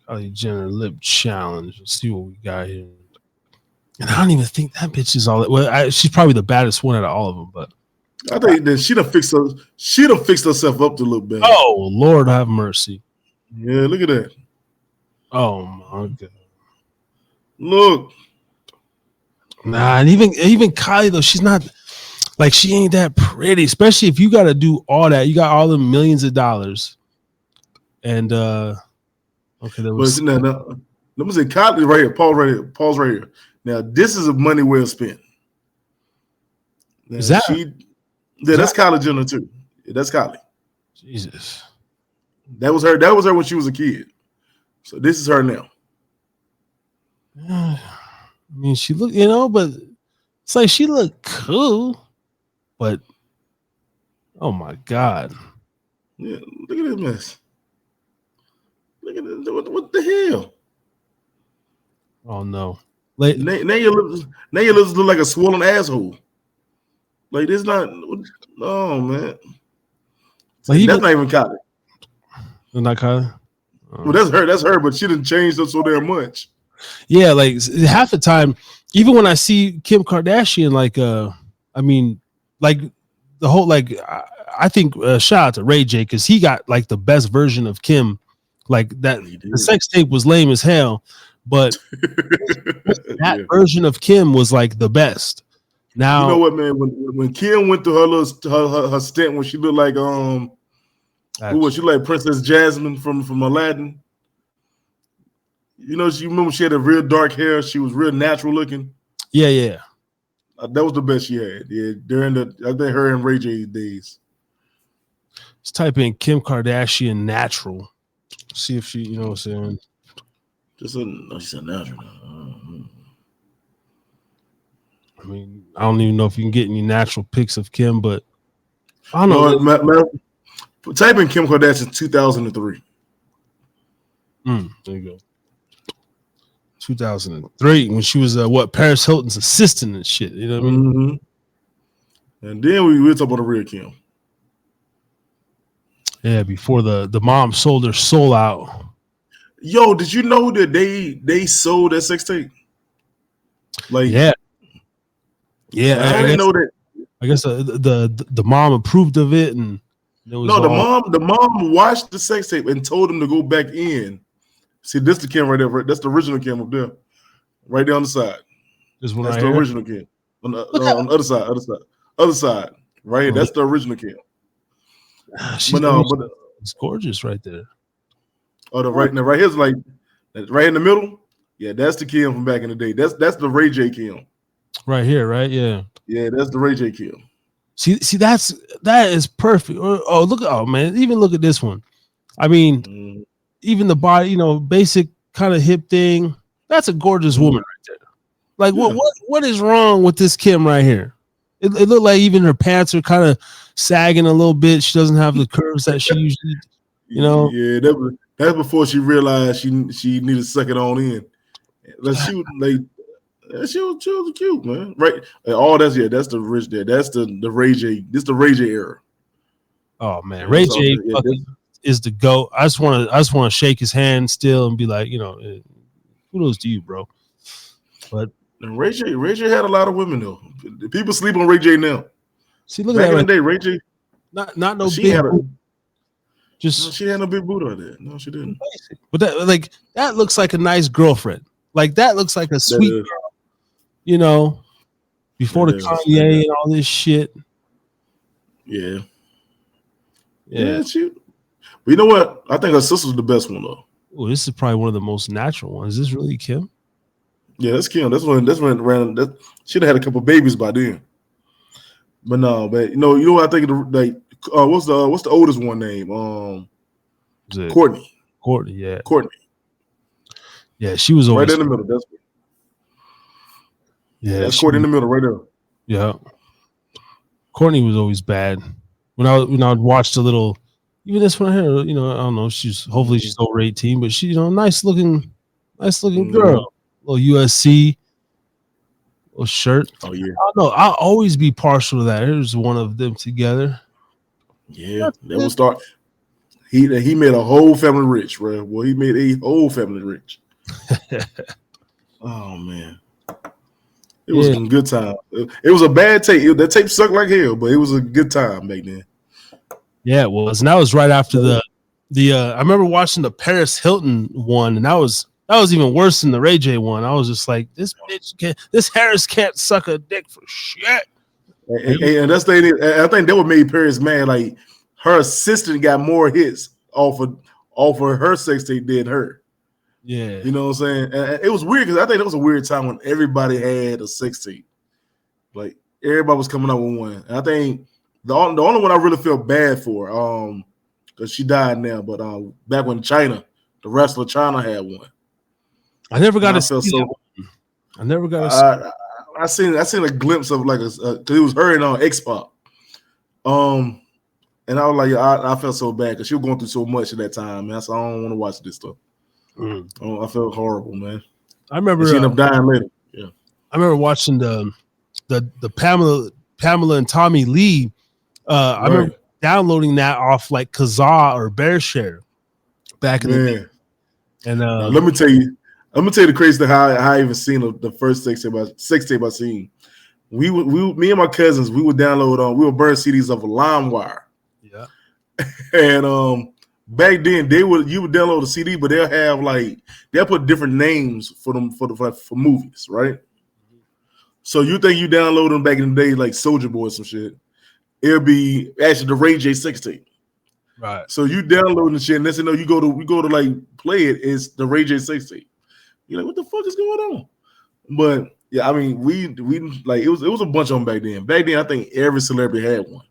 Kylie Jenner lip challenge. Let's see what we got here. And I don't even think that bitch is all that. Well, she's probably the baddest one out of all of them, but I think that she done fixed herself up to look better. Oh, Lord have mercy. Yeah, look at that. Oh my God. Look. Nah, and even Kylie though, she's not like, she ain't that pretty, especially if you got to do all that. You got all the millions of dollars. And okay, there was now, let me say Kylie right here. Pause right here. Now, this is a money well spent. Now, is that? That's Kylie Jenner too. Yeah, that's Kylie. Jesus. That was her when she was a kid. So this is her now. I mean, she looked, but it's like she looked cool, but oh my God. Yeah, look at this mess. Look at this. What the hell? Oh no. Now your lips look like a swollen asshole. Like, it's not. Oh man. Like, that's not even Kylie. Not Kylie. Well, that's her. But she didn't change them so damn much. Yeah, like half the time even when I see Kim Kardashian, like I mean, like the whole like I think shout out to Ray J because he got like the best version of Kim. Like that, the sex tape was lame as hell, but that version of Kim was like the best. Now, you know what, man? When Kim went through her little her stint when she looked like who was she like Princess Jasmine from Aladdin? You know, you remember she had a real dark hair. She was real natural looking. Yeah. That was the best she had. Yeah, during I think her and Ray J days. Let's type in Kim Kardashian natural. See if she, you know what I'm saying. She said natural. I mean, I don't even know if you can get any natural pics of Kim, but I don't know. Type in Kim Kardashian 2003. There you go. 2003 when she was Paris Hilton's assistant and shit. You know what I mean? Mm-hmm. And then we'll talk about the real Kim. Yeah, before the mom sold her soul out. Yo, did you know that they sold that sex tape? Like, yeah. I didn't know that. I guess the mom approved of it, and it was the mom watched the sex tape and told him to go back in. See, this the Kim right there. That's the original Kim up there, right there on the side. That's the original Kim on the other side, right here. That's the original Kim. But it's gorgeous right there. Oh, right here's like right in the middle. Yeah, that's the Kim from back in the day. That's the Ray J Kim. Right here, right? Yeah. Yeah, that's the Ray J Kim. See, that is perfect. Oh man, even look at this one. I mean, even the body, basic kind of hip thing. That's a gorgeous woman right there. Like, what is wrong with this Kim right here? It looked like even her pants are kind of sagging a little bit. She doesn't have the curves that she usually, Yeah, that's before she realized she needed to suck it on in. She was cute, man. Right? That's the rich there. That's the Ray J. This the Ray J era. Oh man, Ray J is the GOAT. I just want to shake his hand still and be like, kudos to you, bro. But Ray J had a lot of women though. People sleep on Ray J now. See, look back at that in the day, Ray J. Not no big. She had no big boot on there. No, she didn't. But that looks like a nice girlfriend. Like that looks like a sweet girl. Before the Kanye and all this shit. Yeah. But you know what? I think her sister's the best one though. Well, this is probably one of the most natural ones. Is this really Kim? Yeah, that's Kim. That's when she'd have had a couple babies by then. But no, but you know what I think what's the oldest one name? Courtney. Courtney, yeah. Courtney. Yeah, she was always right in the middle. That's Courtney in the middle, right there. Yeah. Courtney was always bad. When I would watch the little, even this one here, I don't know. Hopefully she's over 18, but she, nice looking girl. Little USC, little shirt. Oh yeah. I don't know. I'll always be partial to that. Here's one of them together. Yeah, that will start. He made a whole family rich, bro. Well, he made a whole family rich. Oh man. It was a good time. It was a bad tape. That tape sucked like hell, but it was a good time back then. Yeah, it was. And that was right after the I remember watching the Paris Hilton one, and that was even worse than the Ray J one. I was just like, this Harris can't suck a dick for shit. And that's the thing. I think that what made Paris mad. Like her assistant got more hits off of her sex tape than her. Yeah, you know what I'm saying. And it was weird because I think it was a weird time when everybody had a sex tape. Like everybody was coming up with one. And I think the only one I really feel bad for, because she died now, but back when the wrestler China had one. I never got to see that one. I never got to see. I seen a glimpse of like because it was her and X-Pac. And I was like, I felt so bad because she was going through so much at that time, man. So I don't want to watch this stuff. I felt horrible, man. I remember she ended up dying later. Yeah, I remember watching the Pamela and Tommy Lee. I remember downloading that off like Kazaa or BearShare back in the day. And now, let me tell you, I'm gonna tell you the crazy thing how I even seen the first sex tape I seen. Me and my cousins, we would we would burn CDs of a LimeWire. Yeah. And back then you would download a CD, but they'll put different names for them for movies, right? So you think you download them back in the day like Soulja Boy or some shit. It'll be actually the Ray J sex tape. Right. So you downloading the shit, and that's you go to like play it, it's the Ray J sex tape. You're like, what the fuck is going on? But yeah, I mean, we like it was a bunch of them back then. Back then, I think every celebrity had one.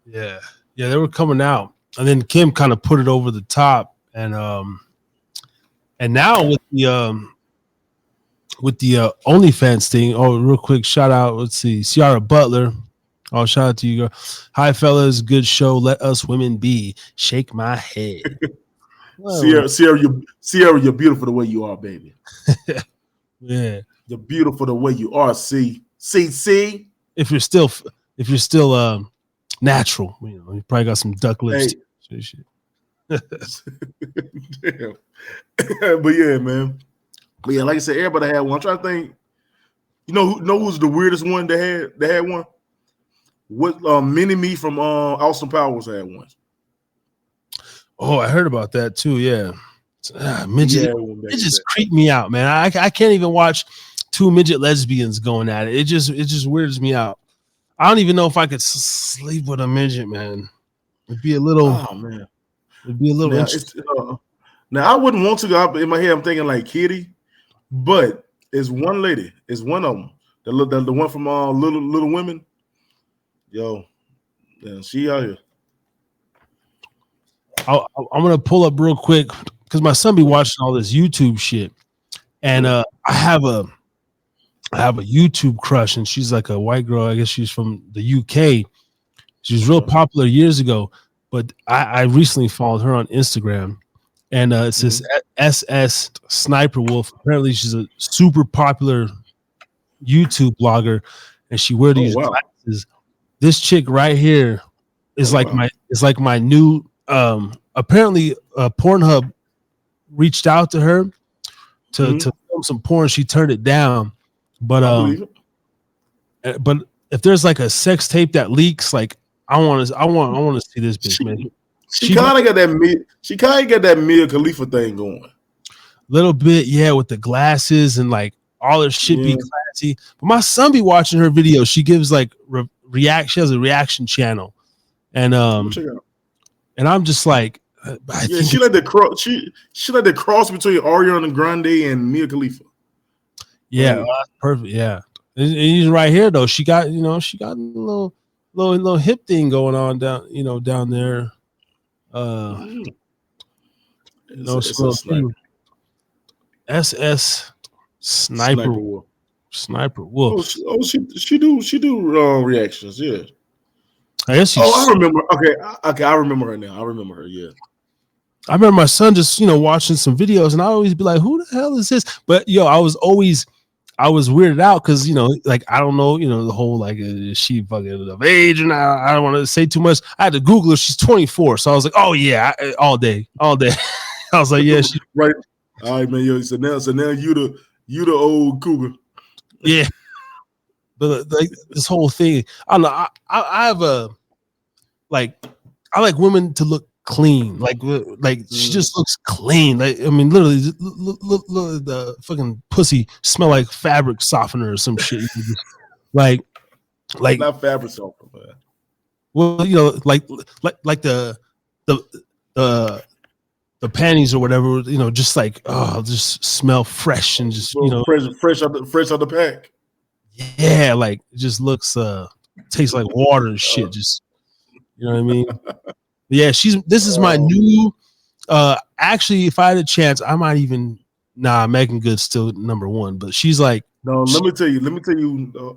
Yeah, they were coming out, and then Kim kind of put it over the top, and now with the OnlyFans thing. Oh, real quick, shout out. Let's see, Ciara Butler. Oh, shout out to you, girl. Hi, fellas. Good show. Let us women be. Shake my head. Ciara, you're beautiful the way you are, baby. Yeah, you're beautiful the way you are. See. If you're still natural, you probably got some duck lips. Hey. Damn. But yeah, man. But yeah, like I said, everybody had one. I'm trying to think. You know who's the weirdest one that had one? What Mini Me from Austin Powers had one. Oh, I heard about that too. Yeah, midget. It just creeped me out, man. I can't even watch two midget lesbians going at it. It just weirds me out. I don't even know if I could sleep with a midget, man. It'd be a little. Oh man, it'd be a little. Interesting. Now I wouldn't want to go up in my head. I'm thinking like Kitty, but it's one lady. It's one of them. The one from Little Women. Yo, yeah, she out here. I'm gonna pull up real quick because my son be watching all this YouTube shit, and I have a YouTube crush, and she's like a white girl. I guess she's from the UK. She was real popular years ago, but I recently followed her on Instagram, and it's this SS Sniper Wolf. Apparently, she's a super popular YouTube blogger, and she wears these glasses. This chick right here is like my new. Apparently, Pornhub reached out to her to film some porn. She turned it down, but if there's like a sex tape that leaks, like I want to see this bitch, man. She kind of got that Mia Khalifa thing going. Little bit, yeah, with the glasses and like all her shit be classy. But my son be watching her videos. She gives like she has a reaction channel, and I'm just like, she like the cross. She like the cross between Ariana Grande and Mia Khalifa. Yeah, that's perfect. Yeah, and he's right here though. She got a little hip thing going on down there. SS Sniper Wolf. Sniper Wolf. She do reactions. Yeah. I guess. I remember. Okay, I remember her now. I remember her. Yeah. I remember my son just watching some videos, and I always be like, "Who the hell is this?" But I was weirded out because like I don't know, the whole like is she fucking of age, and I don't want to say too much. I had to Google her. She's 24, so I was like, "Oh yeah, all day." I was like, "Yeah, she right." All right, man. Yo, so now you the old cougar. Yeah. But like this whole thing, I don't know. I have a I like women to look clean. Like she just looks clean. Like I mean, literally, look the fucking pussy smell like fabric softener or some shit. like not fabric softener, man. Well, like the panties or whatever. Just like just smell fresh and just fresh out the pack. Yeah, like it just looks tastes like water and shit. Just what I mean? Yeah, this is my new actually if I had a chance, I might even Megan Good's still number one, but she's like let me tell you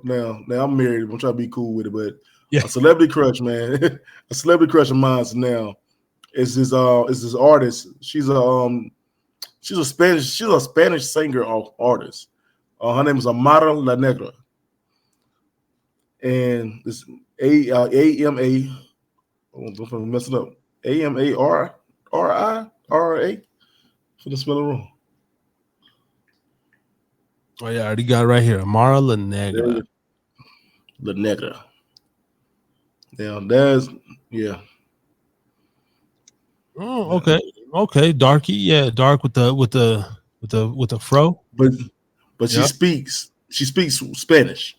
now I'm married, I'm trying to be cool with it, but a celebrity crush, man. A celebrity crush of mine now is this artist. She's a Spanish singer or artist. Her name is Amara La Negra. And this AMA, I'm gonna mess it up. AMARRIRA. I'm gonna spell it wrong. Oh yeah, I already got it right here. Amara La Negra. La Negra. Yeah, that's Oh, okay, darky, yeah, dark with the fro. But Yeah. she speaks Spanish.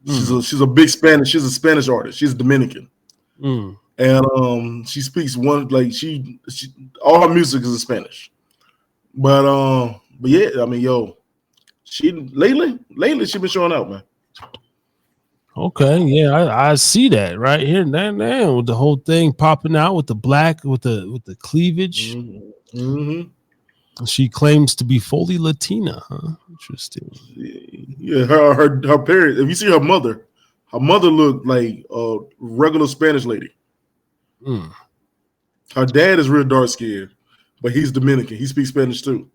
Mm. She's a big Spanish. She's a Spanish artist. She's Dominican, and she speaks one like she all her music is in Spanish. But yeah, I mean, she lately she been showing out, man. Okay, yeah, I see that right here now with the whole thing popping out with the black with the cleavage. Mm-hmm. She claims to be fully Latina, huh? Interesting. Yeah, her parents. If you see her mother looked like a regular Spanish lady. Mm. Her dad is real dark skinned, but he's Dominican. He speaks Spanish too.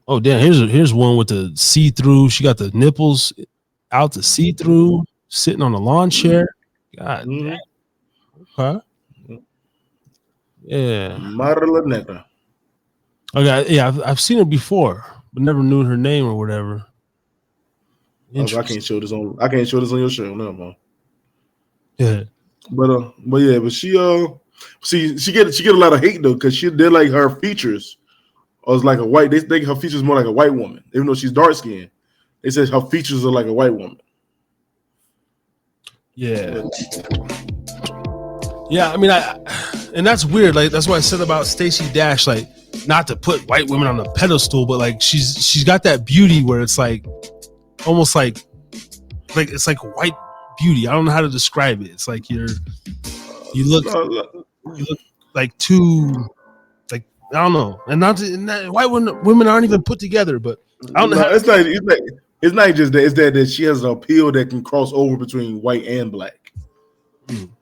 Oh damn! Here's one with the see through. She got the nipples out to see through, sitting on a lawn chair. God damn. Okay. Yeah. Marla Negra. Okay. Yeah, I've seen her before, but never knew her name or whatever. I can't show this on your show, no, man. Yeah. But she get a lot of hate though, because they're like her features was like a white. They think her features more like a white woman, even though she's dark skinned. They said her features are like a white woman. Yeah. Yeah, I mean, and that's weird. Like that's what I said about Stacey Dash. Like, not to put white women on a pedestal, but like she's got that beauty where it's like almost like it's like white beauty. I don't know how to describe it. It's like you look like too, like I don't know. And white women aren't even put together. But I don't know. It's not just that. It's that she has an appeal that can cross over between white and black.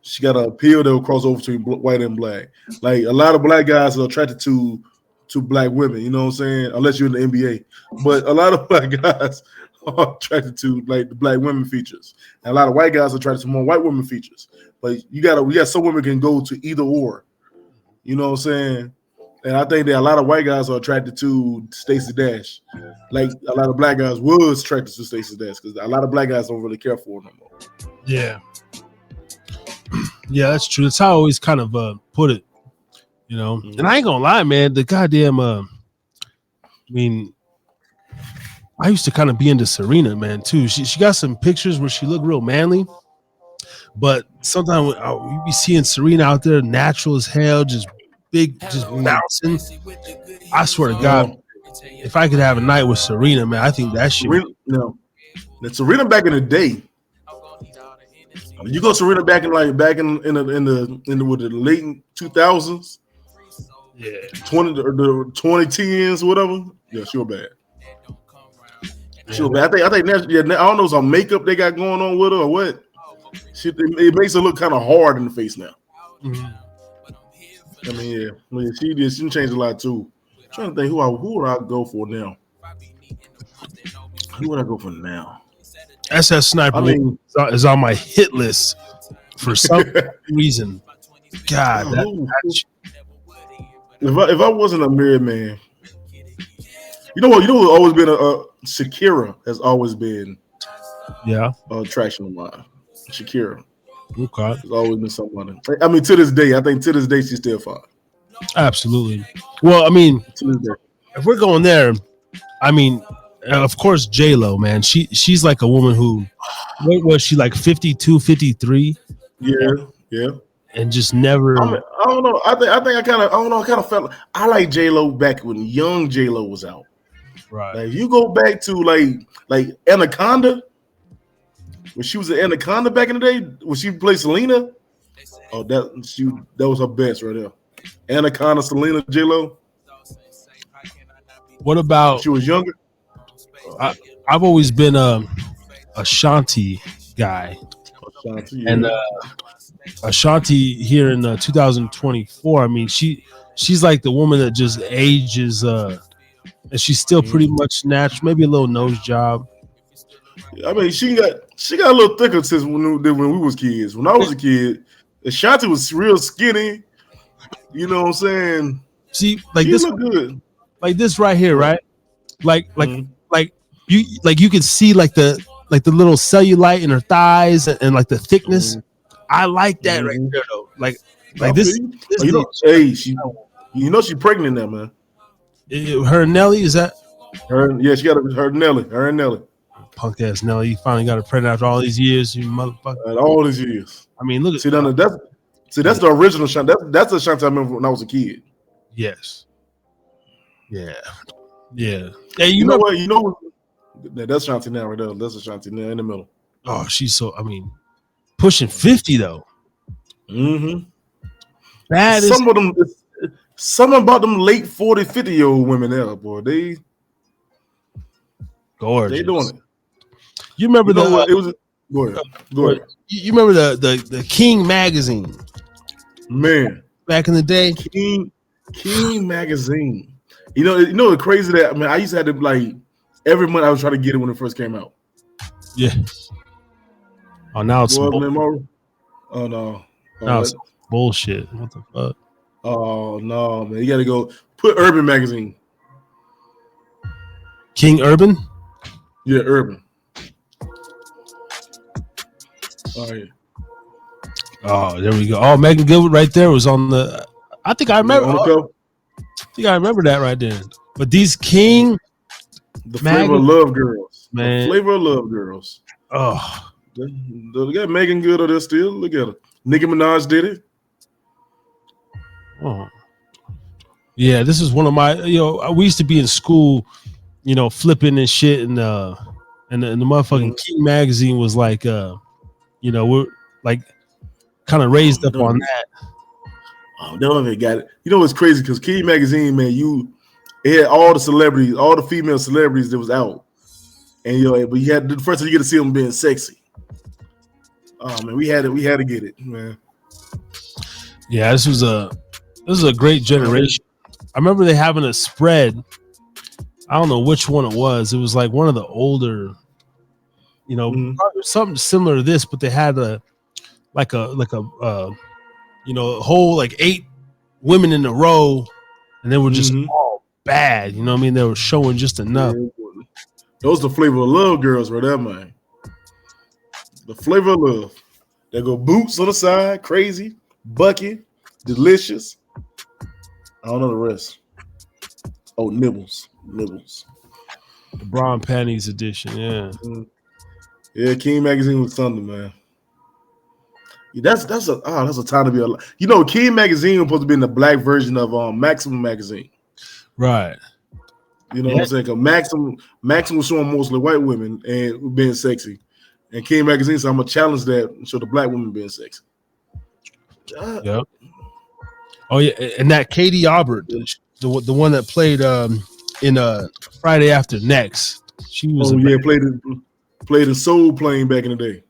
She got an appeal that will cross over between white and black. Like a lot of black guys are attracted to black women. You know what I'm saying? Unless you're in the NBA, but a lot of black guys are attracted to like the black women features, and a lot of white guys are attracted to more white women features. But we got some women can go to either or. You know what I'm saying? And I think that a lot of white guys are attracted to Stacey Dash, like a lot of black guys was attracted to Stacey Dash because a lot of black guys don't really care for her no more. Yeah. Yeah, that's true. That's how I always kind of put it, you know. And I ain't gonna lie, man. The goddamn, I mean, I used to kind of be into Serena, man, too. She got some pictures where she looked real manly, but sometimes you be seeing Serena out there, natural as hell, just big, just bouncing. I swear to God, if I could have a night with Serena, man, I think that shit. Serena back in the day. You go Serena back in the late 2000s, yeah, 2010s, whatever. Yeah, she was bad. She was bad. I think I don't know some makeup they got going on with her or what. It makes her look kind of hard in the face now. I mean, yeah, she changed a lot too. I'm trying to think who would I go for now? Who would I go for now? SS Sniper is on my hit list for some reason. God, if I wasn't a married man, you know who's always been Shakira has always been attraction of mine. Shakira, okay, has always been someone. I mean, to this day, I think to this day she's still fine. Absolutely. Well, I mean, if we're going there, I mean. Of course, J-Lo, man. She's like a woman who, what was she, like 52, 53? Yeah. And just never. I don't know. I kind of felt I like J-Lo back when young J-Lo was out. Right. Like, if you go back to like Anaconda, when she was at Anaconda back in the day, when she played Selena, that was her best right there. Anaconda, Selena, J-Lo. What about when she was younger? I've always been a Ashanti guy, and Ashanti here in 2024. I mean, she's like the woman that just ages, and she's still pretty much natural. Maybe a little nose job. I mean, she got a little thicker since when we was kids. When I was a kid, Ashanti was real skinny. You know what I'm saying? See, like she this, look good. Like this right here, right? Like you could see like the little cellulite in her thighs and like the thickness. I like that right there though. Like this she's pregnant now, man. Her and Nelly, is that her? Yeah, she got her Nelly. Her and Nelly. Punk ass Nelly, you finally got her pregnant after all these years, you motherfucker. All these years. I mean, look at that's the original Shanti. That's the Shanti I remember when I was a kid. Yes. Yeah. Hey, you know what? That's Shanti now right there. That's a Shanti now in the middle. Oh, she's so. I mean, pushing 50 though. That is some of them. Something about them late 40, 50-year-old women there, boy. They gorgeous. They doing it. You remember it was. Go ahead. You remember the King magazine, man? Back in the day, King magazine. You know the crazy that I used to have to like every month I was trying to get it when it first came out. Yeah. Oh, now it's oh no. Now it's bullshit. What the fuck? Oh no, man! You got to go put Urban magazine. King Urban. Yeah, Urban. Oh yeah. Oh, there we go. Oh, Megan Gilbert right there was on the. I think I remember. I think I remember that right there. But these King, the Flavor of Love girls, man. The Flavor of Love girls. Oh, they got Megan Good there still. Look at her. Nicki Minaj did it. Oh. Yeah, this is one of my. We used to be in school, flipping and shit, and the motherfucking King magazine was like, we're like kind of raised up on that. Oh, no, they got it. You know what's crazy? Because King magazine, man, it had all the celebrities, all the female celebrities that was out, and but you had the first time you get to see them being sexy. Oh man, we had to get it, man. Yeah, this was a great generation. I remember they having a spread. I don't know which one it was. It was like one of the older, something similar to this, but they had a whole like 8 women in a row, and they were just all bad. You know what I mean? They were showing just enough. Those the Flavor of Love girls right there, man. The Flavor of Love. They go boots on the side, crazy, bucky, delicious. I don't know the rest. Oh, nibbles. The Brown Panties edition, yeah. Yeah, King magazine was something, man. Yeah, that's a time to be alive. King magazine was supposed to be in the black version of Maximum magazine. Right. You know what I'm saying? Because Maximum was showing mostly white women and being sexy. And King magazine said, I'm gonna challenge that and show the black women being sexy. Yep. Oh yeah, and that Katie Albert, the one that played in Friday After Next. She was played in Soul Plane back in the day.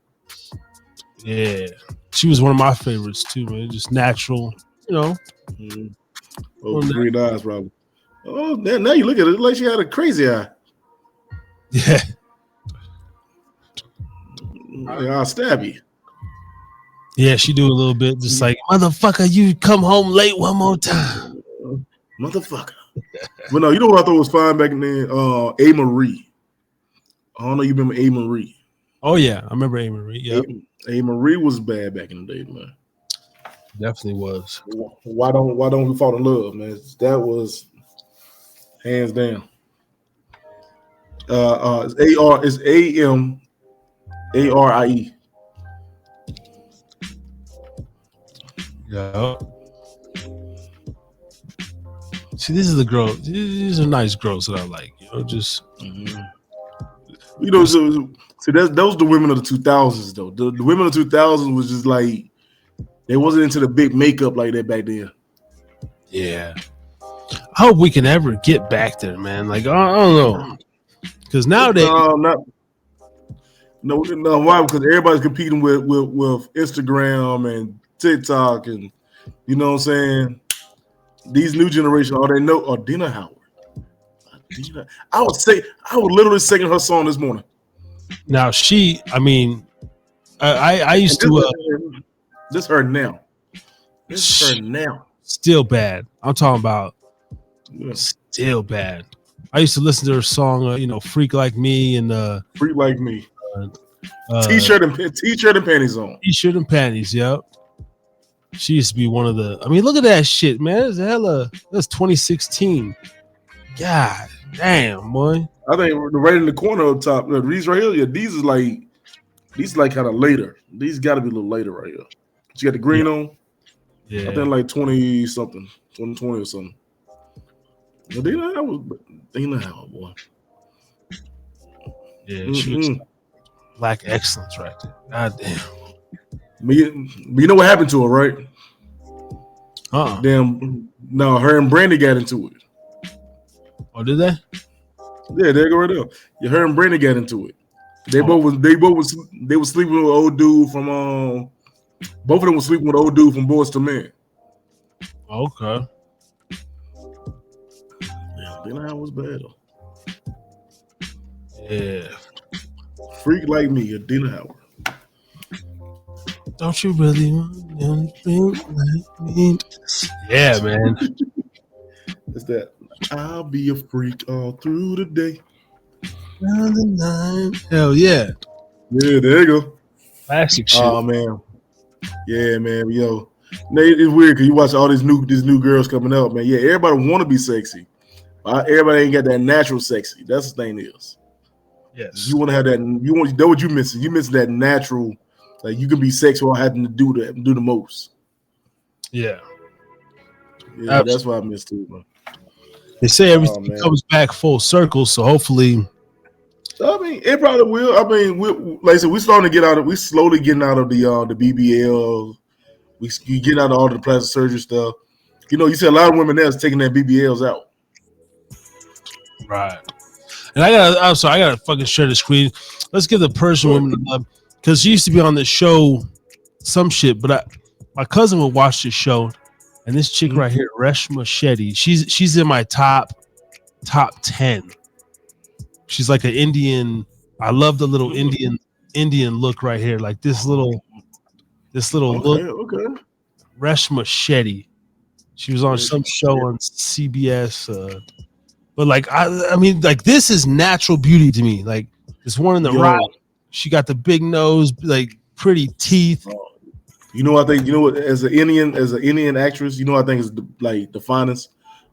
Yeah, she was one of my favorites too, man. Just natural, Oh, green eyes, probably. Oh, now you look at it like she had a crazy eye. Yeah. I'll stab you. Yeah, she do a little bit, just like, motherfucker, you come home late one more time. Motherfucker. But no, you know what I thought was fine back then? A. Marie. I don't know you remember A. Marie. Oh yeah, I remember A. Marie. Yep. A. Marie was bad back in the day, man. Definitely was. Why don't we fall in love, man? That was hands down. It's AMARIE. Yeah. See, this is the girl. These are nice girls that I like. Just. See, those the women of the 2000s though. The women of the 2000s was just like they wasn't into the big makeup like that back then. Yeah. I hope we can ever get back there, man. Like I don't know, because nowadays. No, why? Because everybody's competing with Instagram and TikTok, and you know what I'm saying. These new generation, all they know are Dina Howard. I would literally sing her song this morning. Now I used to. This her now. This her now. Still bad. I'm talking about still bad. I used to listen to her song, "Freak Like Me" and Freak Like Me. T-shirt and panties on. T-shirt and panties. Yep. She used to be one of the. I mean, look at that shit, man. That's 2016. God damn, boy. I think right in the corner up top, these right here, these like kind of later. These got to be a little later right here. She got the green on. Yeah. I think like 20 something, 2020 or something. But Dina Howard, boy. Yeah, she was black excellence right there. God damn. But you know what happened to her, right? Damn. No, her and Brandy got into it. Oh, did they? Yeah, there you go right there. Yeah, her and Brandy got into it. They were sleeping with an old dude from both of them were sleeping with an old dude from Boys to Men. Okay. Yeah, Dina Howard was bad though. Yeah. Freak Like Me, Dina Howard. Don't you really want anything like me? Yeah, man. It's that I'll be a freak all through the day. Hell yeah. Yeah, there you go. Classic shit. Oh man. Yeah, man. Yo. It's weird because you watch all these new girls coming up, man. Yeah, everybody want to be sexy. Everybody ain't got that natural sexy. That's the thing is. Yes. You want to have that. That's what you missing. You missing that natural. Like you can be sexual without having to do the most. Yeah. Yeah, that's why I missed it, man. They say everything comes back full circle, so hopefully. I mean, it probably will. I mean, like I said, we're starting to get out of. We're slowly getting out of the BBL. We getting out of all the plastic surgery stuff. You see a lot of women now is taking their BBLs out. Right. And I gotta fucking share the screen. Let's give the Persian woman love because she used to be on the show, some shit. But my cousin would watch the show, and this chick right here, Reshma Shetty, she's in my top 10. She's like an Indian. I love the little Indian look right here, like this little look. Okay. Reshma Shetty. She was on some show on CBS. But like I mean, like this is natural beauty to me. Like this one in the right, she got the big nose, like pretty teeth. I think as an Indian actress, I think is the finest.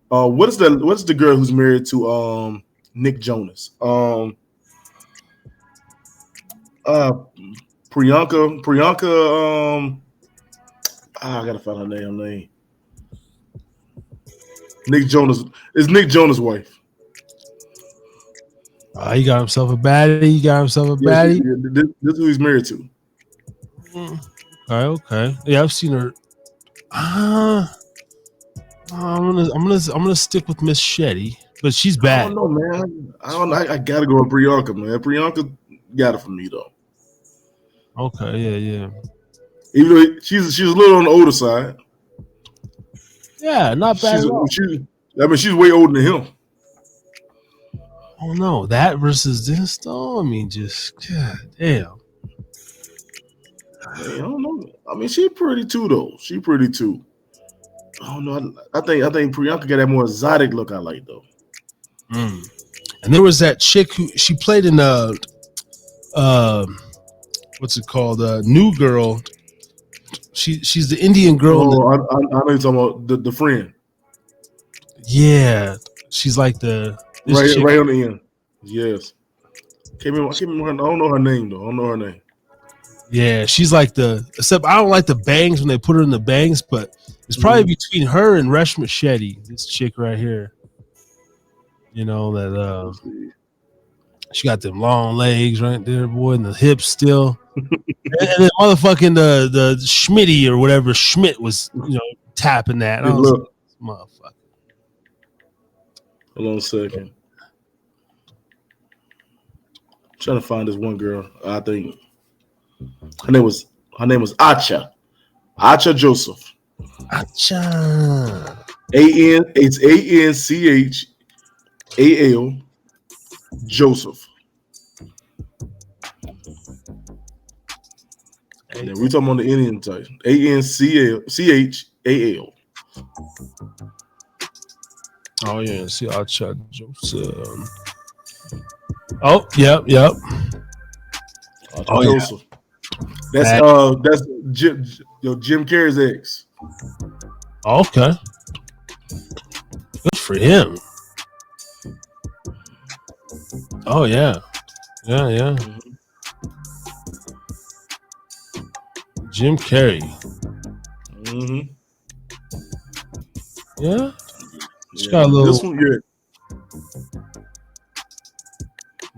What's the girl who's married to Nick Jonas? Priyanka. I gotta find her name. Nick Jonas is Nick Jonas' wife. He got himself a baddie. This is who he's married to. Okay. Yeah, I've seen her. I'm gonna stick with Miss Shetty, but she's bad. I don't know, man. I gotta go with Priyanka, man. Priyanka got it for me though. Okay, yeah. Even though she's a little on the older side. Yeah, not bad. She's way older than him. Oh no, that versus this though. I mean, just god damn. I don't know. I mean, she's pretty too though. She pretty too. I don't know. I think Priyanka got that more exotic look I like though. And there was that chick who she played in what's it called? New Girl. She's the Indian girl. Oh, I know you're talking about the friend. Yeah, she's like the right on the end. Yes. I don't know her name though. Yeah, she's like except I don't like the bangs when they put her in the bangs, but it's probably between her and Reshma Shetty, this chick right here. That she got them long legs right there, boy, and the hips still. and then motherfucking the Schmitty or whatever Schmidt was, tapping that. I was like, motherfucker. Hold on a second. I'm trying to find this one girl. I think her name was Acha. Acha Joseph. Acha. It's ANCHAL Joseph. And we're talking on the Indian type. ANCHAL. Oh yeah, see, I'll check Joseph. Oh, yep. Oh yeah. Joseph. That's Jim Carrey's ex. Okay. Good for him. Oh yeah. Jim Carrey. Mm-hmm. Yeah. She's got a little. This one,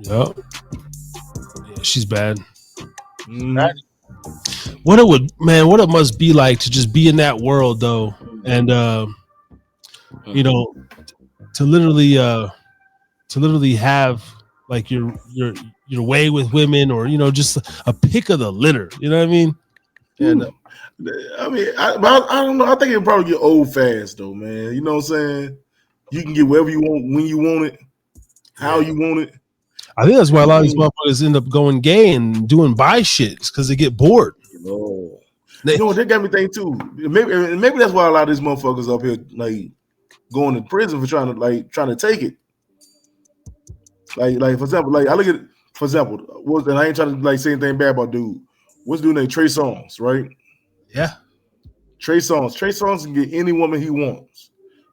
Yep. Yeah, she's bad. Mm-hmm. What it must be like to just be in that world though, and you know, to literally have like your way with women, or just a pick of the litter. You know what I mean? And I mean, I don't know. I think it'll probably get old fast though, man. You know what I'm saying? You can get whatever you want, when you want it, how you want it. I think that's why a lot of these motherfuckers end up going gay and doing bi shits, because they get bored. Oh, that got me thinking too. Maybe that's why a lot of these motherfuckers up here like going to prison for trying to take it. Like for example, like I look at and I ain't trying to say anything bad about dude. What's dude named Trey Songz, right? Yeah. Trey Songz can get any woman he wants.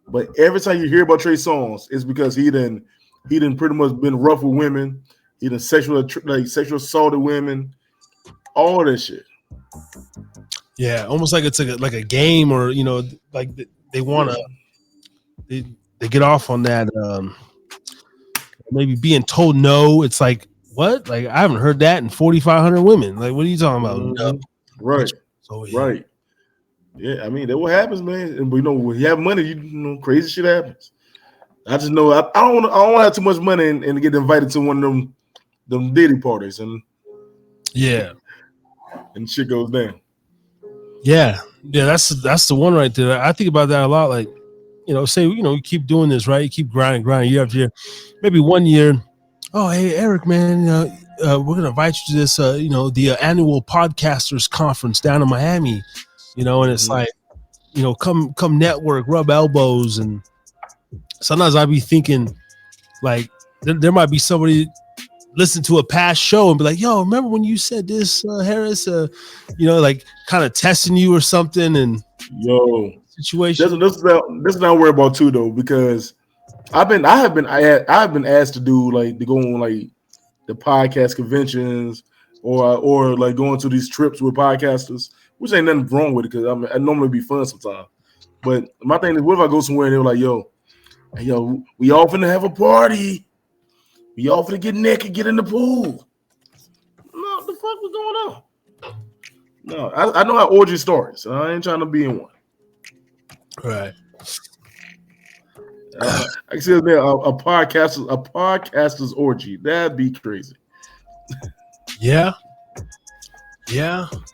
But every time you hear about Trey Songz, it's because he done pretty much been rough with women. He done sexual assaulted women, all that shit. Yeah, almost like it's like a game, or like they want to they get off on that. Maybe being told no, it's like, what? Like, I haven't heard that in 4,500 women. Like, what are you talking about? Mm-hmm. Right. So yeah. Right. Yeah, I mean, that's what happens, man. And when you have money, you crazy shit happens. I just know I don't want to have too much money and get invited to one of them Diddy parties, and and shit goes down. Yeah, that's the one right there. I think about that a lot. Like, say you keep doing this, right? You keep grinding year after year. Maybe 1 year, oh hey Eric, man, we're gonna invite you to this, the annual podcasters conference down in Miami, and it's like, come network, rub elbows, and sometimes I'd be thinking, like, there might be somebody listen to a past show and be like, yo, remember when you said this, Harris? Like kind of testing you or something, and situation. This is not worry about too though, because I have been asked to go on like the podcast conventions or like going to these trips with podcasters, which ain't nothing wrong with it, because I normally be fun sometimes. But my thing is, what if I go somewhere and they're like, yo, we all finna have a party. We all finna get naked, get in the pool. No, what the fuck was going on? No, I know how orgy starts. I ain't trying to be in one. Right. I can see there a podcaster's orgy. That'd be crazy. Yeah.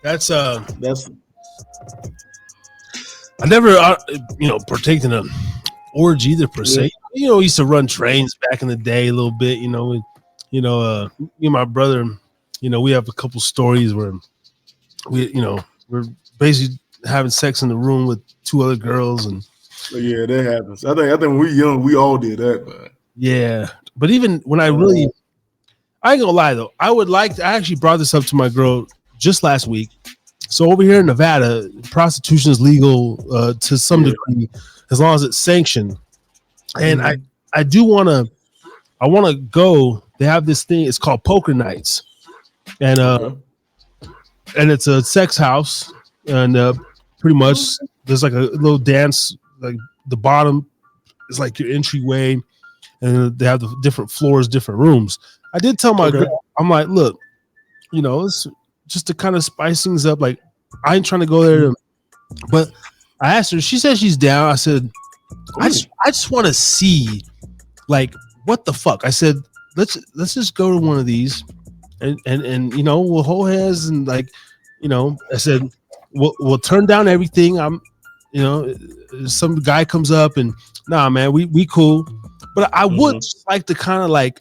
That's I never partake in an orgy either per se. We used to run trains back in the day a little bit. Me and my brother, we have a couple stories where we're basically having sex in the room with two other girls, and yeah, that happens. I think when we were young, we all did that, man. Yeah, but even when I ain't gonna lie though, I actually brought this up to my girl just last week. So over here in Nevada, prostitution is legal to some degree, as long as it's sanctioned. And I want to go. They have this thing. It's called poker nights, and it's a sex house, and pretty much there's like a little dance. Like the bottom is like your entryway, and they have the different floors, different rooms. I did tell my girl, I'm like, look, it's just to kind of spice things up. Like, I ain't trying to go there, but I asked her. She said she's down. I said, I just want to see, like, what the fuck. I said, let's just go to one of these, and we'll hold hands, and like, I said, we'll turn down everything. Some guy comes up and, nah, man, we cool, but I would just like to kind of like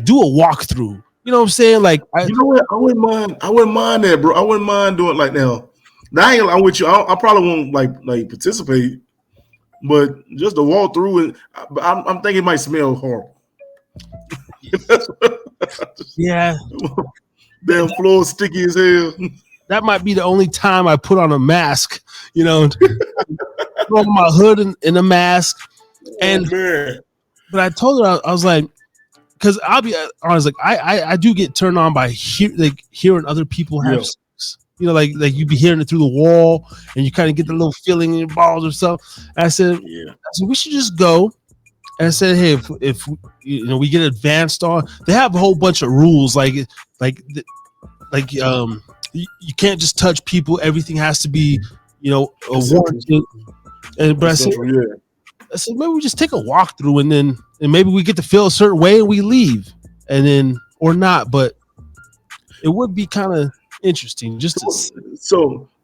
do a walkthrough. You know what I'm saying? Like, I wouldn't mind that, bro. I wouldn't mind doing it like now. I'm with you. I probably won't like participate, but just to walk through it, I'm thinking it might smell horrible. Yeah, Damn floor sticky as hell. that might be the only time I put on a mask. You know, throw on my hood in a mask, and but I told her I was like, because I'll be honest, like I do get turned on by hearing other people have sex. You know, like you be hearing it through the wall, and you kind of get the little feeling in your balls or something. And I said, we should just go. And I said, hey, if you know we get advanced on, they have a whole bunch of rules, you can't just touch people. Everything has to be, you know, a warranted. But I said, maybe we just take a walkthrough and maybe we get to feel a certain way and we leave, and then or not. But it would be kind of interesting just to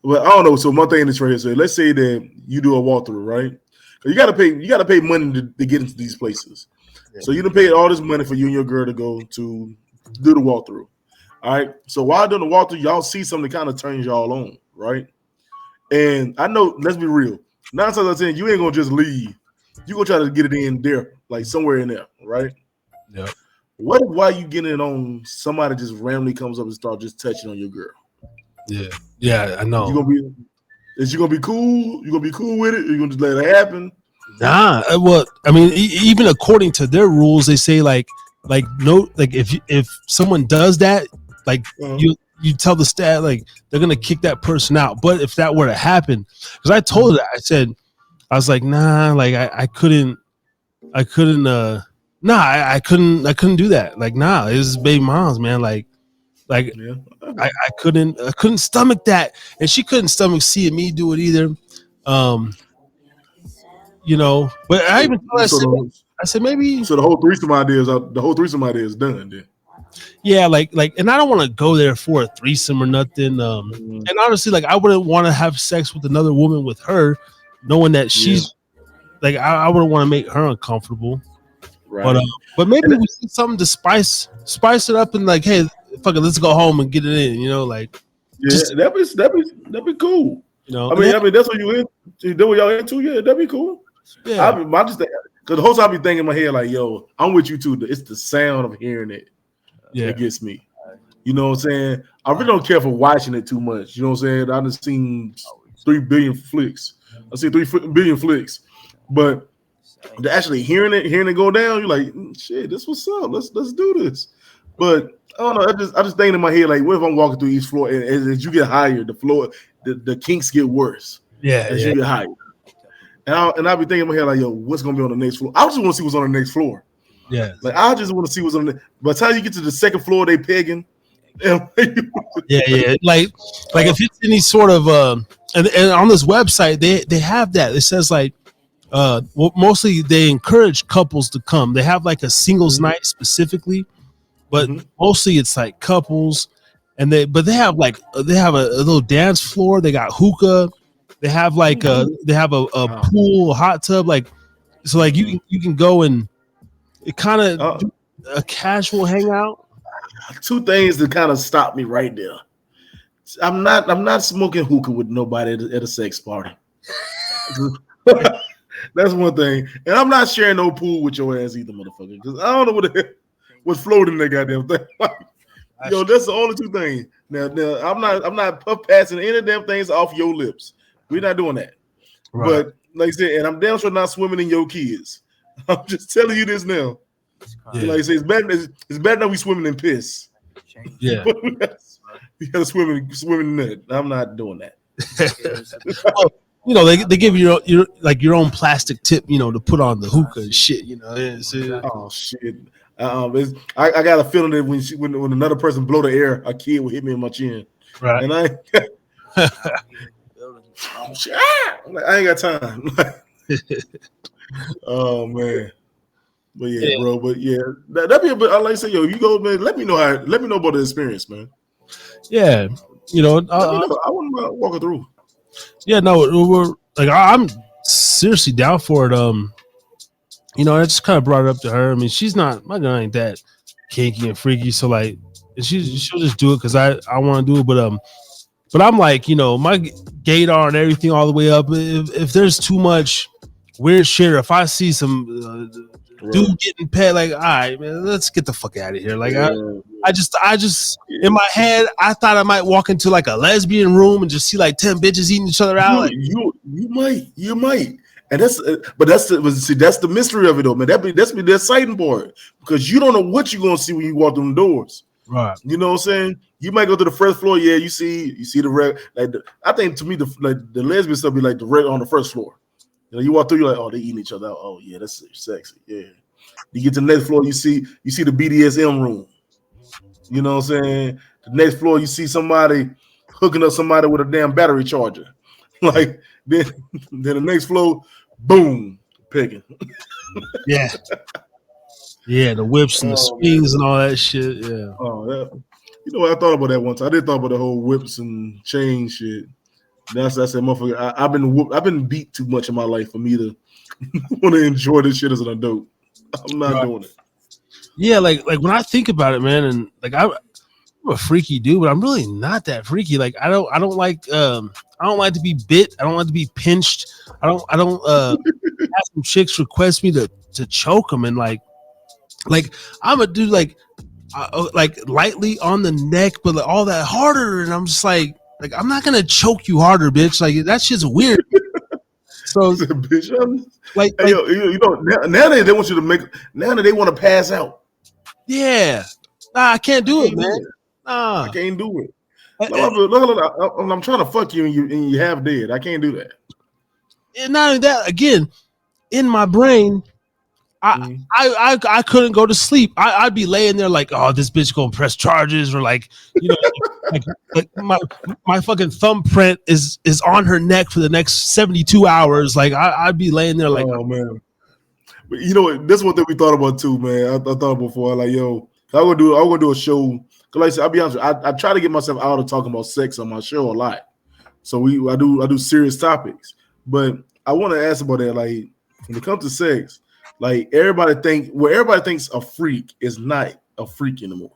well, I don't know. So one thing is right here. So let's say that you do a walkthrough, right? You gotta pay money to get into these places. Yeah. So you done paid all this money for you and your girl to go to do the walkthrough. All right. So while doing the walkthrough, y'all see something that kind of turns y'all on, right? And I know, let's be real. 9 times out of 10, you ain't gonna just leave. You gonna try to get it in there, like somewhere in there, right? Yeah. What if while you getting it on, somebody just randomly comes up and start just touching on your girl? Yeah. Yeah, I know. Is you gonna be cool? You gonna be cool with it? Or you gonna just let it happen? Nah. Well, I mean, even according to their rules, they say like if someone does that, like you tell the staff like they're gonna kick that person out. But if that were to happen, because I told her, I was like, nah, like I couldn't do that. Like, nah, it was baby mom's, man. I couldn't stomach that, and she couldn't stomach seeing me do it either. You know, but I even told her, I said maybe. So the whole threesome idea is done then. Yeah, like, and I don't want to go there for a threesome or nothing. And honestly, like, I wouldn't want to have sex with another woman with her, knowing that she's like, I wouldn't want to make her uncomfortable. Right. But maybe we see something to spice it up and like, hey, fuck it, let's go home and get it in. You know, like, that'd be cool. You know, I mean, that's what you in. You do what y'all into. Yeah, that'd be cool. Yeah, I just think because the whole time I be thinking in my head like, yo, I'm with you too. It's the sound of hearing it. Yeah, that gets me. You know what I'm saying? I really don't care for watching it too much. You know what I'm saying? I've seen 3 billion flicks. I see 3 billion flicks, but to actually hearing it go down, you're like, shit, this what's up. Let's do this. But I don't know. I just think in my head like, what if I'm walking through each floor and as you get higher, the floor, the kinks get worse. Yeah, as you get higher. And I'll be thinking in my head like, yo, what's gonna be on the next floor? I just want to see what's on the next floor. Yeah, like I just want to see what's on the. By the time you get to the second floor, they pegging. Yeah. Like if it's any sort of and on this website they have that. It says like mostly they encourage couples to come. They have like a singles night specifically, but mostly it's like couples, and they have a little dance floor. They got hookah. They have like a pool, a hot tub, like so like you can go and it kind of a casual hangout. 2 things that kind of stop me right there. I'm not smoking hookah with nobody at a sex party. That's one thing, and I'm not sharing no pool with your ass either, motherfucker. Because I don't know what's floating in that goddamn thing. Yo, that's the only 2 things. Now I'm not puff passing any of them things off your lips. We're not doing that. Right. But like I said, and I'm damn sure not swimming in your kids. I'm just telling you this now. Yeah. Like I said, it's better than we swimming in piss. Yeah. We gotta swim in that. I'm not doing that. Well, you know, they give you your own plastic tip, you know, to put on the hookah and shit, you know. Oh shit. I got a feeling that when another person blow the air, a kid will hit me in my chin. Right. And I ain't got time. Oh man. But yeah, bro. But yeah, that'd be a bit. I like to say, yo, you go, man. Let me know about the experience, man. Yeah, you know, I want to walk it through. Yeah, no, we're like I'm seriously down for it. You know, I just kind of brought it up to her. I mean, my girl ain't that kinky and freaky, so like, she'll just do it because I want to do it. But I'm like, you know, my gaydar and everything all the way up. If there's too much weird shit, or if I see some dude getting pet, like, all right, man, let's get the fuck out of here. Like, I just in my head, I thought I might walk into like a lesbian room and just see like 10 bitches eating each other out. You might, and that's the mystery of it, though, man. That's the exciting part, because you don't know what you're gonna see when you walk through the doors. Right. You know what I'm saying? You might go to the first floor. Yeah, you see the red. I think to me the lesbian stuff be like the red on the first floor. You know, you walk through, you're like, oh, they eating each other out. Oh yeah, that's sexy. Yeah. You get to the next floor, you see the BDSM room. You know what I'm saying? The next floor, you see somebody hooking up somebody with a damn battery charger. Like then the next floor, boom, picking. Yeah. Yeah, the whips and the swings and all that shit. Yeah. Oh, yeah. You know what? I thought about that once. I did thought about the whole whips and chain shit. That's that motherfucker. I've been beat too much in my life for me to want to enjoy this shit as an adult. I'm not doing it. Yeah, like when I think about it, man, and like I'm a freaky dude, but I'm really not that freaky. Like I don't like to be bit. I don't like to be pinched. I don't have some chicks request me to choke them, and like I'm a dude like lightly on the neck, but like all that harder, and I'm just like I'm not gonna choke you harder, bitch. Like that shit's weird. So bitch, yo, you know, now they want you to make. Now that they want to pass out. Yeah, nah, I can't do it, man. Nah, I can't do it. Look, I'm trying to fuck you and you half dead. I can't do that. And not only that, again, in my brain, I couldn't go to sleep. I'd be laying there like, oh, this bitch gonna press charges, or like, you know, like my fucking thumbprint is on her neck for the next 72 hours. Like I'd be laying there like, oh man. But you know what? This is one thing we thought about too, man. I thought before, like, yo, I'm gonna do a show. Cause like I said, I'll be honest, I try to get myself out of talking about sex on my show a lot. So I do serious topics. But I want to ask about that. Like when it comes to sex, like everybody thinks a freak is not a freak anymore.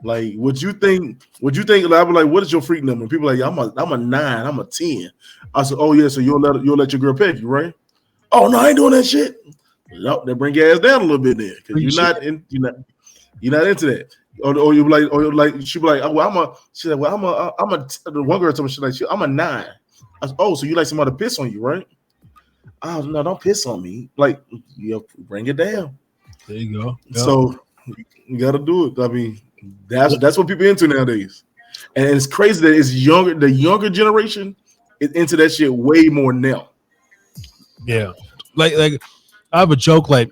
Like what you think? Like, I'm like, what is your freak number? People are like, I'm a 9, I'm a 10. I said, oh yeah, so you'll let your girl peck you, right? Oh no, I ain't doing that shit. Nope, they bring your ass down a little bit there because you're not into that. Or you like she be like, oh, well, I'm a the one girl told me I'm a 9. I said, oh, so you like somebody to piss on you, right? Oh no, don't piss on me. Like, you bring it down. There you go. Yep. So you gotta do it. I mean, that's what people into nowadays. And it's crazy that the younger generation is into that shit way more now. Yeah. Like I have a joke, like,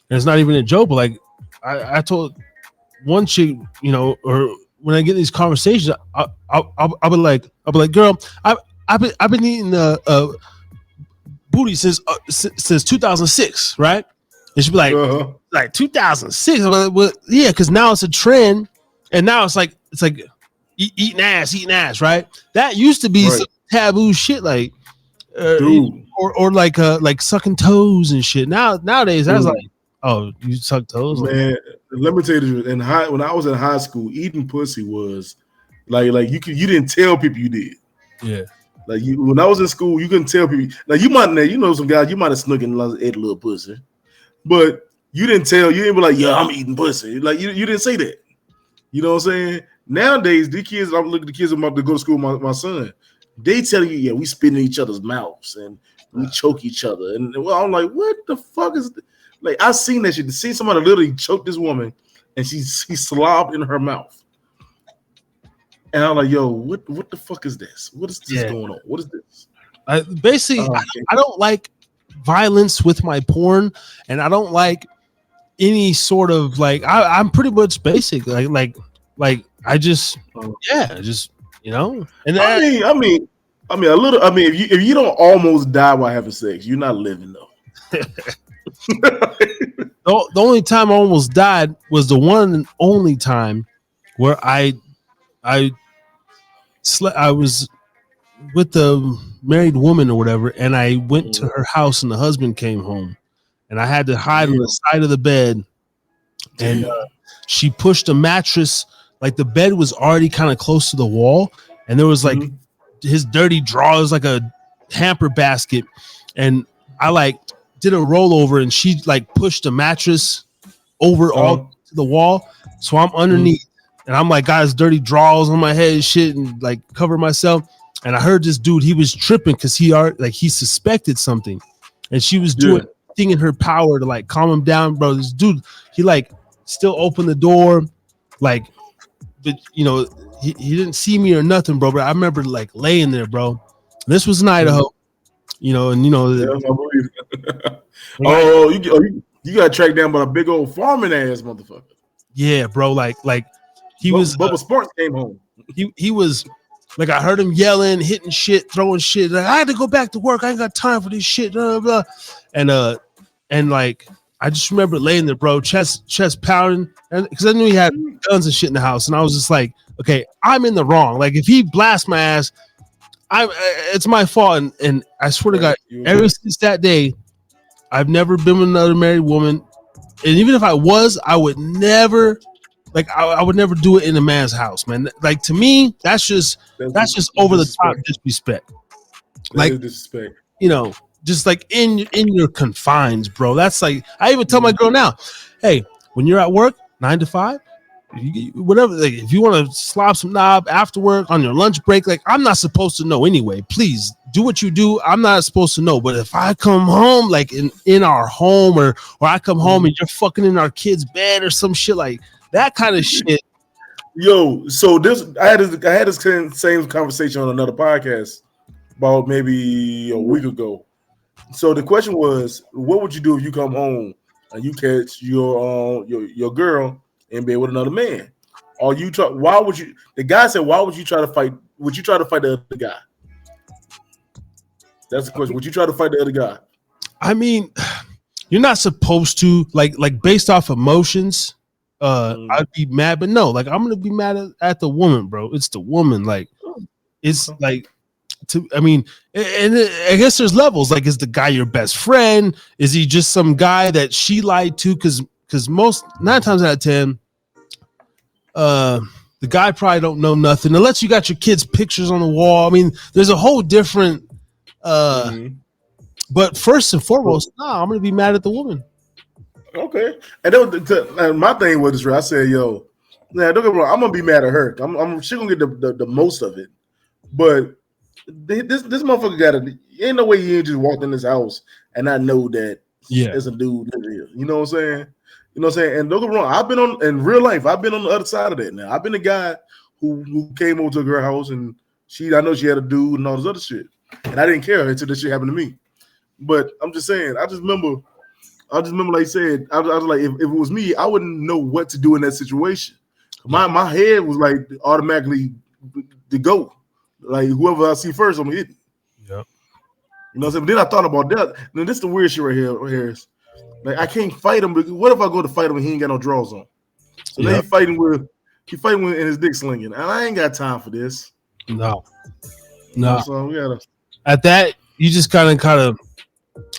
and it's not even a joke, but like I told one chick, you know, or when I get these conversations, I'll be like, girl, I've been eating booty since 2006, right? And she'd be like, like 2006. I'm like, well, yeah, because now it's a trend, and now it's like eating ass, right? That used to be some taboo shit, like, or like sucking toes and shit. Nowadays, that's like, oh, you suck toes, man. Let me tell you the truth. When I was in high school, eating pussy was like you didn't tell people you did. Yeah. Like when I was in school, you couldn't tell people. Like you might know some guys, you might have snuck and ate a little pussy, but you didn't tell. You didn't be like, yeah, I'm eating pussy. Like you didn't say that. You know what I'm saying? Nowadays, these kids, I'm looking at the kids about to go to school. My son, they telling you, yeah, we spit in each other's mouths and we choke each other. And well, I'm like, what the fuck is this? Like I seen that shit. To see somebody literally choke this woman and she slobbed in her mouth. And I'm like, yo, what the fuck is this? What is this going on? What is this? I don't like violence with my porn, and I don't like any sort of like I'm pretty much basic. Like I just just you know. And that, I mean a little. I mean, if you don't almost die while having sex, you're not living though. The only time I almost died was the one and only time where I was with the married woman or whatever, and I went to her house, and the husband came home, and I had to hide on the side of the bed, and she pushed a mattress. Like the bed was already kind of close to the wall, and there was like his dirty drawers, like a hamper basket, and I like did a rollover and she like pushed the mattress over all to the wall. So I'm underneath and I'm like got his dirty drawers on my head and shit and like cover myself. And I heard this dude, he was tripping because he suspected something. And she was doing everything in her power to like calm him down, bro. This dude, he like still opened the door, like, but you know, he didn't see me or nothing, bro. But I remember like laying there, bro. This was in Idaho, you know, and you know, you got tracked down by a big old farming ass motherfucker. Yeah, bro. Like he was. Bubba Sports came home. He was like, I heard him yelling, hitting shit, throwing shit. Like, I had to go back to work. I ain't got time for this shit. Blah, blah. And like I just remember laying there, bro, chest pounding, and because I knew he had guns and shit in the house, and I was just like, okay, I'm in the wrong. Like if he blasts my ass, it's my fault. And I swear to God, ever since that day, I've never been with another married woman. And even if I was, I would never, like, I would never do it in a man's house, man. Like to me, that's just over the top disrespect. Like disrespect. You know, just like in your confines, bro. That's like I even tell my girl now, hey, when you're at work, 9 to 5. Whatever, like, if you want to slop some knob after work on your lunch break, like I'm not supposed to know anyway. Please do what you do. I'm not supposed to know. But if I come home, like in our home, or I come home and you're fucking in our kid's bed or some shit like that kind of shit. Yo, so I had this same conversation on another podcast about maybe a week ago. So the question was, what would you do if you come home and you catch your girl in bed with another man? Or why would you? The guy said, why would you try to fight? Would you try to fight the other guy? That's the question. Would you try to fight the other guy? I mean, you're not supposed to, like based off emotions. I'd be mad, but no, like I'm gonna be mad at the woman, bro. It's the woman. Like it's like I mean, and I guess there's levels. Like, is the guy your best friend? Is he just some guy that she lied to? Because 9 times out of 10, the guy probably don't know nothing unless you got your kids' pictures on the wall. I mean, there's a whole different. But first and foremost, I'm gonna be mad at the woman. Okay, and my thing was this. I said, "Yo, now don't get me wrong. I'm gonna be mad at her. She gonna get the most of it, but this motherfucker ain't no way he just walked in this house and I know that there's a dude in here. You know what I'm saying? You know what I'm saying? And don't get me wrong. I've been in real life. I've been on the other side of that. Now I've been the guy who came over to her house and I know she had a dude and all this other shit, and I didn't care until this shit happened to me. But I'm just saying, I just remember, like I said, I was like, if it was me, I wouldn't know what to do in that situation. My head was like automatically to go. Like whoever I see first, I'm gonna hit. Yeah. You know what I'm saying? But then I thought about that. Now this is the weird shit right here, Harris. Like I can't fight him, but what if I go to fight him and he ain't got no drawers on? So now he fighting with in his dick slinging. And I ain't got time for this. No. So we gotta at that, you just kind of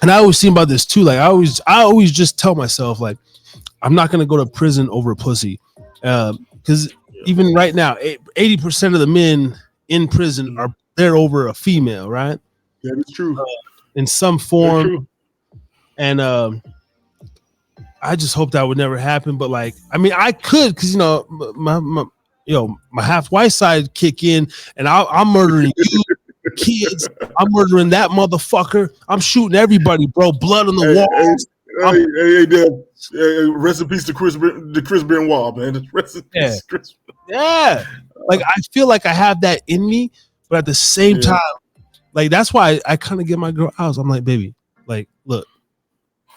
and I always think about this too. Like I always just tell myself, like, I'm not gonna go to prison over pussy. Because even right now, 80% of the men in prison are there over a female, right? Yeah, that's true. In some form. And I just hope that would never happen. But like, I mean, I could, because my half white side kick in, and I'm murdering you, kids. I'm murdering that motherfucker. I'm shooting everybody, bro. Blood on the wall. Rest in peace to Chris Benoit, man. Rest in peace, Chris. Yeah. Like I feel like I have that in me, but at the same time, like that's why I kind of get my girl out. I'm like, baby, like, look,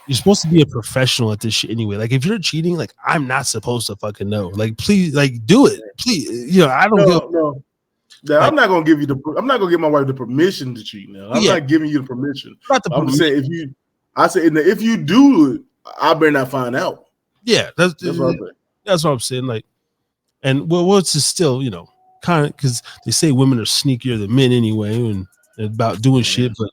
you're supposed to be a professional at this shit anyway. Like if you're cheating, like I'm not supposed to fucking know. Like please, like do it, please. I don't know. Yeah, like, I'm not gonna give my wife the permission to cheat. Now I'm not giving you the permission. I'm saying if you do it, I better not find out. Yeah, that's what I'm saying. Like, and what's is still, kind of, because they say women are sneakier than men anyway, and about doing shit. But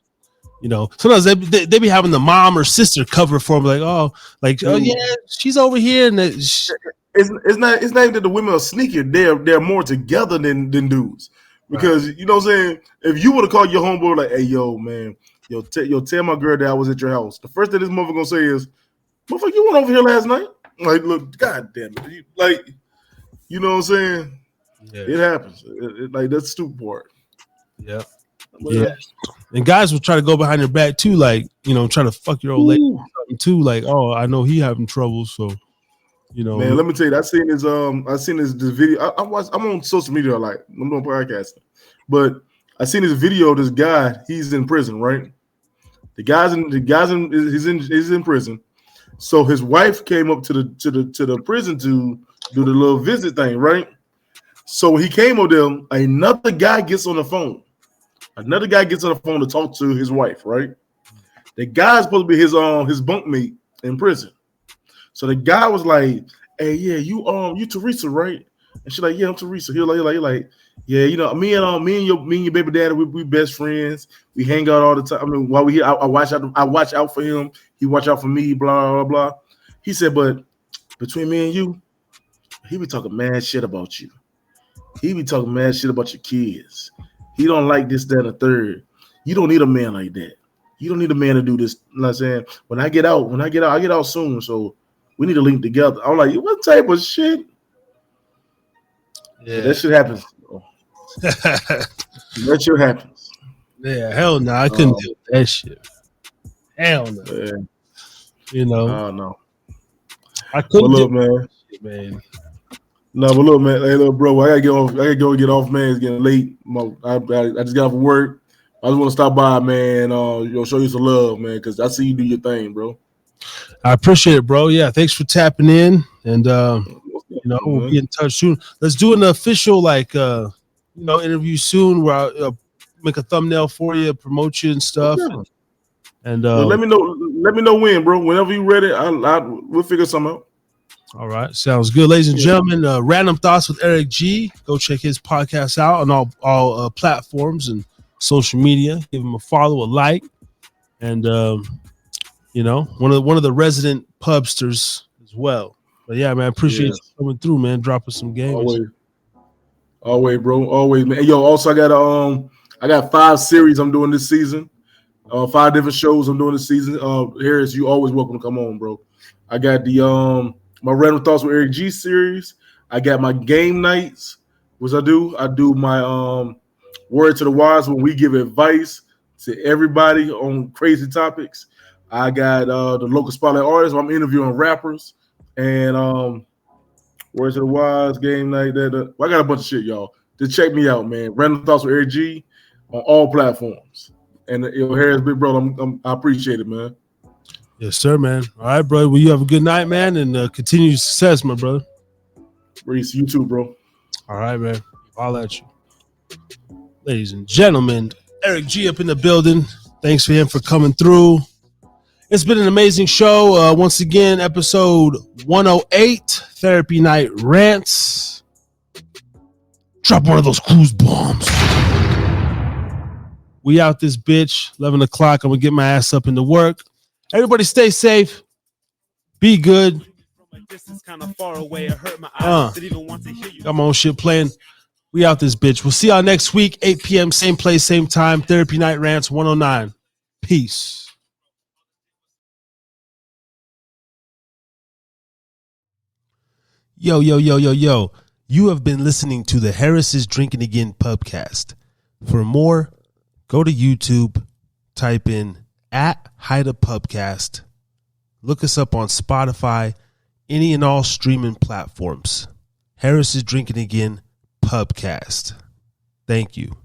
sometimes they be having the mom or sister cover for them, like, oh yeah, she's over here, and it's not even that the women are sneakier. They're more together than dudes, because you know what I'm saying. If you would have called your homeboy like, hey yo man, tell my girl that I was at your house. The first thing this motherfucker gonna say is, motherfucker, you went over here last night. Like, look, god damn it. Like, you know what I'm saying? Yeah. It happens. Like, that's the stupid part. Yeah. Yeah. And guys will try to go behind your back too, like, you know, try to fuck your old lady or something too. Like, oh, I know he having trouble, so you know. Man, let me tell you, I seen this video. I'm on social media, like I'm doing podcasting, but I seen this video of this guy. He's in prison, right? He's in prison. So his wife came up to the prison to do the little visit thing, right? So he came up there. Another guy gets on the phone. Another guy gets on the phone to talk to his wife, right? The guy's supposed to be his bunkmate in prison. So the guy was like, "Hey, yeah, you Teresa, right?" And she's like, "Yeah, I'm Teresa." He like, "Yeah, you know, me and your baby daddy, we best friends. We hang out all the time. I mean, while we here, I watch out for him. He watch out for me. Blah blah blah." He said, "But between me and you, he be talking mad shit about you. He be talking mad shit about your kids. He don't like this, that, and the third. You don't need a man like that. You don't need a man to do this." You know what I'm saying? When I get out soon. So we need to link together. I'm like, what type of shit? Yeah, that shit happens. That shit happens. Yeah, hell no, I couldn't do that shit. Hell no. Yeah. You know. Oh no. I couldn't do that shit, man. No, but look, man. Hey, look, bro. I gotta go get off, man. It's getting late. I just got off work. I just want to stop by, man. Show you some love, man, because I see you do your thing, bro. I appreciate it, bro. Yeah, thanks for tapping in, and we'll be in touch soon. Let's do an official interview soon where I'll make a thumbnail for you, promote you and stuff. Yeah. And let me know when, bro. Whenever you ready, we'll figure something out. All right, sounds good, ladies and gentlemen. Random Thoughts with Eric G. Go check his podcast out on all platforms and social media. Give him a follow, a like, and one of the resident pubsters as well. But yeah, man, appreciate you coming through, man. Dropping some games. Always, bro. Always, man. Yo, also I got 5 series I'm doing this season. 5 different shows I'm doing this season. Harris, you always welcome to come on, bro. I got the my Random Thoughts with Eric G series. I got my game nights, which I do my Word to the Wise when we give advice to everybody on crazy topics. I got the local spotlight artists. I'm interviewing rappers and Word to the Wise game night. I got a bunch of shit, y'all. Just check me out, man. Random Thoughts with Eric G on all platforms. And Harris, big brother, I appreciate it, man. Yes, sir, man. All right, brother. Well, you have a good night, man, and continued success, my brother. Reese, you too, bro. All right, man. I'll at you. Ladies and gentlemen, Eric G up in the building. Thanks for him for coming through. It's been an amazing show. Once again, episode 108, Therapy Night Rants. Drop one of those cruise bombs. We out this bitch. 11 o'clock. I'm going to get my ass up into work. Everybody stay safe. Be good. Kind of far away. It hurt my eyes. Got my own shit playing. We out this bitch. We'll see y'all next week, 8 p.m., same place, same time. Therapy Night Rants 109. Peace. Yo. You have been listening to the Harris is Drinking Again pubcast. For more, go to YouTube, type in @HideaPubcast. Look us up on Spotify, any and all streaming platforms. Harris is Drinking Again pubcast. Thank you.